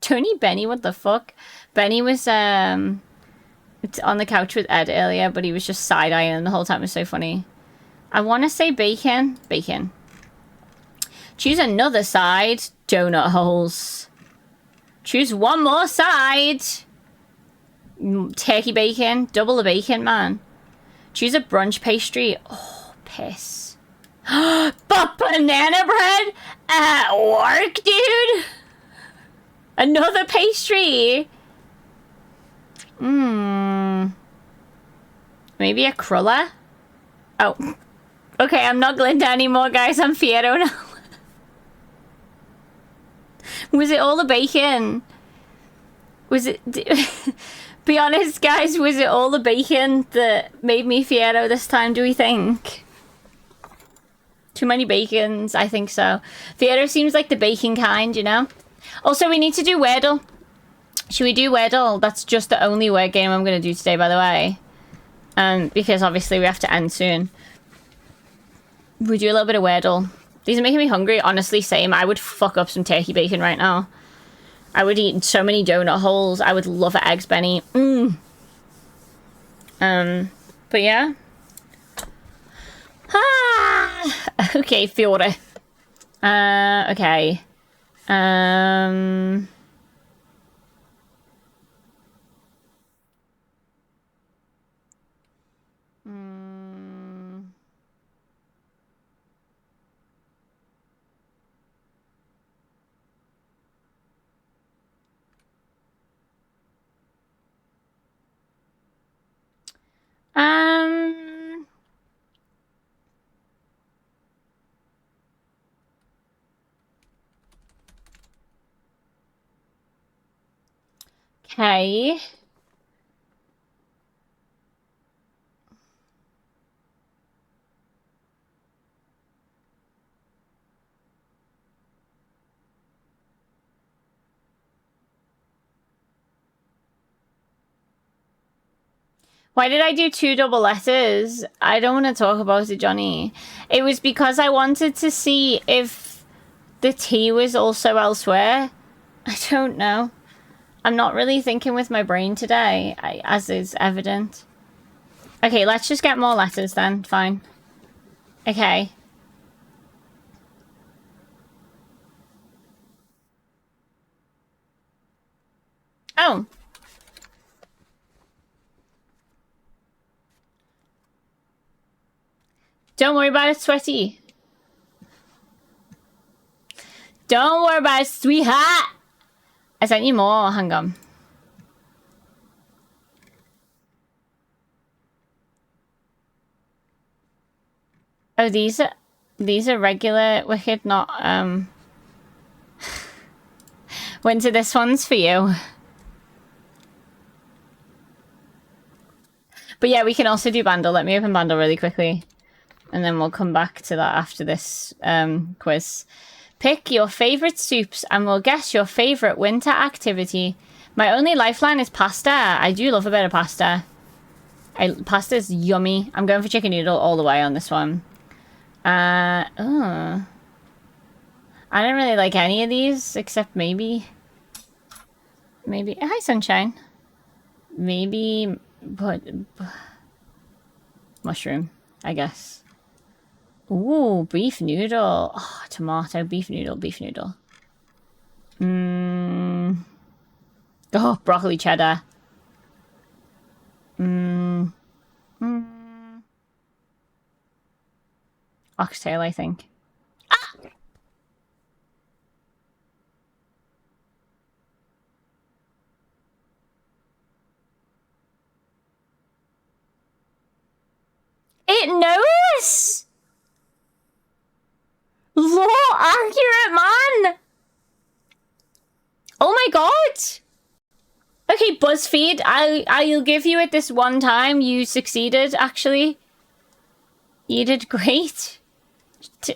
Tony Benny, what the fuck? Benny was on the couch with Ed earlier, but he was just side-eyeing the whole time. It was so funny. I want to say bacon. Bacon. Choose another side. Donut holes. Choose one more side. Turkey bacon. Double the bacon, man. Choose a brunch pastry. Oh, piss. But banana bread at work, dude? Another pastry. Maybe a cruller? Oh. Okay, I'm not Glinda anymore, guys. I'm Fiero now. Was it all the bacon? Was it... Be honest, guys. Was it all the bacon that made me Fiero this time, do we think? Too many bacons? I think so. Fiero seems like the bacon kind, you know? Also, we need to do Wordle. Should we do Wordle? That's just the only word game I'm going to do today, by the way. Because obviously we have to end soon. We do a little bit of Wordle. These are making me hungry. Honestly, same. I would fuck up some turkey bacon right now. I would eat so many donut holes. I would love an Eggs Benny. But yeah. Okay, Fiore. Okay. Okay. Why did I do 2 double letters? I don't want to talk about it, Johnny. It was because I wanted to see if the T was also elsewhere. I don't know. I'm not really thinking with my brain today, as is evident. Okay, let's just get more letters then. Fine. Okay. Oh. Don't worry about it, sweaty. Don't worry about it, sweetheart. I sent you more. Hang on. Oh, these are regular Wicked, not Winter, this one's for you. But yeah, we can also do Bandle. Let me open Bandle really quickly. And then we'll come back to that after this quiz. Pick your favorite soups and we'll guess your favorite winter activity. My only lifeline is pasta. I do love a bit of pasta. Pasta's yummy. I'm going for chicken noodle all the way on this one. I don't really like any of these except maybe. Hi, Sunshine. Maybe, but mushroom, I guess. Ooh, beef noodle. Oh, tomato, beef noodle, beef noodle. Oh, broccoli cheddar. Oxtail, I think. Ah! It knows! Law accurate, man! Oh my god! Okay, BuzzFeed, I'll give you it this one time. You succeeded, actually. You did great.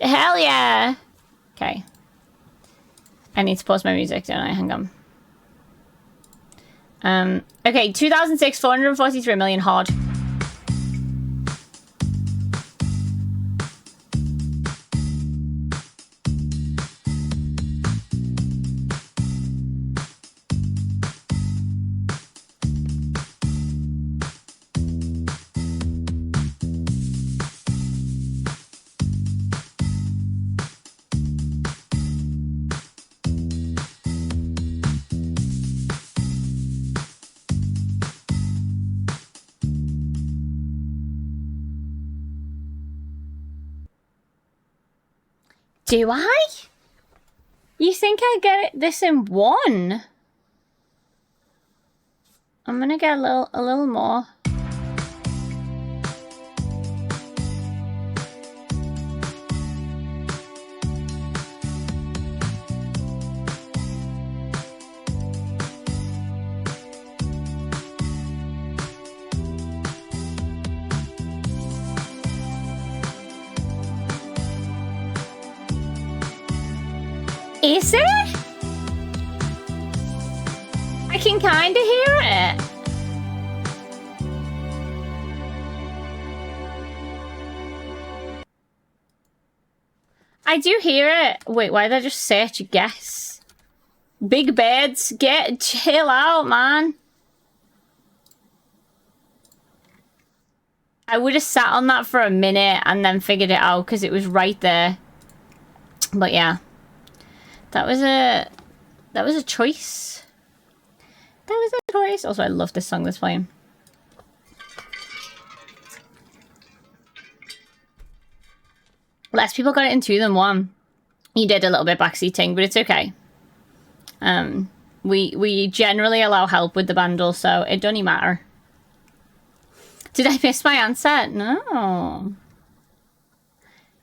Hell yeah! Okay. I need to pause my music, don't I? Hang on. Okay, 2006, 443 million hard. Do I? You think I get this in one? I'm gonna get a little more. Is it? I can kind of hear it. I do hear it. Wait, why did I just search guess? Big beds, chill out, man. I would have sat on that for a minute and then figured it out because it was right there. But yeah. That was a choice. That was a choice. Also, I love this song that's playing. Less people got it in 2 than 1. You did a little bit backseating, but it's okay. We generally allow help with the bundle, so it doesn't matter. Did I miss my answer? No.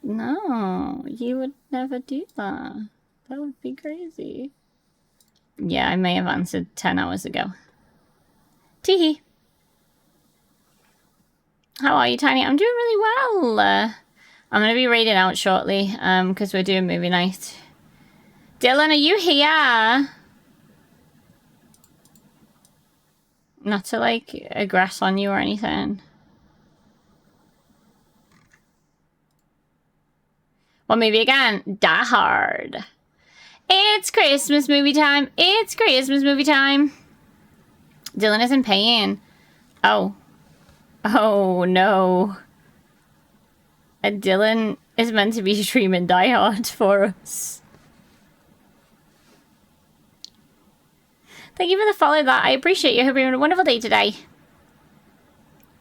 No, you would never do that. That would be crazy. Yeah, I may have answered 10 hours ago. Teehee. How are you, Tiny? I'm doing really well. I'm going to be raiding out shortly, because we're doing movie night. Dylan, are you here? Not to, like, aggress on you or anything. What movie again? Die Hard. It's Christmas movie time. It's Christmas movie time. Dylan isn't paying. Oh. Oh, no. Dylan is meant to be streaming Die Hard for us. Thank you for the follow that. I appreciate you. Hope you're having a wonderful day today.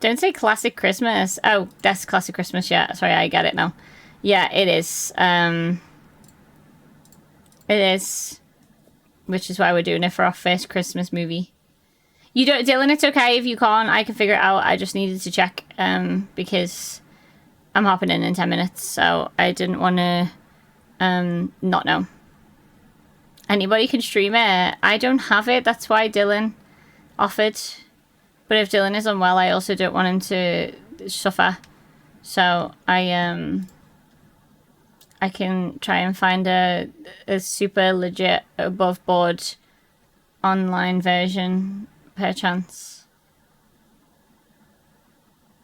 Don't say classic Christmas. Oh, that's classic Christmas. Yeah, sorry, I get it now. Yeah, it is. It is. Which is why we're doing it for our first Christmas movie. You don't, Dylan, it's okay if you can't. I can figure it out. I just needed to check, because I'm hopping in 10 minutes, so I didn't want to, not know. Anybody can stream it. I don't have it. That's why Dylan offered. But if Dylan is unwell, I also don't want him to suffer. So I I can try and find a super legit above board online version, perchance.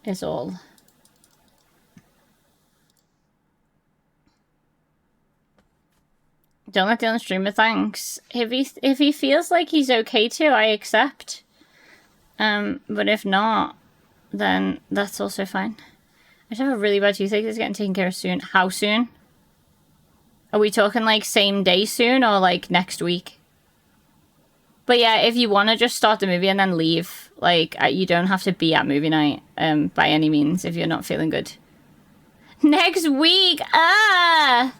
Is all. Don't let Dylan stream it, thanks. If he feels like he's okay to, I accept. But if not, then that's also fine. I just have a really bad toothache that's getting taken care of soon. How soon? Are we talking like same day soon or like next week? But yeah, if you want to just start the movie and then leave, like, you don't have to be at movie night by any means if you're not feeling good. Next week! Ah!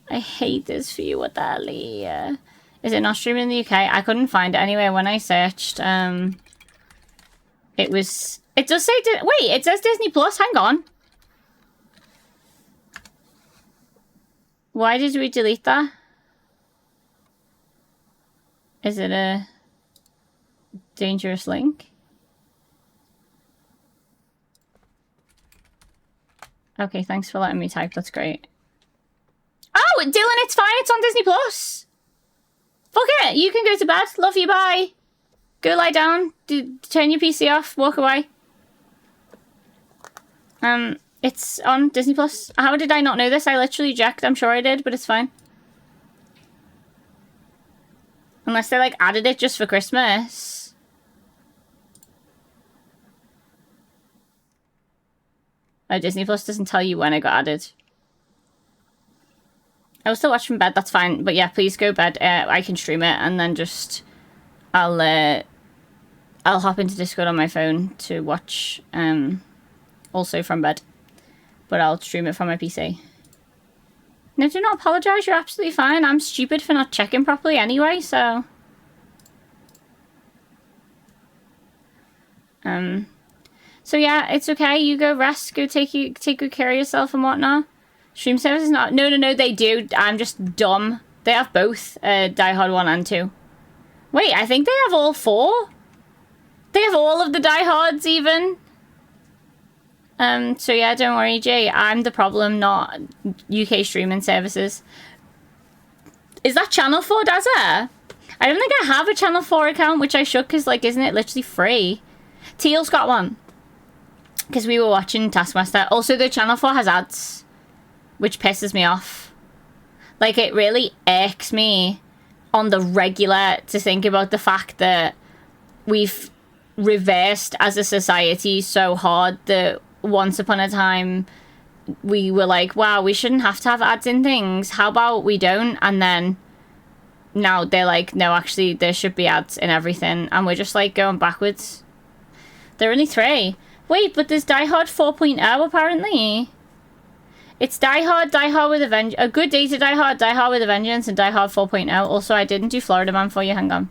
I hate this for you, what the hell? Is it not streaming in the UK? I couldn't find it anywhere when I searched. It does say, wait, it says Disney Plus, hang on. Why did we delete that? Is it a dangerous link? Okay, thanks for letting me type, that's great. Oh, Dylan, it's fine, it's on Disney Plus. Fuck it, you can go to bed, love you, bye. Go lie down, turn your PC off, walk away. It's on Disney Plus. How did I not know this? I literally checked, I'm sure I did, but it's fine. Unless they, like, added it just for Christmas. Oh, Disney Plus doesn't tell you when it got added. I will still watch from bed, that's fine. But yeah, please go bed. I can stream it, and then just... I'll hop into Discord on my phone to watch, also from bed. But I'll stream it from my PC. No, do not apologise, you're absolutely fine. I'm stupid for not checking properly anyway, so... So yeah, it's okay, you go rest, go take good care of yourself and whatnot. Stream service is not... No, they do. I'm just dumb. They have both, Die Hard 1 and 2. Wait, I think they have all 4? They have all of the Die Hards, even. So yeah, don't worry, Jay. I'm the problem, not UK streaming services. Is that Channel 4, Dazza? I don't think I have a Channel 4 account, which I should, because, like, isn't it literally free? Teal's got one. Because we were watching Taskmaster. Also, the Channel 4 has ads, which pisses me off. Like, it really irks me on the regular to think about the fact that we've reversed as a society so hard that once upon a time we were like, wow, we shouldn't have to have ads in things. How about we don't? And then now they're like, no, actually, there should be ads in everything. And we're just, like, going backwards. There are only 3. Wait, but there's Die Hard 4.0, apparently. It's Die Hard with a Vengeance. A Good Day to Die Hard with a Vengeance, and Die Hard 4.0. Also, I didn't do Florida Man for you. Hang on.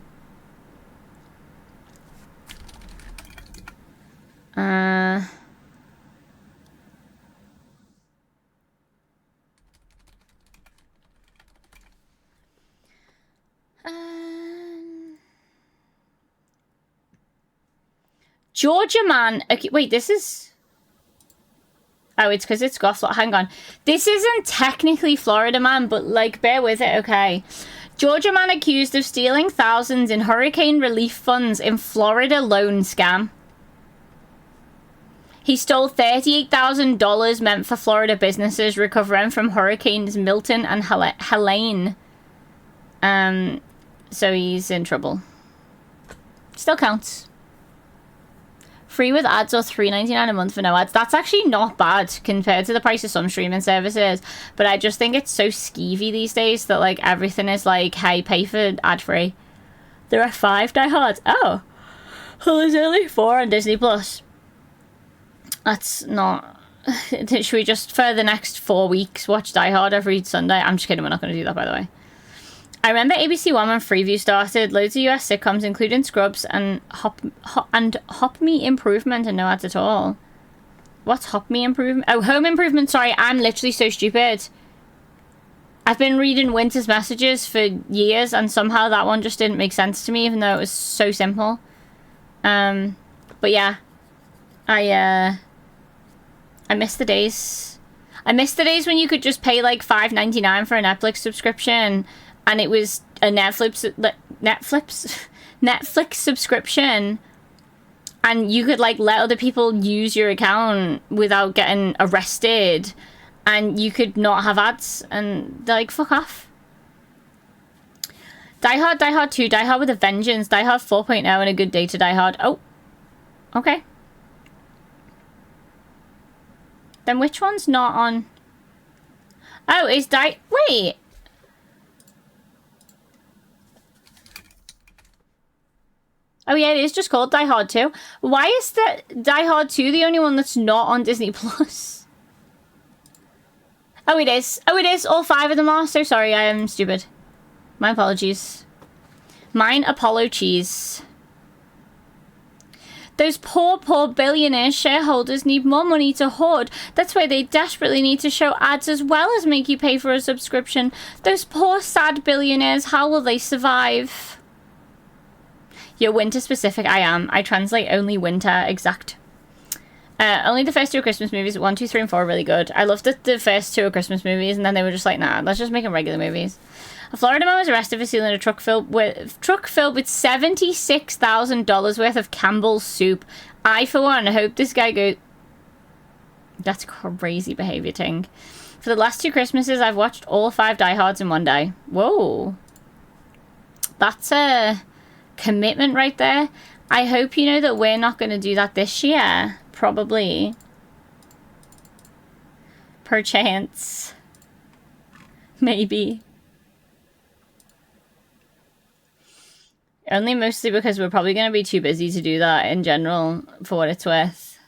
Georgia Man. Okay, wait, this is... Oh, it's because it's got... Hang on. This isn't technically Florida Man, but, like, bear with it, okay. Georgia Man accused of stealing thousands in hurricane relief funds in Florida loan scam. He stole $38,000 meant for Florida businesses recovering from hurricanes Milton and Helene. So he's in trouble. Still counts. Free with ads or $3.99 a month for no ads. That's actually not bad compared to the price of some streaming services. But I just think it's so skeevy these days that, like, everything is like, hey, pay for ad-free. There are 5 Die Hards. Oh. Well, there's only 4 on Disney Plus. That's not... Should we just, for the next 4 weeks, watch Die Hard every Sunday? I'm just kidding, we're not going to do that, by the way. I remember ABC One when Freeview started. Loads of US sitcoms, including Scrubs and Hop Me Improvement, and no ads at all. What's Hop Me Improvement? Oh, Home Improvement. Sorry, I'm literally so stupid. I've been reading Winter's Messages for years, and somehow that one just didn't make sense to me, even though it was so simple. But yeah, I miss the days. I miss the days when you could just pay like $5.99 for a Netflix subscription, and it was a Netflix subscription, and you could like let other people use your account without getting arrested, and you could not have ads, and they're like, fuck off. Die Hard, Die Hard 2, Die Hard with a Vengeance, Die Hard 4.0, and A Good Day to Die Hard. Oh, okay. Then which one's not on? Oh, is wait. Oh yeah, it is just called Die Hard 2. Why is that Die Hard 2 the only one that's not on Disney Plus? Oh, it is. Oh, it is. All 5 of them are. So sorry, I am stupid. My apologies. Mine Apollo cheese. Those poor billionaire shareholders need more money to hoard. That's why they desperately need to show ads as well as make you pay for a subscription. Those poor, sad billionaires, how will they survive? You're winter specific. I am. I translate only winter exact. Only the first 2 Christmas movies, 1, 2, 3, and 4 are really good. I loved the first 2 Christmas movies, and then they were just like, nah, let's just make them regular movies. A Florida man was arrested for stealing a truck filled with $76,000 worth of Campbell's soup. I, for one, hope this guy goes... That's crazy behavior, Ting. For the last 2 Christmases, I've watched all 5 Die Hards in one day. Whoa. That's a commitment right there. I hope you know that we're not going to do that this year. Probably. Perchance. Maybe. Only mostly because we're probably going to be too busy to do that in general, for what it's worth.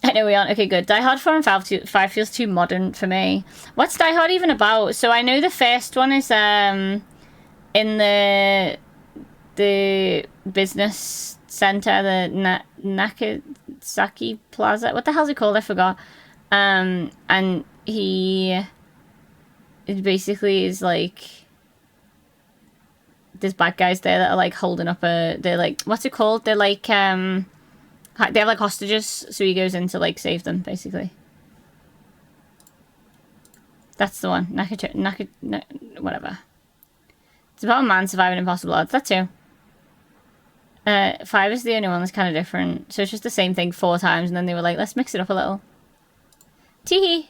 I know we aren't. Okay, good. Die Hard 4 and 5 feels too modern for me. What's Die Hard even about? So I know the first one is in the business center, the Nakasaki Plaza. What the hell's it called? I forgot. And it basically is like... There's bad guys there that are like holding up they're like, what's it called? They're like, they have like hostages, so he goes in to like save them, basically. That's the one. Whatever. It's about a man surviving impossible odds. That too. 5 is the only one that's kind of different. So it's just the same thing 4 times, and then they were like, let's mix it up a little. Teehee.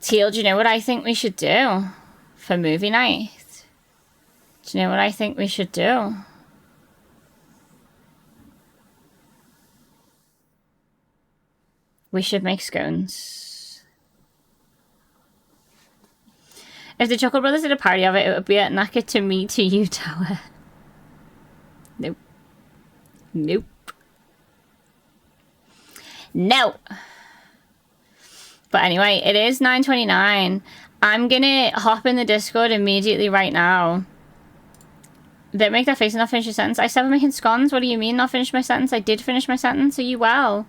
Teal, do you know what I think we should do for movie night? Do you know what I think we should do? We should make scones. If the Chuckle Brothers did a party of it, it would be at Naka to me to you tower. Nope. Nope. No. But anyway, it is 9:29. I'm gonna hop in the Discord immediately right now. Don't make that face and not finish your sentence. I said I'm making scones. What do you mean not finish my sentence? I did finish my sentence. Are you well?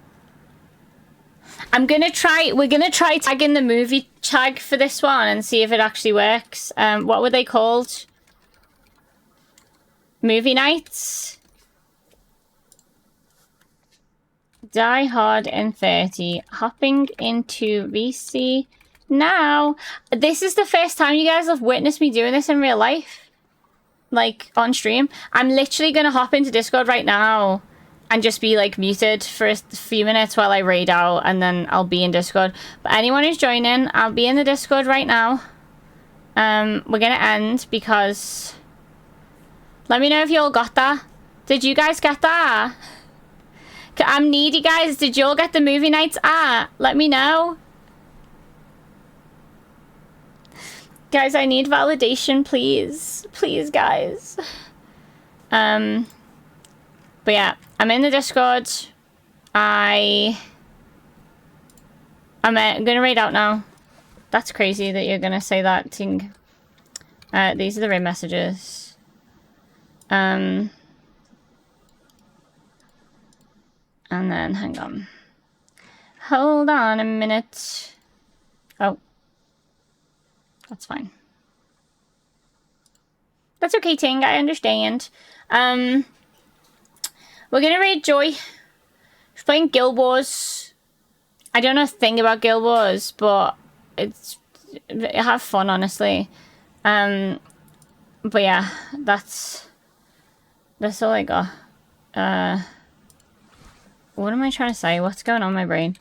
We're gonna try tagging the movie tag for this one and see if it actually works. What were they called? Movie nights? Die Hard in 30. Hopping into VC now. This is the first time you guys have witnessed me doing this in real life. Like, on stream. I'm literally gonna hop into Discord right now and just be, like, muted for a few minutes while I raid out, and then I'll be in Discord. But anyone who's joining, I'll be in the Discord right now. We're gonna end because... Let me know if you all got that. Did you guys get that? I'm needy, guys. Did you all get the movie nights? Let me know. Guys, I need validation, please. Please, guys. But yeah, I'm in the Discord. I'm gonna raid out now. That's crazy that you're gonna say that thing. These are the raid messages. And then, hang on. Hold on a minute. Oh. That's fine. That's okay, Ting. I understand. We're gonna raid Joy. She's playing Guild Wars. I don't know a thing about Guild Wars, but I have fun, honestly. But yeah, that's all I got. What am I trying to say? What's going on in my brain?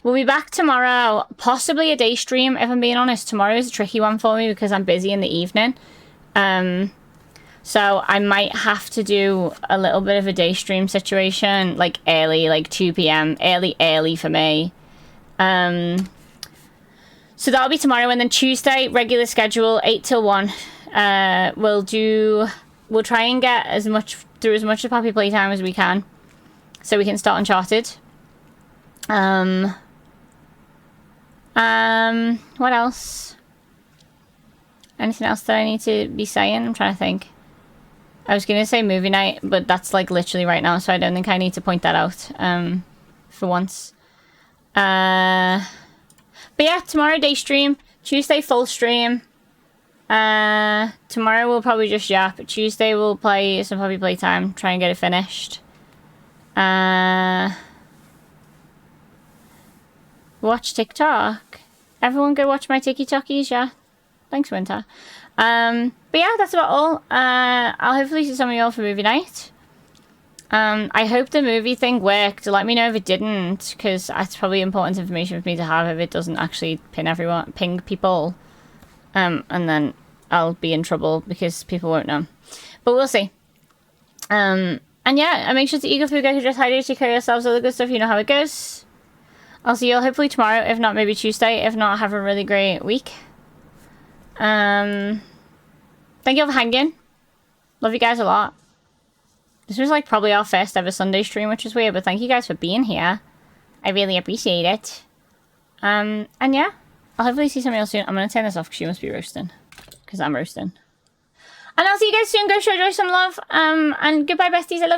We'll be back tomorrow, possibly a day stream. If I'm being honest, tomorrow is a tricky one for me because I'm busy in the evening. So I might have to do a little bit of a day stream situation, like early, like 2 p.m. Early for me. So that'll be tomorrow, and then Tuesday, regular schedule, 8 till 1. We'll try and get through as much of Poppy Playtime as we can, so we can start Uncharted. What else? Anything else that I need to be saying? I'm trying to think. I was gonna say movie night, but that's like literally right now, so I don't think I need to point that out, for once. But yeah, tomorrow day stream, Tuesday full stream. Tomorrow we'll probably just yap. Tuesday we'll play some Poppy Playtime, try and get it finished. Watch TikTok. Everyone go watch my TikTokies, yeah? Thanks, Winter. But yeah, that's about all. I'll hopefully see some of you all for movie night. I hope the movie thing worked. Let me know if it didn't, because that's probably important information for me to have if it doesn't actually ping people. And then I'll be in trouble because people won't know. But we'll see. And yeah, and make sure to eat good food, guys, just hydrate, take care of yourselves, all the good stuff, you know how it goes. I'll see you all hopefully tomorrow, if not maybe Tuesday. If not, have a really great week. Thank you all for hanging. Love you guys a lot. This was like probably our first ever Sunday stream, which is weird, but thank you guys for being here. I really appreciate it. And yeah, I'll hopefully see somebody else soon. I'm gonna turn this off because you must be roasting. Because I'm roasting. And I'll see you guys soon. Go show Joy some love. And goodbye, besties. I love you.